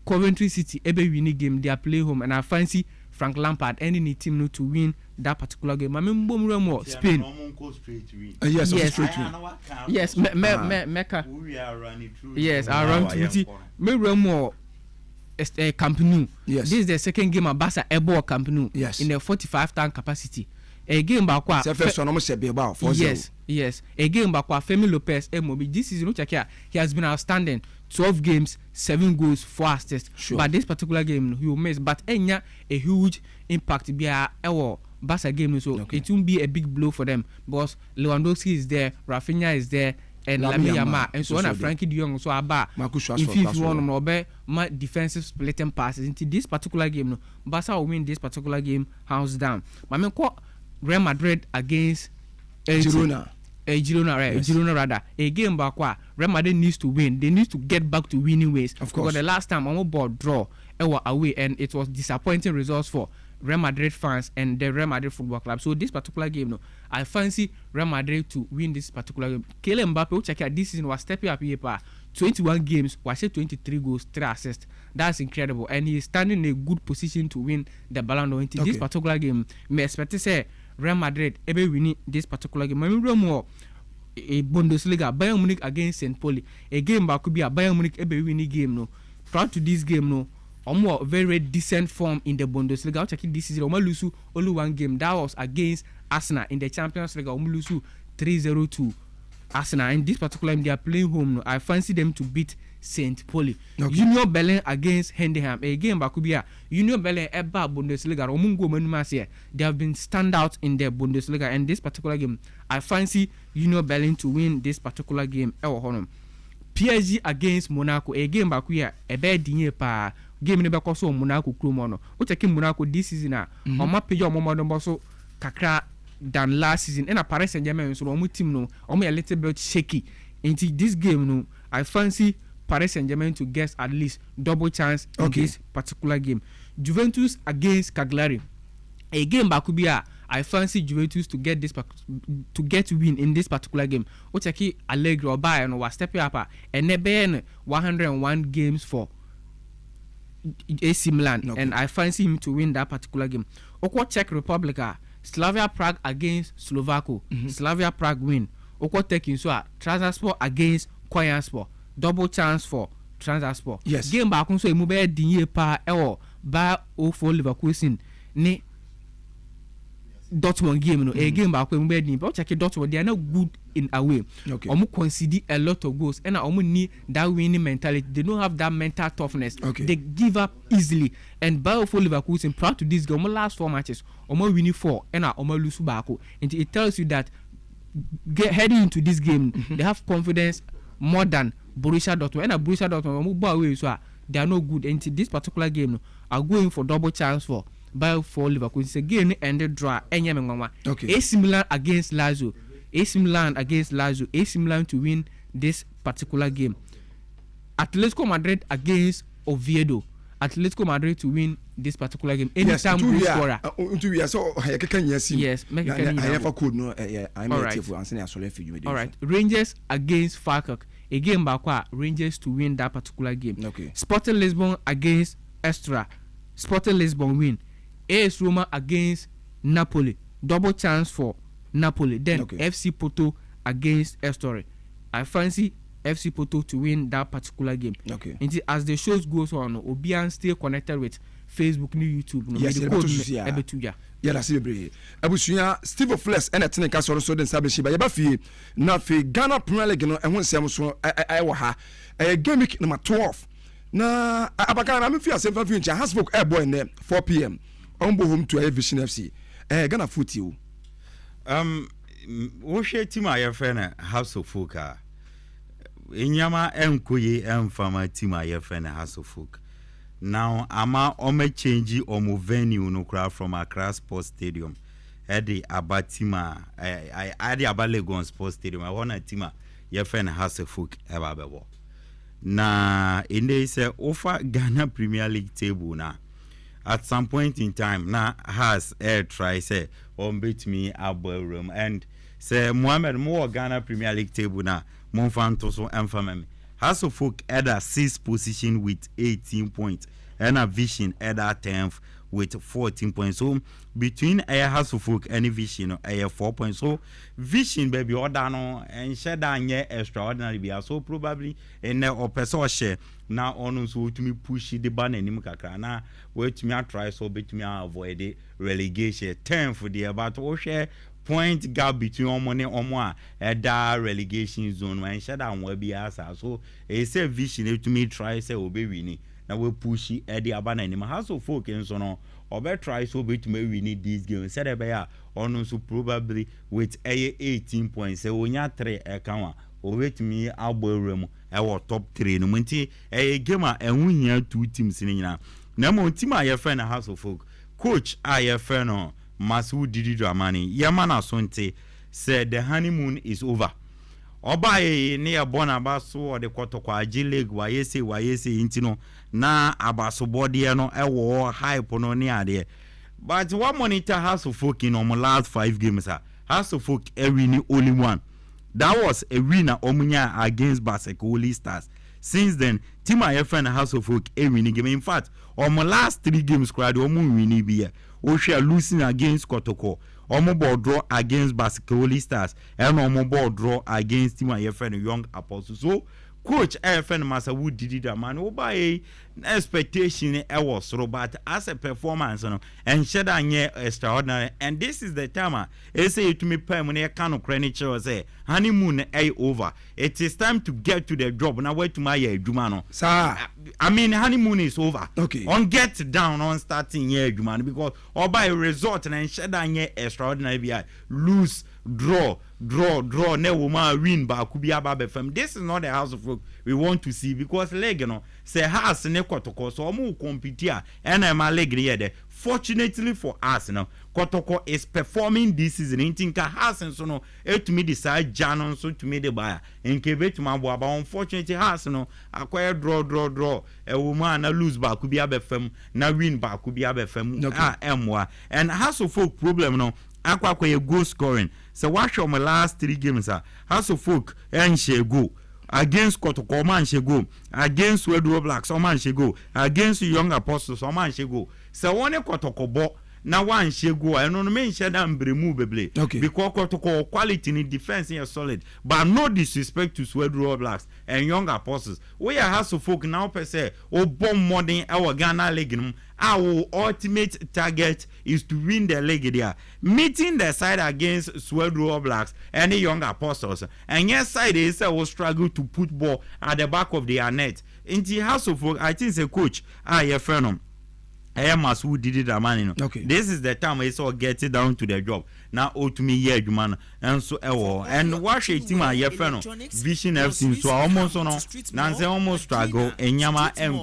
Coventry City every winning game they are play home, and I fancy Frank Lampard any team to win that particular game. I mean, more Spain. Yes, yes, Mecca. Yes, I run to me more. Camp Nou. Yes. This is the second game of Barca Ebo Camp Nou. Yes. In the 45 ton capacity. a game back kwa first one almost be about 4-0. Yes a game back kwa Femi Lopez Mobi this season check here he has been outstanding 12 games 7 goals 4 assists but this particular game he will miss but enya a huge impact be a Barca game so it won't be a big blow for them because Lewandowski is there, Rafinha is there and Lamine Yamal and so on Frankie de Jong so aba if you want to be my defensive splitting passes into this particular game no Barca will win this particular game hands down. But I mean Real Madrid against Girona right yes. Girona rather a game back Real Madrid needs to win. They need to get back to winning ways of course because the last time I'm about draw away and it was disappointing results for Real Madrid fans and the Real Madrid Football Club. So this particular game, no, I fancy Real Madrid to win this particular game. Kylian Mbappe, check out this season was stepping up here, 21 games, was 23 goals, 3 assists. That's incredible, and he is standing in a good position to win the Ballon d'Or. This particular game, me expect to say Real Madrid ebe winning this particular game. I mean, more a Bundesliga, Bayern Munich against St. Pauli. A game back could be a Bayern Munich ebe winning game. No, prior to this game, no. More very decent form in the Bundesliga. Checking this season, lose only one game. That was against Arsenal in the Champions League. Lose 3-0 to Arsenal. In this particular game, they are playing home. I fancy them to beat St. Pauli. Union Berlin against Heidenheim. A game Bakubia. Union Berlin eba Bundesliga. They have been standout in the Bundesliga. And this particular game, I fancy Union Berlin to win this particular game. PSG against Monaco. A game Bakuya. A bad dinner pa. Game ne beko so Monaco kromo no o check Monaco this season o ma page o mo no so kakra than last season and Paris Saint-Germain so o team no o a little bit shaky into this game no I fancy Paris Saint-Germain to get at least double chance in this particular game. Juventus against Cagliari, a game Bakubia. I fancy Juventus to get win in this particular game. O check Allegri or Bayern was stepping up and they 101 games for AC Milan and I fancy him to win that particular game. Oko Czech Republic, Slavia Prague against Slovako. Slavia Prague win. Oko taking so Trabzonspor against Konyaspor. Double chance for Trabzonspor. Yes. Game back so mube dinye pa ba for Leverkusen ne Dortmund game no a game back mube dinye but check Dortmund they are not good in away. Omu concede a lot of goals and omu need that winning mentality. They don't have that mental toughness. They give up easily and by for Leverkusen prior to this game last 4 matches omu winning 4 and omu lose back. And it tells you that heading into this game they have confidence more than Borussia Dortmund and Borussia Dortmund omu go away so they are no good. And this particular game are going for double chance for by for Liverpool. It's a game ended draw. AC Milan against Lazio. AC Milan against Lazio. AC Milan to win this particular game. Atletico Madrid against Oviedo. Atletico Madrid to win this particular game. Anytime goal scorer. Yes, make it. I have a code. No, I'm all right. Rangers against Falkirk. A game back Rangers to win that particular game. Sporting Lisbon against Estra. Sporting Lisbon win. AS Roma against Napoli. Double chance for Napoli. Then FC Porto against Estoril. I fancy FC Porto to win that particular game. And as the shows goes on, Obian stay connected with Facebook, new YouTube. Yes, that's it. Abusuya Steve Flex and Etienne Casoro so den sabe ba yeba fie na fe Ghana Premier League no ehun nsem so I wa ha game week number 12 na abaka na me fie asem fa fie ncha Hasbrook boy ne 4 p.m. Ombo home to Vision FC Ghana footy o wo hwe team aye fe na House of Folk enyama enkoye emfama team aye fe na House of Folk. Now ama ome change omo venue no crowd from Accra Sports Stadium edi abatima adi abalegon Sports Stadium I want a team ye friend House of Folk eba bebo na inde say offer Ghana Premier League table na at some point in time na has air try say on beat me abo room and say Mohammed mo Ghana Premier League table na mon fan to so enfamem House of Folk at a 6th position with 18 points. and a Vision at 10th with 14 points. So between a House of Folk and Vision, 4 points. So Vision baby Odano and Shadanye extraordinary be so probably in the oppressor share now on so to me push the ban and Nimkaka now wait me try so bit me avoid the relegation 10 for the about share point gap between money or more at that relegation zone when shut down will be as so a say Vision to me try say obey winning. Now we push it at the abana in my House of Folk and so on. Or better try so bit to me we need this game. Said about or no so probably with 18 points. So when you 3 account or wait me our room our top 3 no monty a gamer and we near 2 teams in now. Now team I friend House of Folk. Coach I friend on Masu Didi Dramani. Yamana Sonte said the honeymoon is over. Oba near Bonabaso or the Kotokwa Leg YSA intino na abaso body no ewo high pononia there. But one monitor House of Folk in my last 5 games. House of Folk winning only one. That was a winner Omunya against Basekoli Stars. Since then, Team IFN House of Folk winning game. In fact, on my last 3 games, cried Omu winning beer. Oshia losing against Kotoko. Omo ball draw against Basketball Stars and Omo ball draw against Team IFN Young Apostles. So Coach IFN Master Wood did it man obey expectation was but as a performance and Shadanye extraordinary. And this is the time I say to me permanent kind of credit say honeymoon over. It is time to get to the job. Now wait to my Jumano. Sir, I mean honeymoon is over. Okay. On get down on starting year Jumano because or by result and Shadanye extraordinary lose draw ne woman win ba kubia ba befam. This is not the House of Folk we want to see because leg say has ne Kotoko so mu compete and my leg there. Fortunately for us Kotoko is performing this season in tinka has and so no to me decide Janon so to me the buyer in kebe to my boy but unfortunately has acquire draw a woman na lose ba kubia befam na win ba kubia befam and House of Folk problem Aqua goal scoring. So watch on my last 3 games. House of Folk and she go against Kotoko man she go against Wedro Blacks or man she go against Young Apostles or man she go. So one Kotoko bo now one she go. I don't mean she don't remove okay because Kotoko quality in defense is solid, but no disrespect to Wedro Blacks and Young Apostles. We are House of Folk now per se or bomb modern our Ghana league. Our ultimate target is to win the league there. Meeting the side against Swedro Blacks and the Young Apostles. And yes, side is will struggle to put ball at the back of their net. In the House of Folk, I think the coach, Fernum. I am as who did it, man. Okay. This is the time I saw get it down to the job. Now, to me, yeah, man, and so and watch a team, I Vision FC, so almost on Nancy almost struggle, and Yama and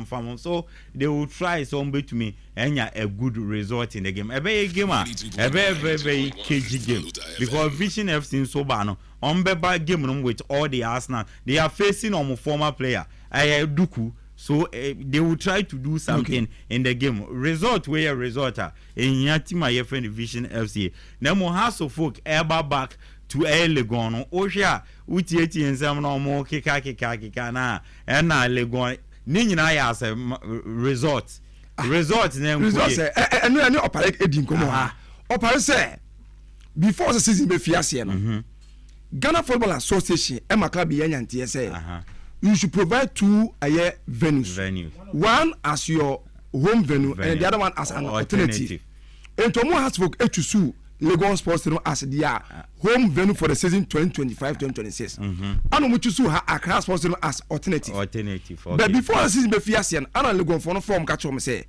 Famon. So they will try some bit to me, and a good result in the game. A very game, a very cagey game because Vision FC so bad. On Beba game with all the Arsenal, they are facing on former player, Duku. So they will try to do something in the game. Result where a result in Yatima friend Vision FC. Nemo House of Folk ever back to a Legon. Osha Utieti and some no more kika na and na Legon. Nina as a result. Result name result say and no operate edin komo. Operate say before the season be fiase Ghana Football Association e club yanyantie say you should provide 2 venues. One as your home venue and the other one as an alternative. And Tomo has for HSU Legon Sports as their home venue for the season 2025-2026. And we choose Accra Sports as alternative. Okay. But before the season be fiasian, and Legon for no form catch on say.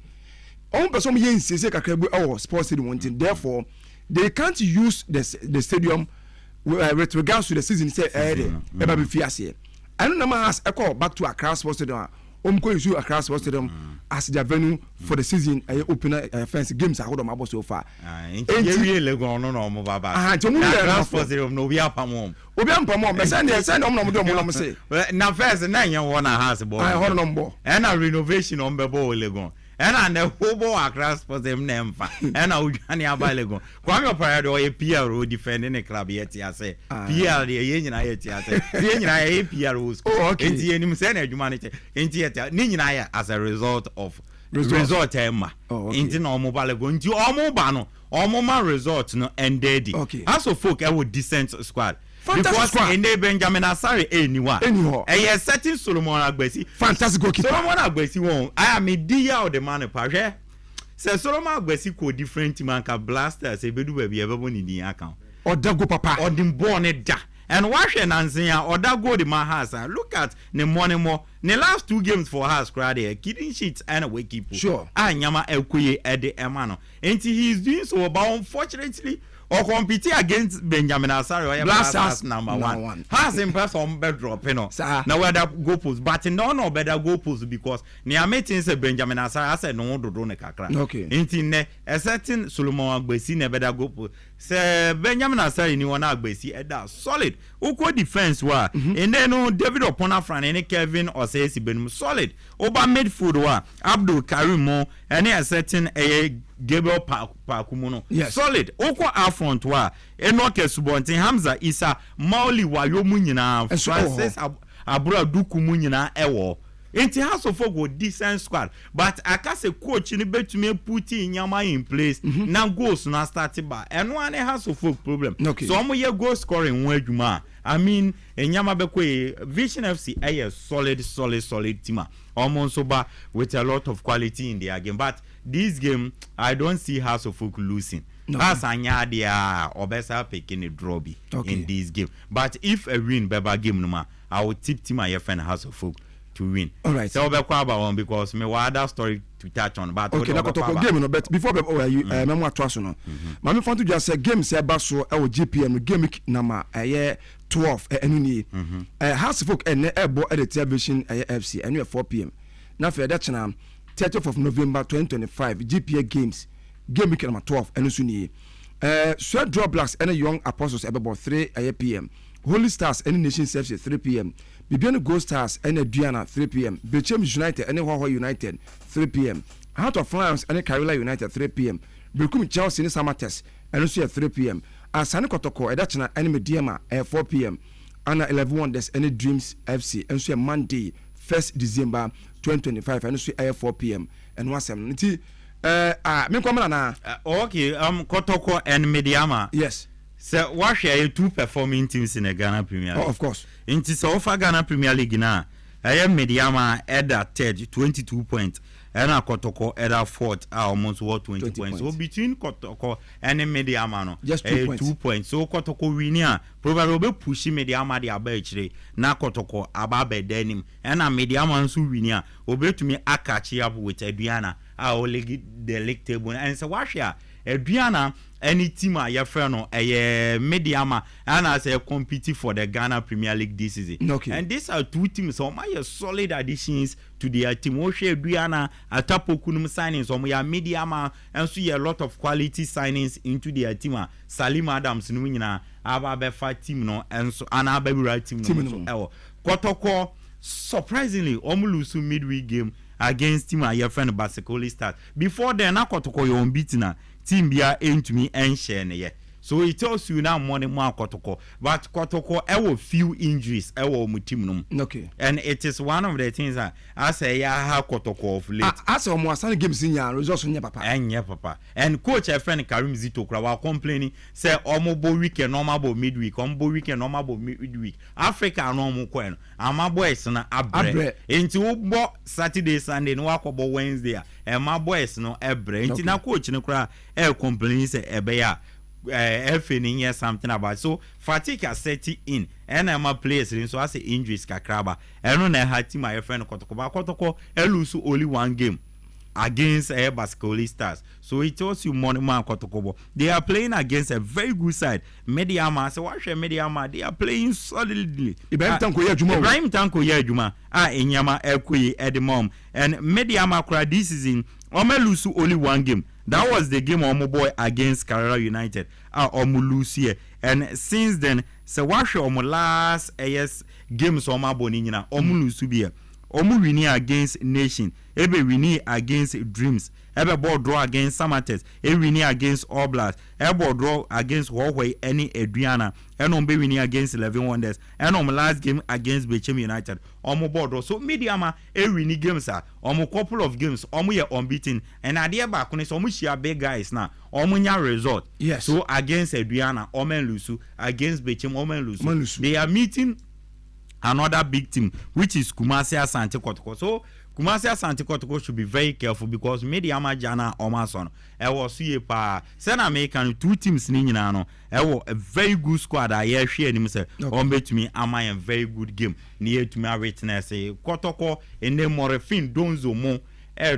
On person yen say kakrebu sports stadium wanting. Therefore, they can't use the stadium with regards to the season say be fiasian. I don't know has echo back to Accra Sports Stadium. Going to Accra Sports Stadium as their venue for the season. Open fancy games I hold on my boss so far. Really going on no baba. Sports Stadium no be up mom. Obi am mom. Me send on no say. Na first na yan one has boy. I hold on boy. And a renovation on Bebo Legon. and the hobo across for them name and I would abalego Kwame Opara or a PRO defending a club yet I say PR the union I say PROs in the enemy humanity in theater Ninja as a result of resort Emma into normal balego into all mobile or mobile resort no and daddy as of folk I would decent squad. Because in the Benjamin Asari anyone. A certain Solomon Agbesi. Fantastic goalkeeper. Solomon Agbesi won. I am a dear of the man of Paris. Say Solomon Agbesi could different man can blast us a bedu baby ever in the account. Or Dago Papa. Or the born it da. And wash and answer or that go the man has and look at the morning more. The last 2 games for us cried here, kidding sheets and away keeper. Sure. I Yama Elkuye at the Emano. And he is doing so, but unfortunately. Or compete against Benjamin Asari Blasters number one. Has impressed on bedrock, you know. Now whether go post, but no better go post because near meetings Benjamin Asari said no do ne kakra. Okay. Intine a certain Solomon Agbesi ne better go post. Say Benjamin Asari ni wana Agbesi that solid. Uko defense wa. And then no David Opona Fran and Kevin or say Benum solid. Oba midfield wa Abdul Karimo and a certain Gabriel Pakumuno. Yes. Solid. Oko affront wa Enoke Subontin Hamza Isa Mauli wa yomu nyina Francis Abura Dukumu nyina ewo. Enti has of go decent squad. But I can say coach ni betumi put in Yama in place. Now goals na starting by. And one has of problem. Okay. So omo ye goal scoring when juma. I mean Enyama Bekwe Vision FC a solid team. Almost sober with a lot of quality in their game. But this game I don't see House of Folk losing. As anya dia obesa picking a drawby in this game. But if a win Beba game numa, I would tip to my friend House of Folk to win. All right. So one because me other story to touch on. But okay, na kotoko game no bet before you memo atwaso no. Ma me fanto just say game say ba so e wo GPM game number 12 enu ni. House folk ene ebo at the television FC enu 4 p.m. Na for that channel 30th of November 2025 GPA games game week number 12 enu so ni. Sweat Draw Blacks and Young Apostles about 3 p.m. Holy Stars and Nation FC 3 p.m. Bibiano Gold Stars and Diana 3 p.m. Bechem United and Hawaii United 3 p.m. Heart of France and Carolina United 3 p.m. Bekum Chelsea and Samates and also at 3 p.m. Asani Kotoko Edachana and Mediama at 4 p.m. Anna 11 Wonders and Dreams FC and so Monday 1st December 2025 and also at 4 p.m. and 1 7. Okay, Kotoko and Mediama. Yes. So what share 2 performing teams in the Ghana Premier League? Of course. In so far Ghana Premier League now, I am Mediama at that third 22 points. And Kotoko at that fourth almost 20 points. So between Kotoko and Mediama no, just 2 points. So Kotoko winner probably pushing Mediama the aberture. Na Kotoko ababe denim and a Mediama so winner obey to me a catch up with Adriana. I will the league table and so what share Adriana any team your friend no Mediama and as a competing for the Ghana Premier League this season. Okay. And these are 2 teams so my solid additions to their team. Oshe Adriana Atapo Kunum signings so my Mediama and so a lot of quality signings into their team. Salim Adams Nuina Ababefa team no and so an Ababura team no. Kotoko surprisingly Omulusu midweek game against team your friend Basicoli Stars. Before then Kotoko you unbeaten team bia aim to me and share ne. So it tells you now more Kotoko. But Kotoko will few injuries will team no. Okay. And it is one of the things that I say have Kotoko of late. As almost some games in your results on your papa. And yeah, papa. And coach a friend Karim Zito Krawa complaining say almost weekend normal midweek, weekend normal midweek. Africa normal coin. My boys na abre. Into Saturday, Sunday, no work about Wednesday. And my boys no abre. Into na coach no kra complaining say ebeya. Hear something about so fatigue has set in and I'm a player so I say injuries kakraba and on a team my friend Kotoko lose only 1 game against Basicoli Stars. So it tells you more Kotoko. They are playing against a very good side. Mediama, so watch Mediama, they are playing solidly. Ibrahim Tanko Yejuma. Enyama Ekwe at the mom. And Mediama Kra this season, lose only 1 game. That was the game of my boy against Carolina United. Omulusie. And since then, so watch your last game so my bonina Omulusu be omu winning against Nation, ebe winning against Dreams, ebe ball draw against Samates, winning against Oblast, ebe draw against Huawei, any Adriana, and be winning against 11 Wonders, and last game against Bechem United, omu ball draw. So mediama winning games are omu couple of games, omu ye unbeaten, and idea back when it's omu share big guys now, omu nya result. Yes. So against Adriana, omen lusu, against Bechem, omen lusu. They are meeting another big team, which is Kumasi Asante Kotoko. So Kumasi Asante Kotoko should be very careful because Mediama Jana Omason. I was here pa Sena American 2 teams no. I was a very good squad. I share him say to me am I a very good game near to my witness say Kotoko and then Morefin Donzo mo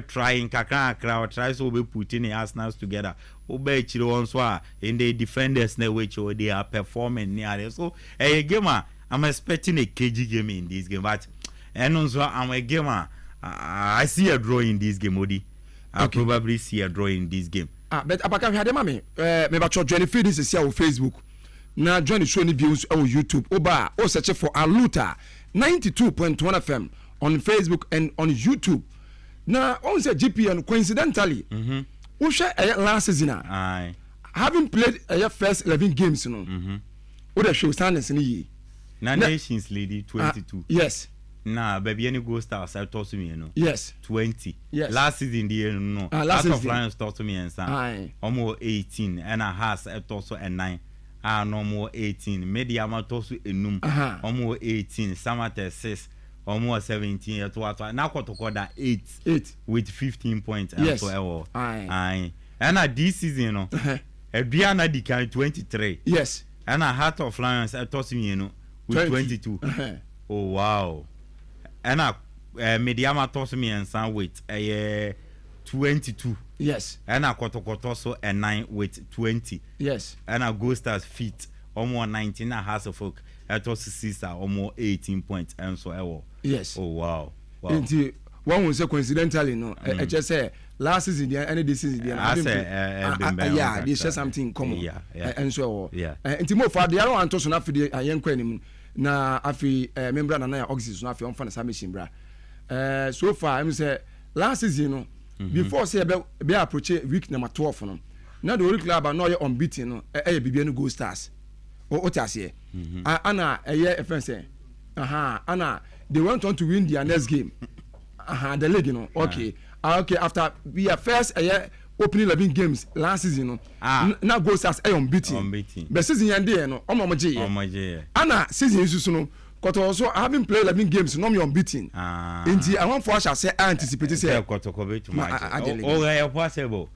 trying kakra crowd tries to be putting the Arsenals together. Obey Chiro Onswa in the defenders ne which they are performing near. So a gamer I'm expecting a KG game in this game, but and also I'm a gamer. I see a draw in this game, Odi. I probably see a draw in this game. But apaka we had mami. Me ba cho join feed this is here on Facebook. Now join the show ni views on YouTube. Oba o search for Aluta 92.1 FM on Facebook and on YouTube. Now on say GPN coincidentally. We share last season. Aye. Having played first 11 games, you know. What the show standings in the Na Nations Lady 22. Yes. Nah, baby, any go stars I told me, you know. Yes. 20. Yes. Last season, the no. Last season. Lions told me and son. Almost 18. And a has a torso and 9. No more 18. Media Matosu enum. Almost 18. Samate 6. Almost 17. At what? Now, what to call that 8. 8. With 15 points. Yes. So, aye. And at this season, you know. Adriana Dikan 23. Yes. And a Heart of Lions I told me, you know. With 22. Oh wow. And Mediama toss me and son with 22. Yes. And a Kotokotoso and 9 with 20. Yes. And a Ghosters feet almost 19 and has a folk at also sister almost 18 points and so ever. Yes. Oh wow. Until one was so coincidentally no. I just say last season and this season I say yeah, they share something in common. Yeah. And so yeah. Until more for the other one to so na for the young queen na afi member na na oxygen so afi on fa na submission bra. So far I say last season no before say be approach week number 12 no. Na the club na you unbeaten no bibia no Gold Stars. O tiase. Ana say ana they went on to win their next game. The league, you know. Okay. Okay, after we are first opening 11 games last season, you know. Now Gold Stars unbeaten. But season yande no, omoje. Ana season is no. Koto also having played 11 games, no me unbeaten. Inti I want for us say anticipate say Koto be too much. Oh, possible.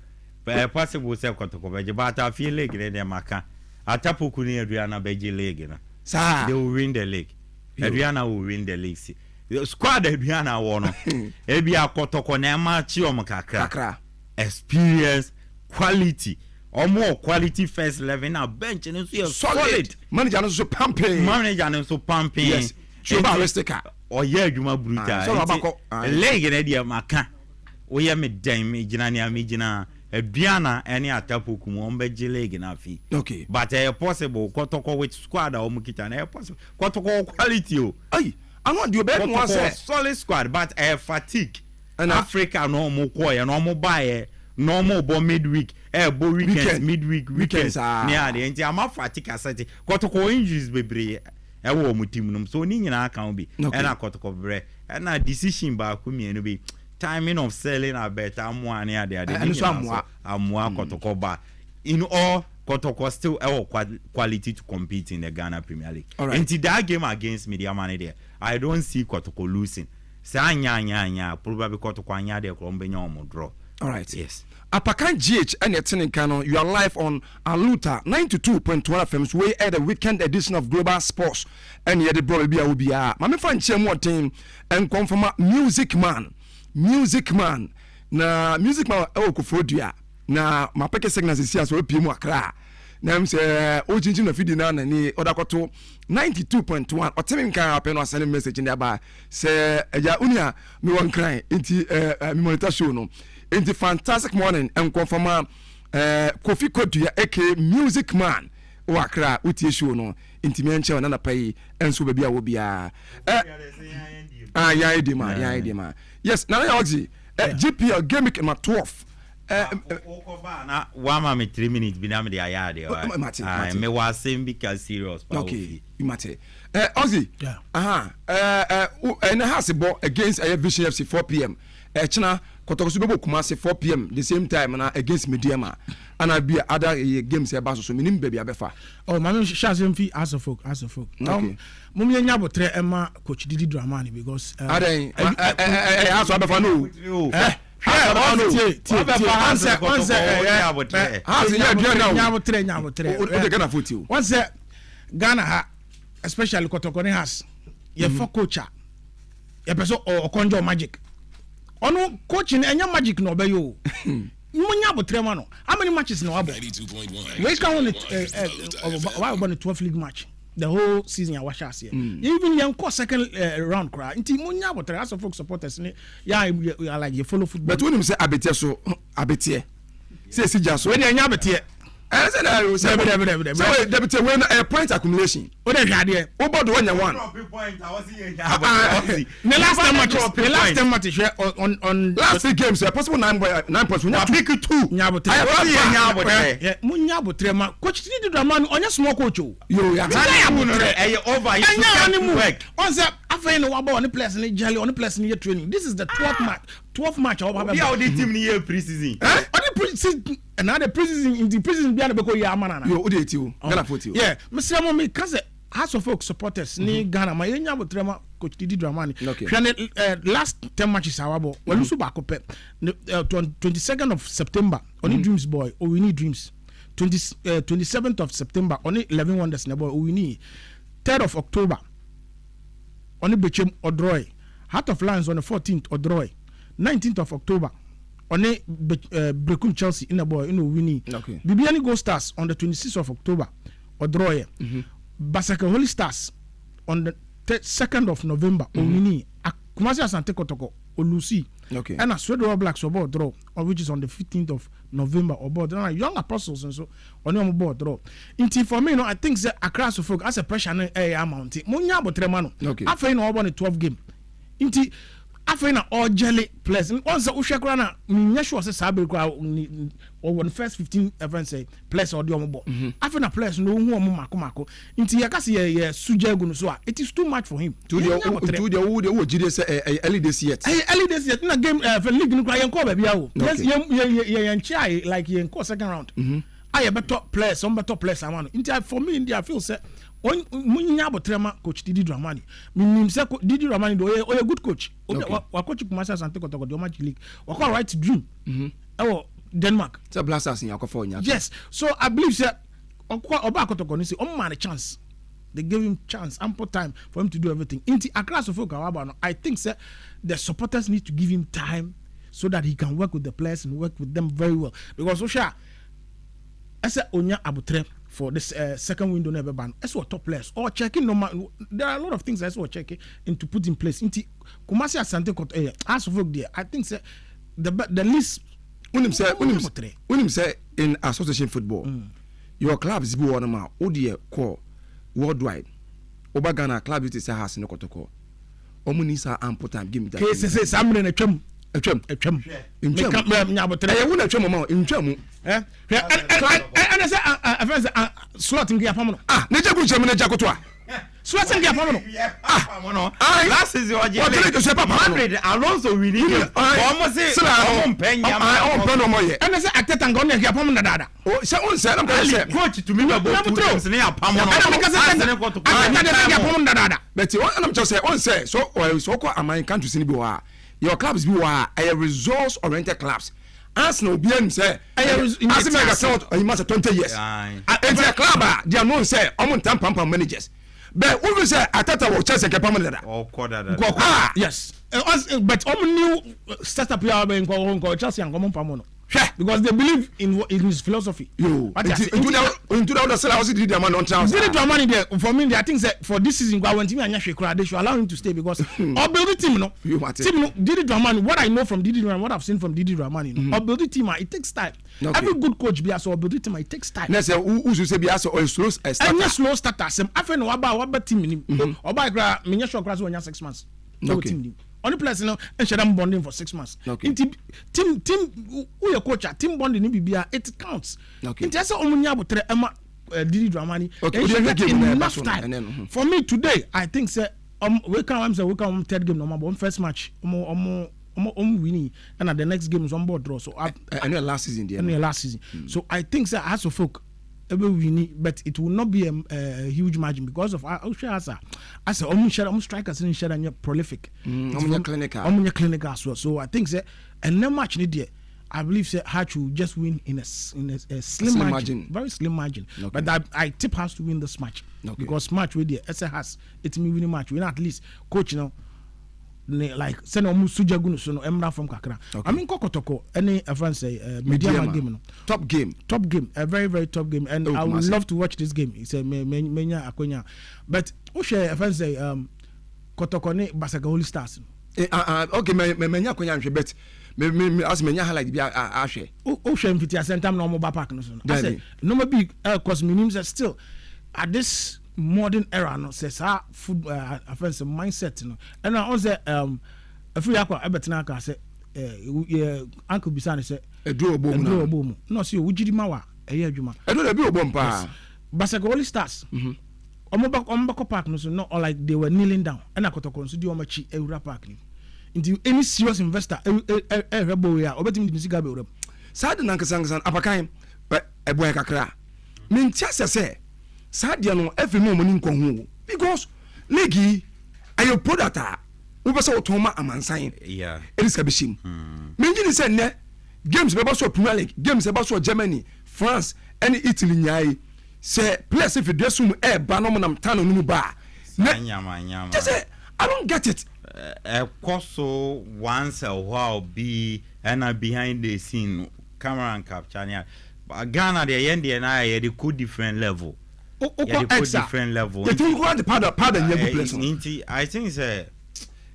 Possible say Koto be, but I feel like they maka. Atapoku ni Adriana Beji league na. They will win the league. Adriana will win the league. The squad Adriana won. Ebi akotoko na machi kakra. Experience, quality. Or more quality first 11 now bench and so solid. Manager no so pumping. Yes. Chuba or yeah, Juma Bruta. So abako leg in idea maka. We am me jina Adriana any atapoku mo beji leg na fi. Okay. But possible kotoko with squad or mukita na possible. Kotoko quality o. Aye. I want you better one say solid squad but fatigue. And Africa no more koy no more buy no more bo midweek bo weekends midweek weekends near the enti am fatigue asset kotoko injuries bebre wo mu team no so ni nyina kan bi and kotoko bre and na decision ba ku mienu bi timing of selling a better amwa ne ade and so amwa kotoko ba in all Kotoko still quality to compete in the Ghana Premier League. Until that game against Mediama there, I don't see Kotoko losing. Say anya probably Kotoko anya there Krombenya draw. All right. Yes. Apakan GH and your Kano, you are live on Aluta 92.1 FM's way at the weekend edition of Global Sports. And yet the bro will be Mami fan chemo team and confirm Music Man. Na Music Man kufodia. Na mapeke signals is here so pimu akra na mse o jinjin na fidi na ni odakoto 92.1 otemi nkan apen no send message in aba say eja unia me won cry inti me monitor show no inti fantastic morning and confirm Kofi Kodua aka Music Man o akra utie show no inti me enche na na pai enso ba bia wo bia ya edema yes na ya oxy GPL game week number 12 na 1 minute 3 minutes bi na me dey aya dey me was saying because serious okay you mate oxy and has a ball against Vision FC 4 p.m. China Kotokosu bebo Kumasi 4 p.m. the same time na against Mediama and I be other games here baso so minim baby abefa oh mami shazem fi as a folk okay mum yenya botre ema coach Didi Dramani because aden aso abefa no once Ghana ha especially Kotokone has ye for coach ye person Okonjo magic ono coaching enya magic no be yo munya botrema no how many matches no abo 92.1 we can win it 12 league match the whole season ya wash us here even yan ko second round cry nti munya botre as of folk supporters ni ya like you follow football but when him say abetie so abetie say sija so when enya abetie say deputy when point accumulation o dey hwade o board one one point I was here the last time match on last three games possible 9 points we pick 2 nyabotre munya botre ma coach Didi Dramani onye small coach o yo ya over you work on say after no wabo on place ni jali on place ni training this is the 12th match of have how the team ni year pre-season on the pre-season another pre-season in the pre-season bia na be ko ya amana na yo o dey ti o Ghana 40 yeah Mr. Momi kaze House of Folk supporters ni Ghana ma yenya botrema coach Didi Dramani hwane last 10 matches awabo walusu ba ko pe 22nd of September on Dreams boy o we need dreams 27th of September on 11 wonders na boy o we need 3rd of October on Bechem Odroy Heart of Lions on the 14th Odroy 19th of October on Brecum Chelsea in a boy in Winnie Bibiani Go Stars on the 26th of October Odroy Basaka Holy Stars on the 2nd of November Winnie Kumasi Asante Kotoko Olusi and a Sweden Blacks or board draw which is on the 15th of November or board young apostles and so on your board draw inti for me no I think that across folk as a pressure amount munya botremano after no one 12 game inti after na all jelly players once uhwekra na nya sure say sabe kwa or the first 15 events say players or the ombo after na players no hu omo mako inti yakase ye suja gu no so it is too much for him to the jide say early this year na game for league no kwa yenko ba bia o yes ye nchai like yenko second round I better players some better players amano inti for me India I feel say munya botrema coach Didi Dramani minim say Didi Dramani do a good coach wa coach Kumasi Asante Kotoko the Magic League wa call right dream Denmark say Blasters in yakofo nya yes so I believe say oba Kotoko ni say man a chance they gave him chance ample time for him to do everything inti across of Okawaba I think say the supporters need to give him time so that he can work with the players and work with them very well because Osha ese onya abutre for this second window never ban as what top players or checking there are a lot of things as well checking and to put in place into Kumasi Asante Kotoko as work there I think say the least when him say in association football your clubs be one ma odie call worldwide oba Ghana club it say has no Kotoko omuni sa ample time give me that say samre na twam slot ngia pamono ne jagu chemu ne jakoto slot ngia pamono last is your Madrid Alonso we need almost say no more ye and say Ateta ngone ngia pamono dada o say on say am say coach to me about 2 times ne ya pamono Ateta ngia pamono dada but I'm just say on say so ko American countries ni bi wa your clubs be a results oriented clubs Arsenal be am say Arsenal got you must 20 years and the club they are known say on pam managers but we say Ateta will Chelsea ke permanent that yes but new startup here be Chelsea and come pam no because they believe in his philosophy. Into the sell house did the man on chance. Did the money there for me? I think that for this season, when team and they should allow him to stay because or build the team. No, team Didi Dramani. What I know from Didi Dramani, what I've seen from Didi Dramani, or build the team, it takes time. Every good coach be also build the team, it takes time. Let's say who should say be also or slow starter. And slow starter. Some I know about team. Or by Minya show class when 6 months. team only players no and share them bonding for 6 months team who your coach team bonding ni bibia it counts nti asa omunya botre ema Didi Dramani enough time for me today I think say we come third game no first match winning and at the next game is on board draw so I know last season so I think say as a folk winning but it will not be a huge margin because of as a strikers in share and prolific clinical as well so I think say and no match need there I believe say Hatch will just win in a slim margin, very slim margin. But I tip has to win this match because match with the SA has it's me winning match. We at least coach like send almost Sujagun so no Emra from Kakra. I mean Kokotoko any friends say media game no. Top game, a very very top game and I would love to watch this game. It's a menya akonya. But share friends say Kotoko ne Basaka Holy Stars. Okay menya akonya but me as menya highlight bi ahwe o hwe mfiti asentam na omo ba park no so no I say no be cause minimum still at this modern era no says food offense mindset no and I say free akwa ebetena aka say uncle bisane say edu obomu no see wujidi mawa eye adwuma edu na bi obom pa Basaka Holy Stars omo park no so no like they were kneeling down and akotoko so di omo chi ewura park ni into any serious investor rebel ya obetim di siga be urem sad na nkasankasan apakan eboy kakra mentia sese sad ya no efi mo ni nkohu because league ayo product we be so to ma amansan yeah it is kabishim menjini se ne games be so Premier League games be so Germany France and Italy nyai se players if you sum ba no nam tano no ba nyama just say I don't get it so once a while be and behind the scene camera and capture Ghana the end and I the cool different level different level you think what the pardon I think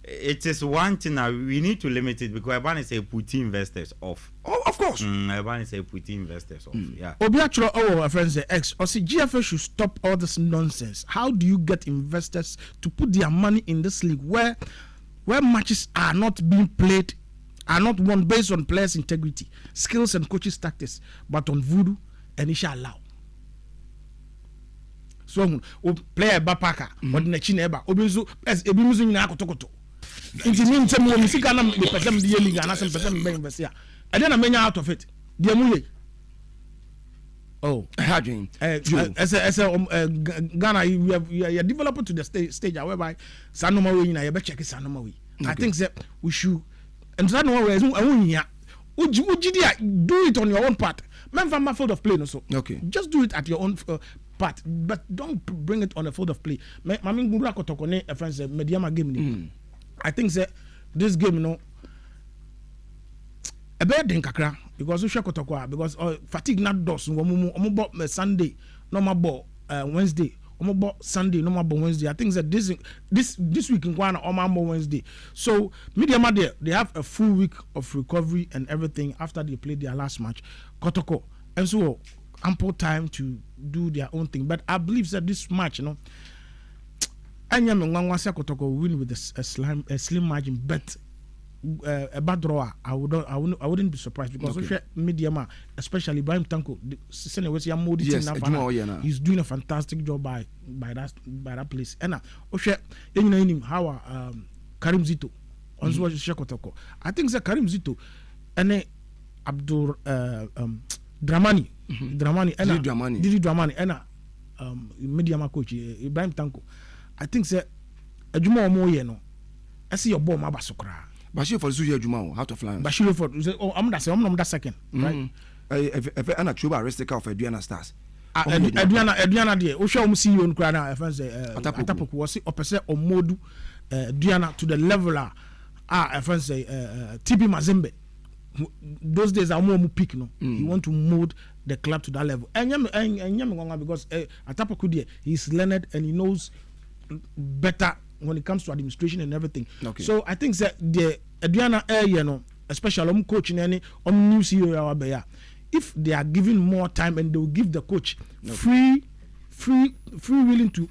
it is one thing that we need to limit it because Ebani say put investors off. Oh, of course. Ebani say put investors off. Yeah. Obi actually, our friends say X or say GFA should stop all this nonsense. How do you get investors to put their money in this league where matches are not being played, are not won based on players' integrity, skills, and coaches' tactics, but on voodoo and inshallah. So, player Bapaka, or the Chineba, Obizu, as Ebimuzu in Akotokoto. Inti mean tell me musika na the person the league and some person be invest here. And then I many out of it. The mule. Oh, Hadrin. As Ghana you develop to the stage whereby Sanoma way na you check Sanoma way. I think that we should and Sanoma way Uji do it on your own part. Man from my field of play no so. Okay. Just do it at your own part, but don't bring it on the field of play. Mami Ngura Kotoko ne friends mediama game ni. I think that this game, a bad thing kakra because we share Kotoko because fatigue not does. Omo Sunday, no more ball Wednesday. Omo Sunday, no more ball Wednesday. I think that this week in Ghana, omo Wednesday. So media they have a full week of recovery and everything after they played their last match, Kotoko, and so ample time to do their own thing. But I believe that this match, Anyam Ngwangwasa Kotoko win with a slim margin, but a bad draw. I wouldn't be surprised because media, especially Ibrahim Tanko, he's doing a fantastic job by that place. And how Karim Zito on Kotoko. I think that Karim Zito and Abdul Dramani, Didi Dramani, and media coach Ibrahim Tanko. I think say adwuma omo ye no I see your ball ma basokra Bashir for Zuya adwuma how to fly Bashir for I'm that second right if ana chuba arrested of Aduana Stars Aduana de o show see you nkra na friends Atapoku was opese omodu Aduana to the level friends TB Mazembe those days are more peak no you want to mold the club to that level and because Atapoku there he's learned and he knows better when it comes to administration and everything. Okay. So I think that the Adriana especially coach in any new CEO if they are given more time and they will give the coach free free willing to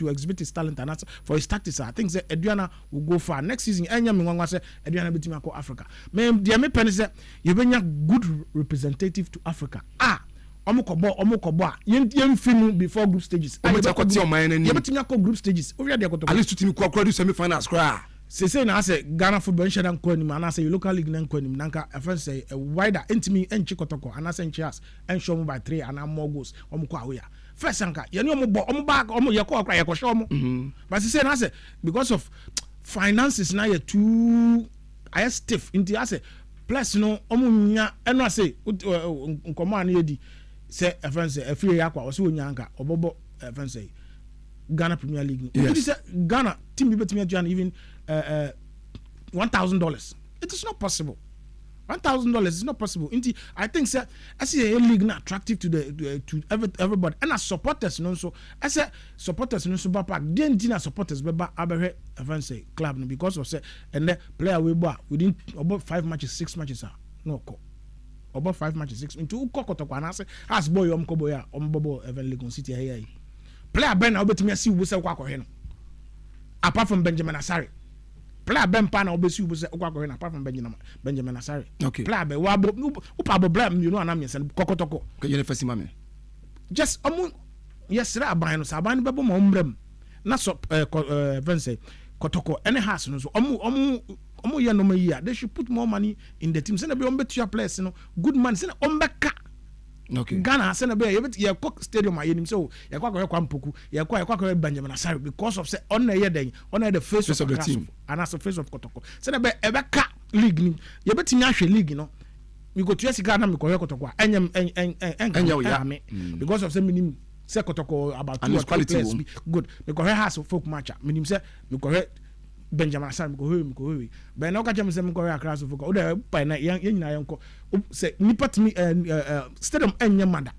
exhibit his talent and that's for his tactics. I think that Adriana will go far next season. Adriana betting go Africa. The me pen is that you bring a good representative to Africa. Omokobo yen film before group stages. You group stages. At least to me semi-finals. Say na say Ghana football nhyɛ dan kɔ anim and say local league nan kɔ anim nanka ɛfɛn say a wider intimi ɛnchi kɔtɔkɔ and say nkyas ɛnhyɛ ɔmo by 3 and more goals ɔmo kɔ away. First anka yɛne ɔmo bɔ ɔmo back ɔmo yɛkɔ akra yɛkɔ hyɛ ɔmo. But say na say because of finances na yɛ too stiff into I say plus no ɔmo nya ɛno say nkɔmɔ an yɛdi say ɛfɛn say ɛfiri yɛ akɔ ɔsɛ onya anka ɔbɔbɔ ɛfɛn say Ghana Premier League. Yes. Ghana team be betimi aduan even $1,000. It is not possible. $1,000 is not possible. I think sir, I see a league not attractive to everybody. And as supporters, no so I say supporters no so back. Then dinner supporters be back aberre advance club because of say and the player we buy within about 5 matches, 6 matches no call. About 5 matches, 6 into kokotoko and I say as boy koboya bobo even Legon City here. Player Ben now betimi see wo say kwakɔ no. Apart from Benjamin Asare. Player Ben pa na obesi wo say kwakɔ no apart from Benjamin Asare. Okay. Player Ben wa upa blame you know anam yesen kokotoko. Ke yene fasi mame. Just yes ra aban no saban be bo mo mbrem. Na so Vince kotoko any house no so omo ye no ma they should put more money in the team. Say na be ombetua players no good man say na ombeka. Okay. Ghana say na be ye cook stadium ayenim so ye kwa Mpoku ye kwa Benjamin Asare because of say on na ye den on the face of the team and as the face of Kotoko say na be ebeka league ni ye betimi ahwe league no we go to Ghana me ko Kotoko enyem because of say minim say Kotoko about 2 players good because he has folk match minim say me ko Benjamin Asare me ko but na ka chem say me ko akra so folk o da pa na ye nyina ye nko say nipa timi stadium enyemada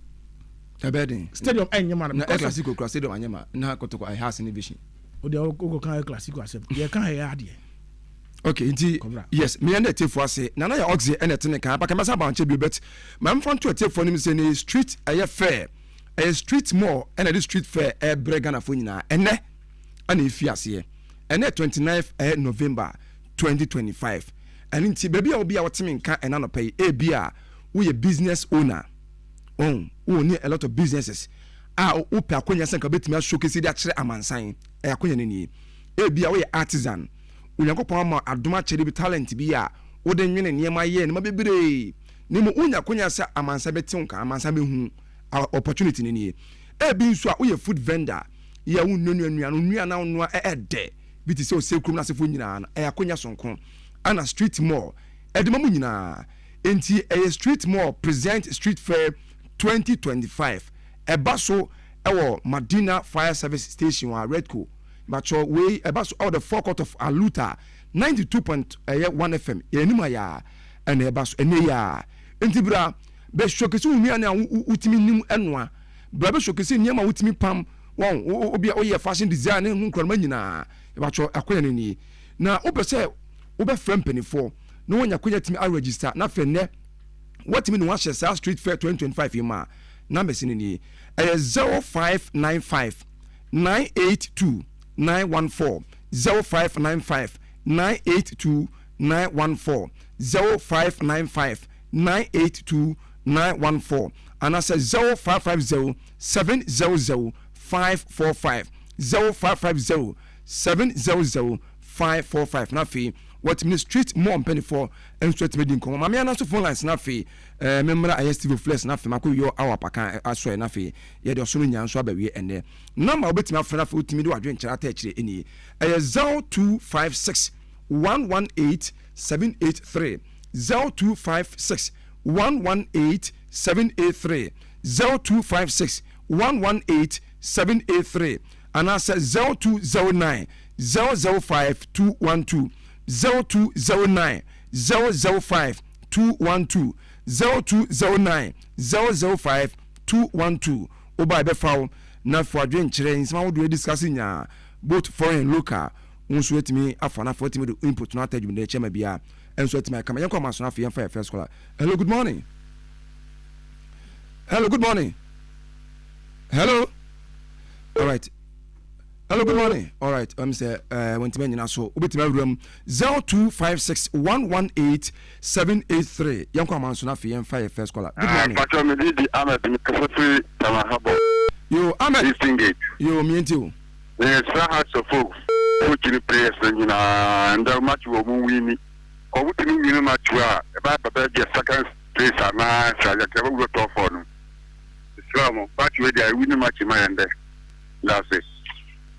Abedin stadium enyemada na classico stadium anyema na Kotoko I has innovation o de go kan classico asem ye kan he ade. Okay, yes, me and the tape for say na ya oxy and etene kan pa kemasa ba nche bi bet ma mfon to tape for nim say na street aye fair a street mall and a street fair e Ghana fo nyina ene ana efiase ene 29th November 2025 and nti baby a obi a woteme nka ena no pay e bia we a business owner own a lot of businesses o pe akonya senka betimi showcase dia kire amansan e akonya nani e bia we artisan Unyankopon ama adoma chere bi talent bi a wo de nwene niema ye ne mabebere ne mo unyakonya sa amansa beti nka amansa behu opportunity ne nie e bi nso a wo ye food vendor ye wo nua na wo de bi ti se o se krum na se fo nyina na e akonya sonko ana street mall e de mamu nyina enti e street mall present street fair 2025 e baso e wo Madina Fire Service Station wa Redco but your way about all the forecourt of Aluta 92.1 FM enima ya ene baso ene ya entibra be showcase unua na utimi nim enwa bra be showcase niam utimi pam won obi oye fashion design hu nkroma nyina but your akoya ni na obese obe frempeni for no wonya konya timi a register na fe ne watimi no wa share street fair 2025 ma number sinini 0595 982 914 0595 982 914 0595 982 914 and I say 0550 700 545 0550 700 545 na fi what me street more penny for and street me din ko ma me na so phone lines na fi memra ISTV flex na fi makoyo our paka aso na fi ye de osoro nyan so abawie ene number obetima afra fi utimi de wadwen kira ta kire eni 0256 118 783 0256 118 783 0256 118 783 and I said 0209 005 212 0209 005 212 0209 005 212 oba be fawo na fo adwen kire nsema wo do discussing nya both foreign and local unso etimi afana for etimi do input na tajum de chema bia enso etimi kama yanko maso na fe yan first scholar. Hello, good morning. Hello, good morning. Hello. All right. Hello, good morning. All right. Say when to mention so ubeti room 0256118783. Yanko amanso na fi fire first caller. Good morning. Pacho me di Ahmed mi kasatu tamahabo. Yo Ahmed. Distinguished. Yo mienti. Yes, hearts of folks. Coaching players and and the match will win. Or what you mean match where about the second place and I shall get over to for them. Islam, match where they win match in my end. That's it.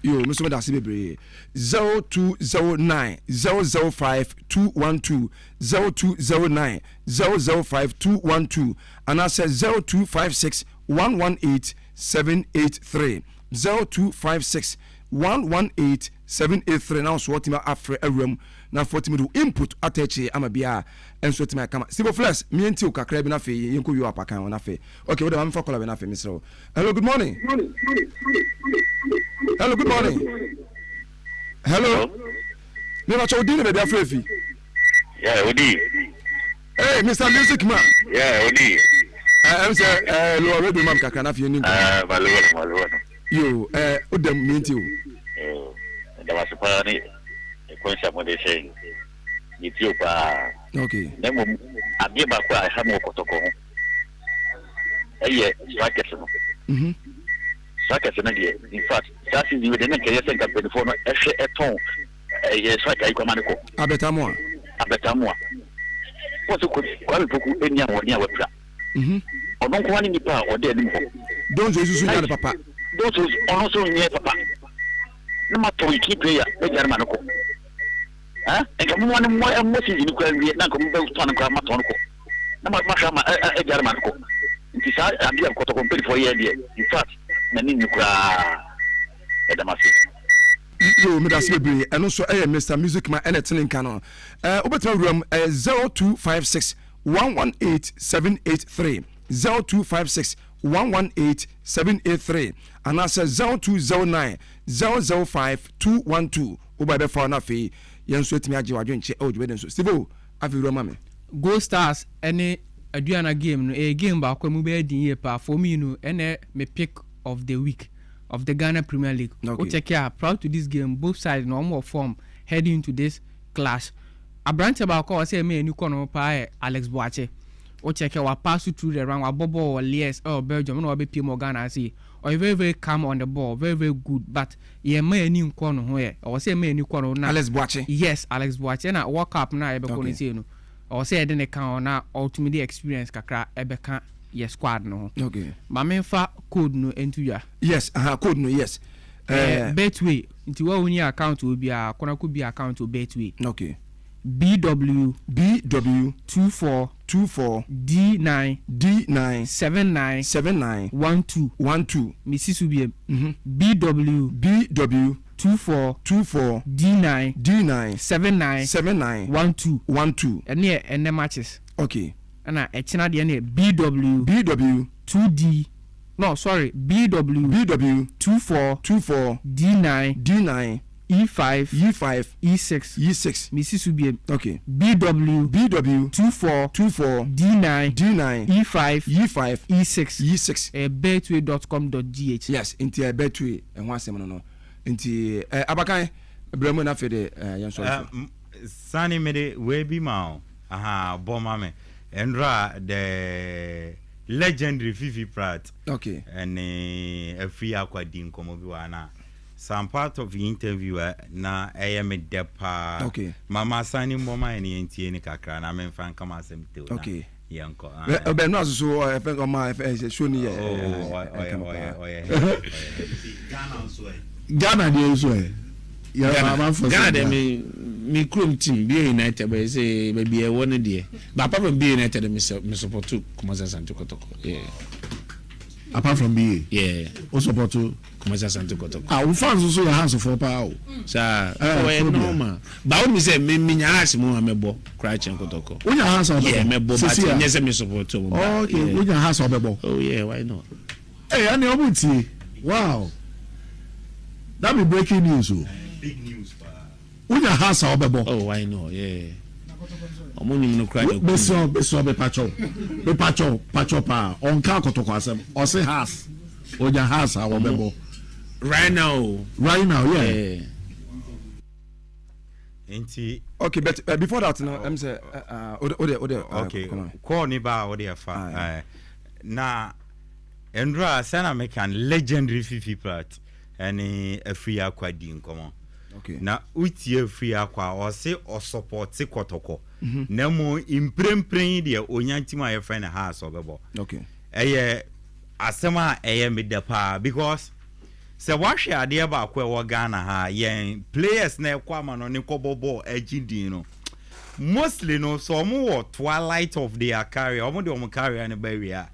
Yo, Mr. Madasi Bebre 0209 005 212 0209 005 212 and I said 0256 118 783 0256 118 783 now so what afre a room na 40 me do input attache amabia enso tima kama Steve Flex me enti okakra bi na fe yenko wi apakan wona fe okay we dey am for call bi na fe misro. Hello, good morning. Hello, good morning. Hello. Me ma chodi ne be afre fi. Yeah, Odi. Hey, Mr. Music Man. Yeah, Odi. I'm say lo already mam kakra na fe ni. Valeu. Yo, odam me enti o. Da was pa ni konsa mo de say ni ti o pa. Okay. Nemo abie ba kwa ha mo kotoko ho. Strikers no. Strikers na die. In fact, that is the na keye sen campaign for no ehwe eton striker ikoma ne ko. Abetamo. What ko poku enya woni a wapra. Odon ko wani nipa o de anim ho. Don so isusu nya papa. Don so ono so nya papa. Na ma to iki player e jarma ne ko. Enka mo wani mo si ni ko wi na ko mo be to na ko ma to ne ko. Na ma ma e jarma ne ko. Nti sa abia ko to compare for year there. In fact, na ni kura e da mafi. Yo, me da Bebre eno so Mr. Music Man anything kan obetima room 0256 118 783 0256 118 783 and I said 0209 005 212 oba be for na fe yenso etimi age wadwenche o dweden so Steve afi room mame Go Stars any aduana game no game ba kwa mu be din ye pa for me no ene me pick of the week of the Ghana Premier League. Okay. Check here, proud to this game, both sides normal form heading into this clash. A branch about call say me new corner pa Alex Boache. O check here, wa pass through the round, wa Bobo or Lies or Belgium, no be PM or Ghana see. Or very calm on the ball, very good. But yeah, me new corner where or say me new corner now. Alex Boache. Yes, Alex Boache. Na walk up now ebe koni say no. Or say I didn't count na ultimate experience kakra ebe kan. Yes, squad no. Okay. Mama fa code no into ya. Yes, code no, yes. Betway. Into what we account will be a corner could be account to Betway. Okay. BW 24 D9 79 12 Mrs. Ubie BW 24 D9 79 12 and near and the matches. Okay. And a china the BW 2D BW 24 D9 E5 E6 Mrs. Ubie. Okay. BW 24 D9 E5 E6 betway.com.gh. Yes, into Betway and one seminal no. Into Abakai Bremo na fede Sani mede we be mao. Aha, bomame. Endra the legendary Fifi Pratt. Okay. And a free aquadim komo biwana. Some part of the interview na am a depa. Okay. Mama Sani Moma and Yenti Kakra and I'm fan come as him too. Okay. Yanko. Ben no so I think on my show ni Ghana dey so Ghana me chrome team be United but say maybe a one there. But apart from be United me support to Kumasi Asante Kotoko. Yeah. Apart from BA. Yeah. O support to Kumasi Asante Kotoko. We fans also your hands for power. Sir, normal. But when me say me nya hands mo amebo cry chen Kotoko. We your hands yeah, mebo but yes me support to. Okay, we your hands amebo. Oh yeah, why not? Hey, ani obuti. Wow. That be breaking news. Big news. Unya hasa obebo. Oh, why not? Yeah. Omoni no cry. Beso be pacho pa. Onka kotoko asem. O say has. Unya hasa obebo. Right now, yeah. Okay, but before that, no, I'm say, okay, call me by Odia na Endra Sana Mekan legendary Fifi Plat and a free aqua din come. Okay. Na utie free aqua or say or support Sikotoko. Nemo imprem dia onyantima your friend house or bebo. Okay. Asema mid the pa because se wash ya dia ba kwa Ghana ha yen players na kwama no ne kobobo agidi no mostly no so mo twilight of their career omo de omo career ne barrier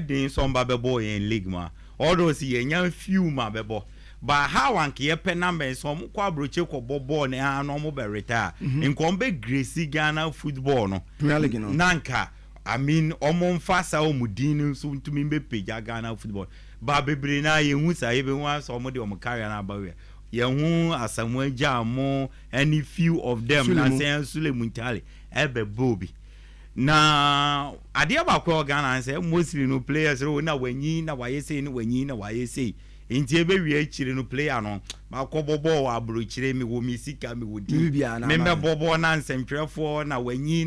din so mba bebo in league ma all those yen few ma bebo but how anke ye pe number so mo kwa broche ko bobo ne ha no mo be retire nkombe Gracie Ghana football no Premier League no nanka I mean omo mfasa omudini so ntumi mbe page Ghana football ba bebre na ye hu sa ye be hu so omo de omo carry na ba we ye hu asamu agya mo any few of them na say Sule Muntale ebe bobi na ade ba ko Ghana say mostly no players ro na wanyi na waye say ni wanyi na waye say nti ebe wi akire no player no ma ko bobo wa abro kire mi wo mi sika mi wo di me me bobo na nsentwefo na wanyi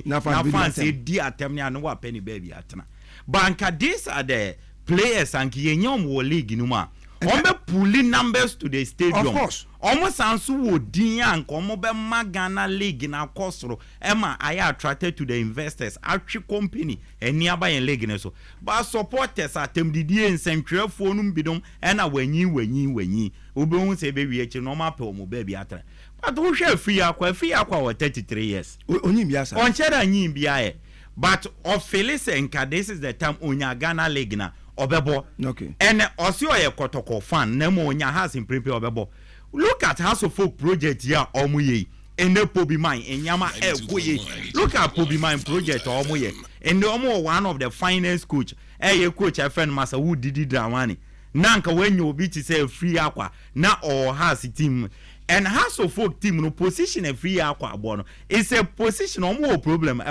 na fans di atem ne anu wa penny baby atena banka this are the players and yenyom wo league no ma on be pulling numbers to the stadium of course almost sansu wo din an ko be magana league na kosoro ema aya attracted to the investors atwi company eni abayen league ne so but supporters atem didie nsentwefo no bidom ena wanyi obehun se be wi echi no ma pe omo ba bi atra but wo hwe free akwa 33 years onyi bia sa on cheda nyi bia but of Felix Enka this is the time onya Ghana league na obebo okay and osio ye kotoko fan na mo onya has in prepare obebo look at House of Folk project here omuye ene Pobi Mine enyama ekoye look at Pobi Mine project omuye and omo one of the finest coach ye coach a friend Masa who did Dramani nanka when you be to say free aqua na or has team and House of Folk team no position a free aqua bono it's a position omo problem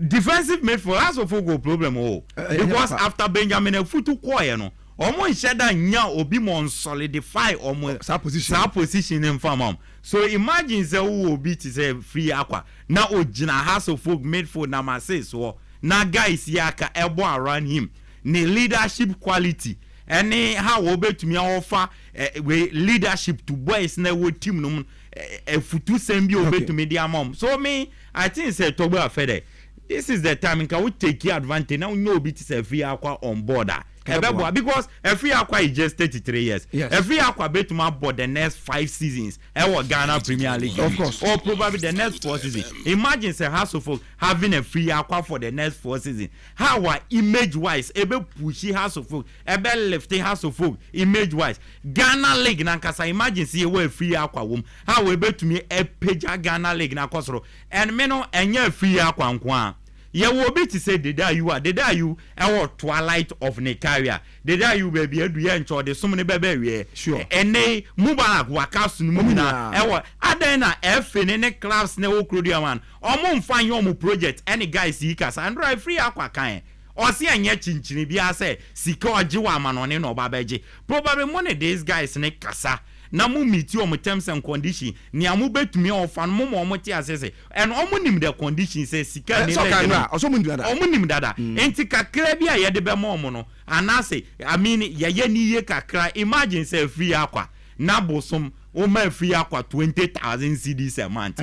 defensive midfield House of Folk go problem because after Benjamin Futu Koye no omo nsheda nya obi mon solidify omo sa position in farm so imagine say who obi to say free aqua na ogina House of Folk midfield na masses so na guys yaka ebo around him ne leadership quality any how obetumi offer leadership to boys na wo team no futu sembi obetumi dia mom so me I think say Togo afede this is the time can we take advantage now no bit say free aqua on board because every aqua is just 33 years every aqua betuma board the next 5 seasons Ghana Premier League of course or probably the next 4 seasons imagine say House of Folk having a free aqua for the next 4 seasons how our image wise ebe pushy House of Folk ebe lifting House of Folk image wise Ghana League na nkasa imagine see we free aqua wom how we betumi page Ghana League na kosoro and me no enye free aqua nkwa ye will be to say the day you our twilight of ne career the day you baby edu ye ncho de so many baby sure ene Mubarak wakasu no mumina ewo adan na efe ne clubs ne wo krodia man omo mfan yo mo project any guys yi kasa and right free akwa kan o se anya chinchini bia say sika oje wa manone no babaje probably money these guys ne kasa na mu meet your terms and condition ni amu betumi ofan mo mo ti asese and omo nim the condition say sika ni le omo nim dada enti kakra bia ye de be mo no anase I mean ye ni ye kakra imagine say free akwa na bosom o ma free akwa 20,000 cedis a month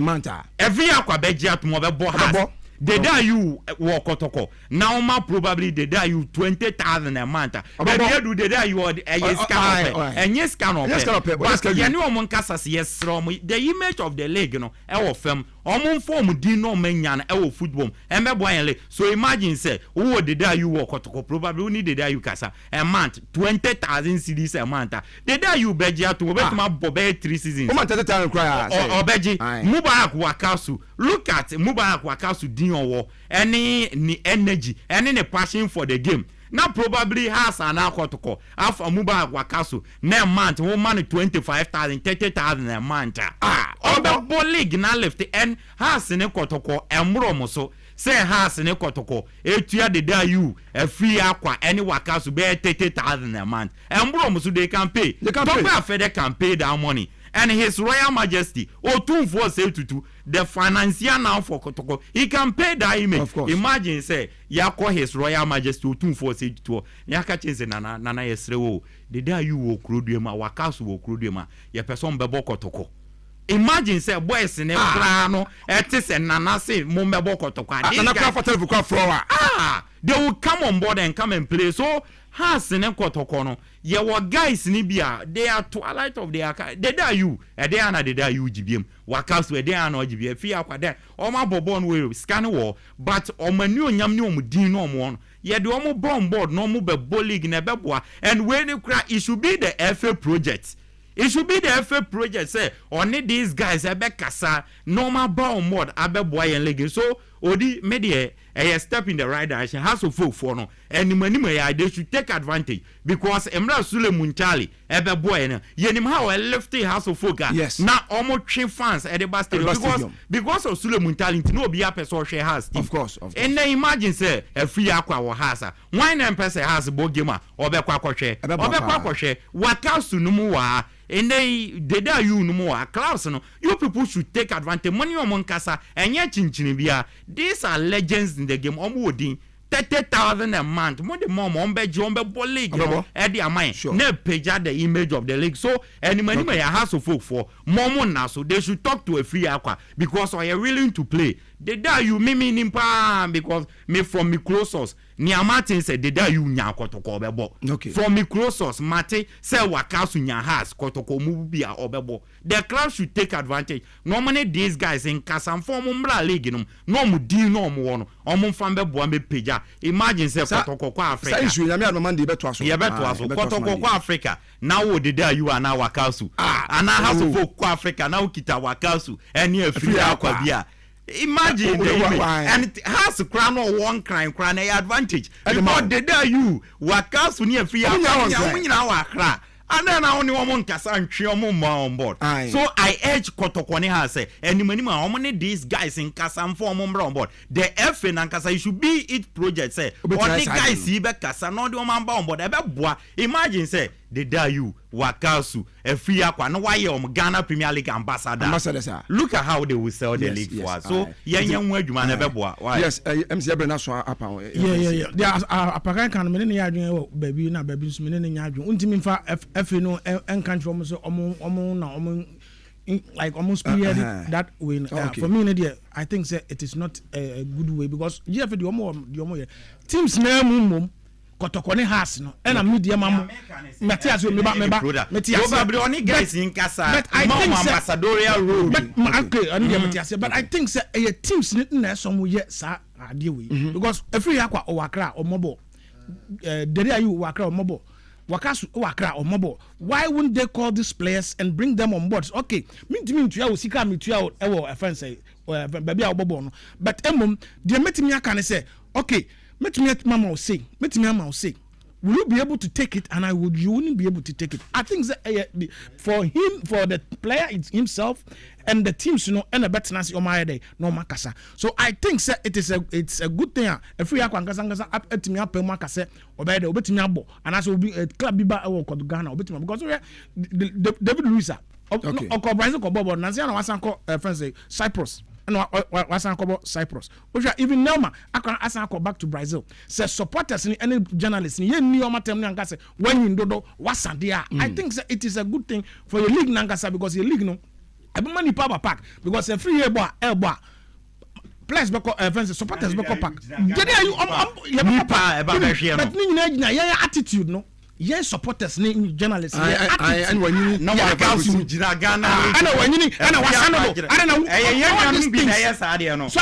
every akwa beji atomo be bo the day you walk otoko now ma probably the day you 20,000 a month but you do the day you are a yes can but you know mon kasa yes from the image of the league you know e fam omon form di no menyan e football e me boyan so imagine say who the day you walk otoko probably only the day you kasa a month 20,000 cedis a month the day you beji ato bet ma bobe 3 seasons o ma 30,000 cry obeji Mubarak wakasu look at Mubarak wakasu any energy any passion for the game now probably has an alcohol after Mubarak wakasu na month one money 25,000 30,000 a month the league na left and has an alcohol and so say has ne kotoko etua de da you a free aqua any waka so be 30,000 a month and bro so they can pay they can pay that money. And His Royal Majesty, the financier now for Kotoko, he can pay that image. Of course. Imagine say, Yako His Royal Majesty, Yaka Nana Yesrewo, the day you will crudema, Wakasu will crudema, your person Bebo Kotoko. Imagine say, boys in a plano, etis and Nana say, Mumbebo Kotoko. They will come on board and come and play. So, has in a Kotokono. Ye were guys in Ibia, they are twilight of their they are you, a day and they are you GBM. Wakas were there no GBM, Fia Quadet, or my bobon will scan war, but on my new yam dino one. Ye do almost bomb board, no move a bully in a beboa, and when you cry, it should be the FA project. It should be the FA project, say, only these guys, I bet Kasa, normal bomb board, I bet boy and leg. So, Odi media a step in the right direction has to folk for no and they should take advantage because Emra Sule Muntali ebe boy na yenim how a lefty house of folk yes now almost train fans at the stadium because of Sule Muntali no be a person share house of course and then imagine say a free aqua or house why na person has bogema obekwa kwahwe wakasu numu wa and they da you no more class no you people should take advantage money on kasa enye chinchin bia. These are legends in the game. 30,000 a month. More the mom on league, Eddie Amai. Ne page the image of the league. So any money may have to folk for more now. So they should talk to a free aqua because I are willing to play. They die you mimi nimpa because me from me closest. Nia Martin said they die you nya kotoko obebo. Okay. From me closest Mate say wakasu nya has kotoko mubia obebo. The club should take advantage. Normally these guys in Kasam form umbra league no mu di no mu wono. Omo fambe bo me peja. Imagine say kotoko kwa Africa. Say issue nyame no man dey beto aso. Ye beto aso. Kotoko kwa Africa. Now the day you are now wakasu. And I have to folk kwa Africa now kita wakasu. Any free aqua bia. Imagine and it has a crown or one crime advantage because the day you wakasu near free aqua. And then I only want Kasa and Chiomo on board. So I urge Kotokone has say, and how many these guys in Kasa and form on board. The FN and Kasa should be it project say. Only guys see back Kasa, not the man on board. Imagine say, the day you wakasu a free aqua no why Ghana Premier League ambassador. Look at how they will sell the league for us. So young word you man yes, MC Abrenaso apa. Yeah. There are Apakan can many baby na baby many yarding. Untimin fa F no and country almost like almost period that way. For me, I think it is not a good way because you have the more teams name Kotokone has no and a media mamu Matthias will be only guys in Casa but I think ambassadorial role but I think a teams need some yet sir deal with because every aqua or wakra or mobile there you wakra or mobile Wakasu wakra or mobile why wouldn't they call these players and bring them on board? Okay mean to you sika me to you a friend say baby abobo but the meeting can say okay Let me say, will you be able to take it? And you wouldn't be able to take it. I think that for him, for the player himself, and the teams, and the better nasi day, no makasa. So I think it's a good thing. If we are kasa up at me up makasa or by the obetimiabo, and as will be a club biba or Ghana obetim because David Luisa, or Brazil or Bobo, Naziano Wasanko, friends Cyprus. No, Cyprus. Even now, I can ask back to Brazil. Say supporters any journalists. When you do what's there. I think it is a good thing for your league Nankasa because your league no. Every money power pack because a free elbow. Players friends supporters pack. But attitude no. Yes, supporters, journalists. And when you know what else you Ghana, I know when you and I don't know. So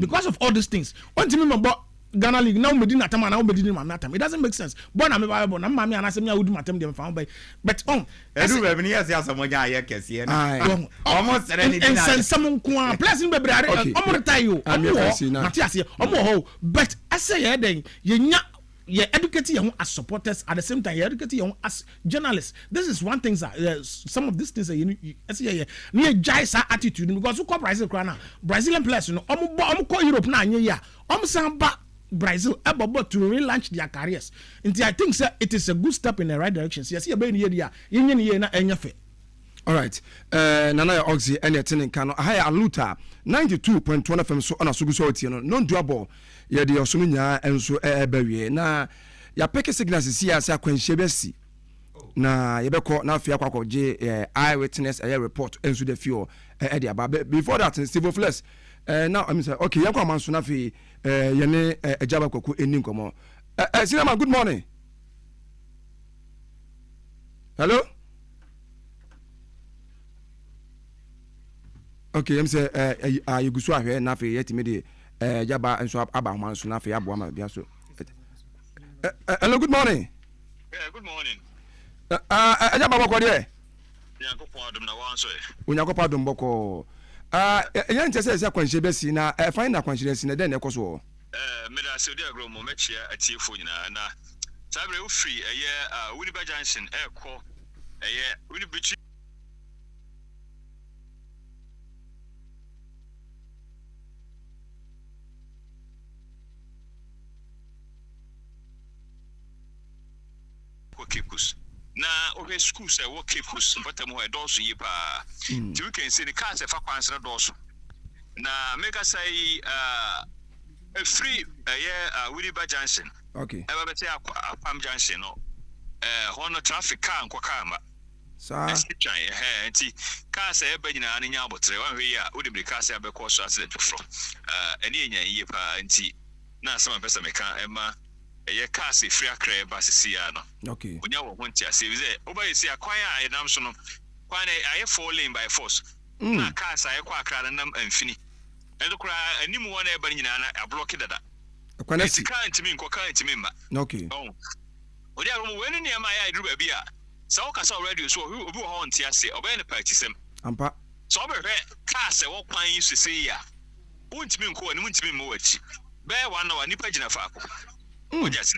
because of all these things. One thing about Ghana League now Medina Tama now Medina Matam. It doesn't make sense. But I'm available. I'm Mammy and I say me I would matam them found by. But Edu revenue yes someone ya kesi na. Almost and send someone kwa blessing be brother. Omo retire you. Matthias here. Omo ho. But I say then you nya you're educating your as supporters at the same time you're educating your as journalists. This is one thing that some of these things that you see near Jaisa attitude because who call Brazilian players, you know, call Europe now, yeah, back Brazil about to relaunch their careers. And I think it is a good step in the right direction. Yes, you're being here, all right. Nana Oxy and attending Kano. High Aluta 92.1 FM so on a sugusorti no double. Ya de osumunya enso ebewie na ya peke signals si ya sa kwanhye besi na yebeko na afia kwakwaje eyewitness report enso de fio e de aba before that civil flex now I mean say okay yakwa manso na fi yene ejaba kwaku eni nkomo Sinema, good morning. Hello. Okay, I'm say you go so ahwe na fe yetime de jaba enso aba man so na fe abo ma bia so. Hello, good morning. Yeah, good morning. Jaba boko de. Nyankopon adom na wan so e. Onyankopon adom boko. Yan tese se kwanhye besi na fine na kwanhye besi na den e koso. Me da se odi agro mo mechia atiefo nyina na. Sabre wo free Winnipeg Junction ko Winnipeg Kipus. Na over school say what Kipus, but I'm a dorsal yipa. You can see the cars if I answer dorsal. Na make us say a free Winnipeg Junction. Okay. I will say a Palm Junction no. Honor traffic car and Kwakama. Sa cars a benina and yabotre one way would be cars a because accident from any yipa and tea. Now some person make Emma. Ye kasi free akra ba sisia no. Okay. Onya wo hontia se we say oba yesi akwan a edam so no kwan aye 4 lane by force. Na cars aye kwa akra nam amfini. Endo kura animu wona e ba nyina na ablock dada. Akwana si kan ntimi nko kan ntimi ma. Okay. Oh. Odi aromo weni ne ma ya idru ba bia. Sa wo kasa radio so obi wo hontia se oba ne party sem. Ampa. So oba hwe cars e wo kwan yi so se ya. Wontimi nko ani wontimi mo wachi. Be one hour nipa gina fa akọ. Yes.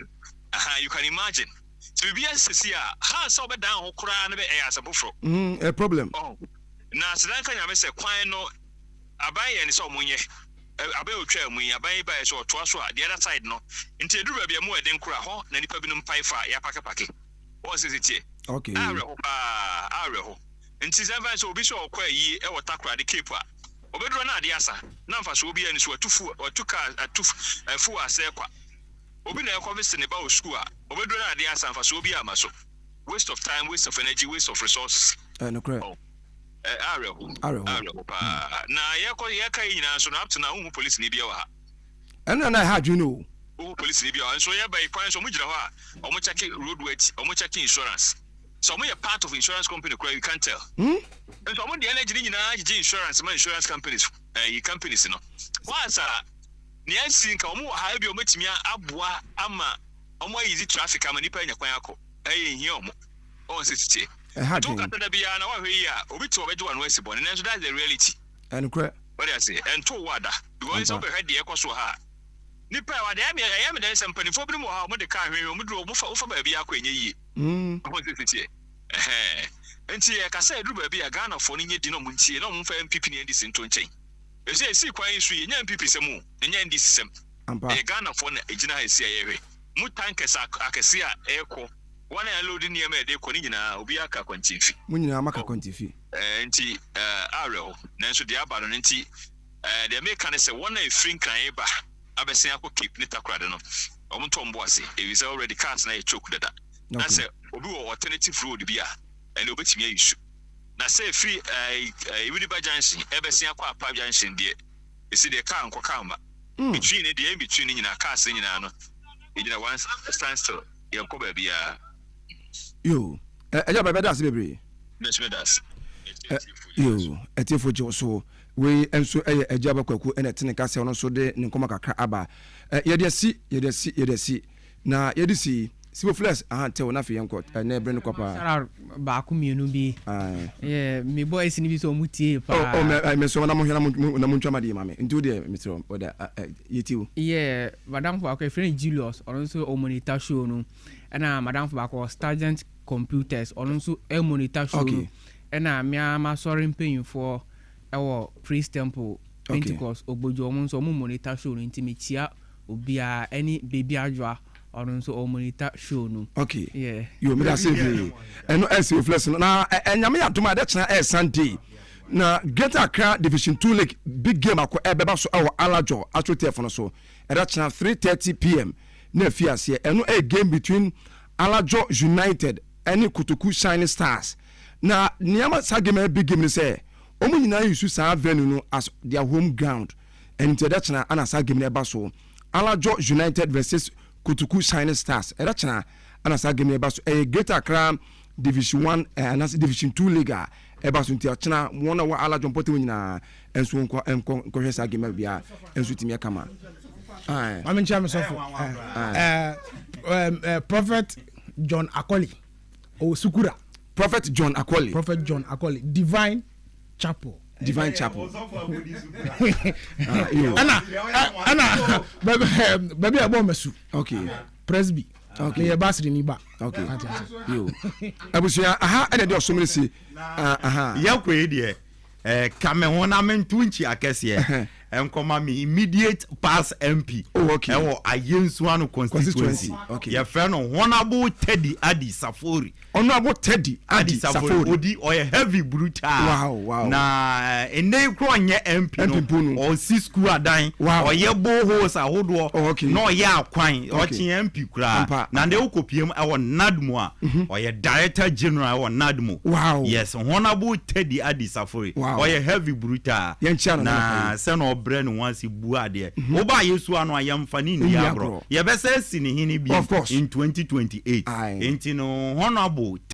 You can imagine. To be as Sia, how so bad down cry and as a buffalo. A problem. Oh, now so that can I say, quite no. I buy any so money. I buy a chair, we are by so twice the other side no. Until you be a more than cry, then you probably pie fire, yapaka. What is it here? Okay. Arrow. And since ever so be so quite ye or takra the keeper. Obedrona the asa. None of us will be any sort of 2 or 2 cars at 2 4 as Obi na convinced about school. Obedro na dey answer for so be amaso. Waste of time, waste of energy, waste of resources. No correct. Arrow. Na ye kai nyina so na up to na who police ni bia wa ha. And I had you know. Who police ni bia wa so ye by kwan so mo gira ho a omo check road weight, omo check insurance. So omo part of insurance company you can't tell. And so omo the energy nyina insurance, man insurance companies, companies no. Once Niansi nka omo ha bi omatimi aboa ama omo easy traffic ama nipa nya kwan akọ ehie omo on sisi to kata da bia na wa hwe ya obi to obeje wan wesi bon nenso that's the reality and correct what I say and to wada because obe hwe de ekoso ha nipa wa de am de sempani fo bi mo ha omo de ka hwe omo dro ofa ba bia akọ enye yie on sisi enti e ka say dru ba bia Ghana fo ni nye di no mo ntie no mo fa MPP ni edi sinto nchen esi kwan isu ye nya MPP semu nya ndi system e Ghana for na ejina esi ayehwe mu tankers akese a eko wana ya load ni ema de ko ni nyina obi aka kwantifi mu nyina maka kwantifi enti areho nanso de abaro nti de make na se wana e free kan eba abesen akọ keep ni takrade no omo tombo ase e is already cars na e choke dada na se obi wo alternative road bia and obetimi ayisu na say free Winnipeg Junction ebesia kwa Palm Junction de esi de car nko kamba between the in between nyina cars nyina no nyina one stand still yanko ba bia yo eja ba das bebre das yo etiefo jo so we enso eja ba kwaku ene tene ka se ono so de nkoma kakra aba ye de si na ye de si Sibo Flex te wona fi yanko na ebre no kopa sara ba ku mienu bi yeah me boys ni bi so mutie pa me so na mo hwena na mo ntwama di mame ntu de metro oda yetiwo yeah madam for akwa friend Julius on so o monitor show no na madam for akwa Stargent Computers on so e monitor show no na me ama sorry paying for our Praise Temple Pentecost ogbojo mo so mo monitor show no nti me chia obia any baby adwa on so o monitor show no yeah you me that say eno SC Flex na enyame adoma de chena Sunday na Greater Accra Division 2 League big game akọ ebeba so awo Alajo atrotef no so era chena 3:30 p.m. na fiase eno a game between Alajo United and Kutuku Shining Stars na niama sa game big game ni say omo nyina yusu sa venue no as their home ground and to that chena ana sa game na eba so Alajo United versus Kutuku Shining Stars era chena ana sa game eba so Greater Accra Division 1 and Division 2 League eba so ntia chena wona wa Alajo mpote nyina enso nko hwesa game bia enso timia kama I'm in charge of Prophet John Akoli or Sukura. Prophet John Akoli. Divine Chapel. Anna, baby, I want to. Okay. Presby. Okay. The bass in Iba. Okay. You. I was here. And there so many say. Yakwe dear. Cameroon amen 20 akese enkoma me immediate pass MP ewo ayensuano constituency your friend honorable Teddy Adi Safori odi oye heavy brutal wow na ene kro nye MP no o si school adan oye bohos ahodo no oye akwan oche MP kura na de ukopiem ewo nadmo a oye director general ewo nadmo yes honorable Teddy Adi Safori oye heavy brutal na se no bre no wansi bua de oba yesu ano ayamfa ni ndi agro ye be se si ni hini bi in 2028 enti no honorable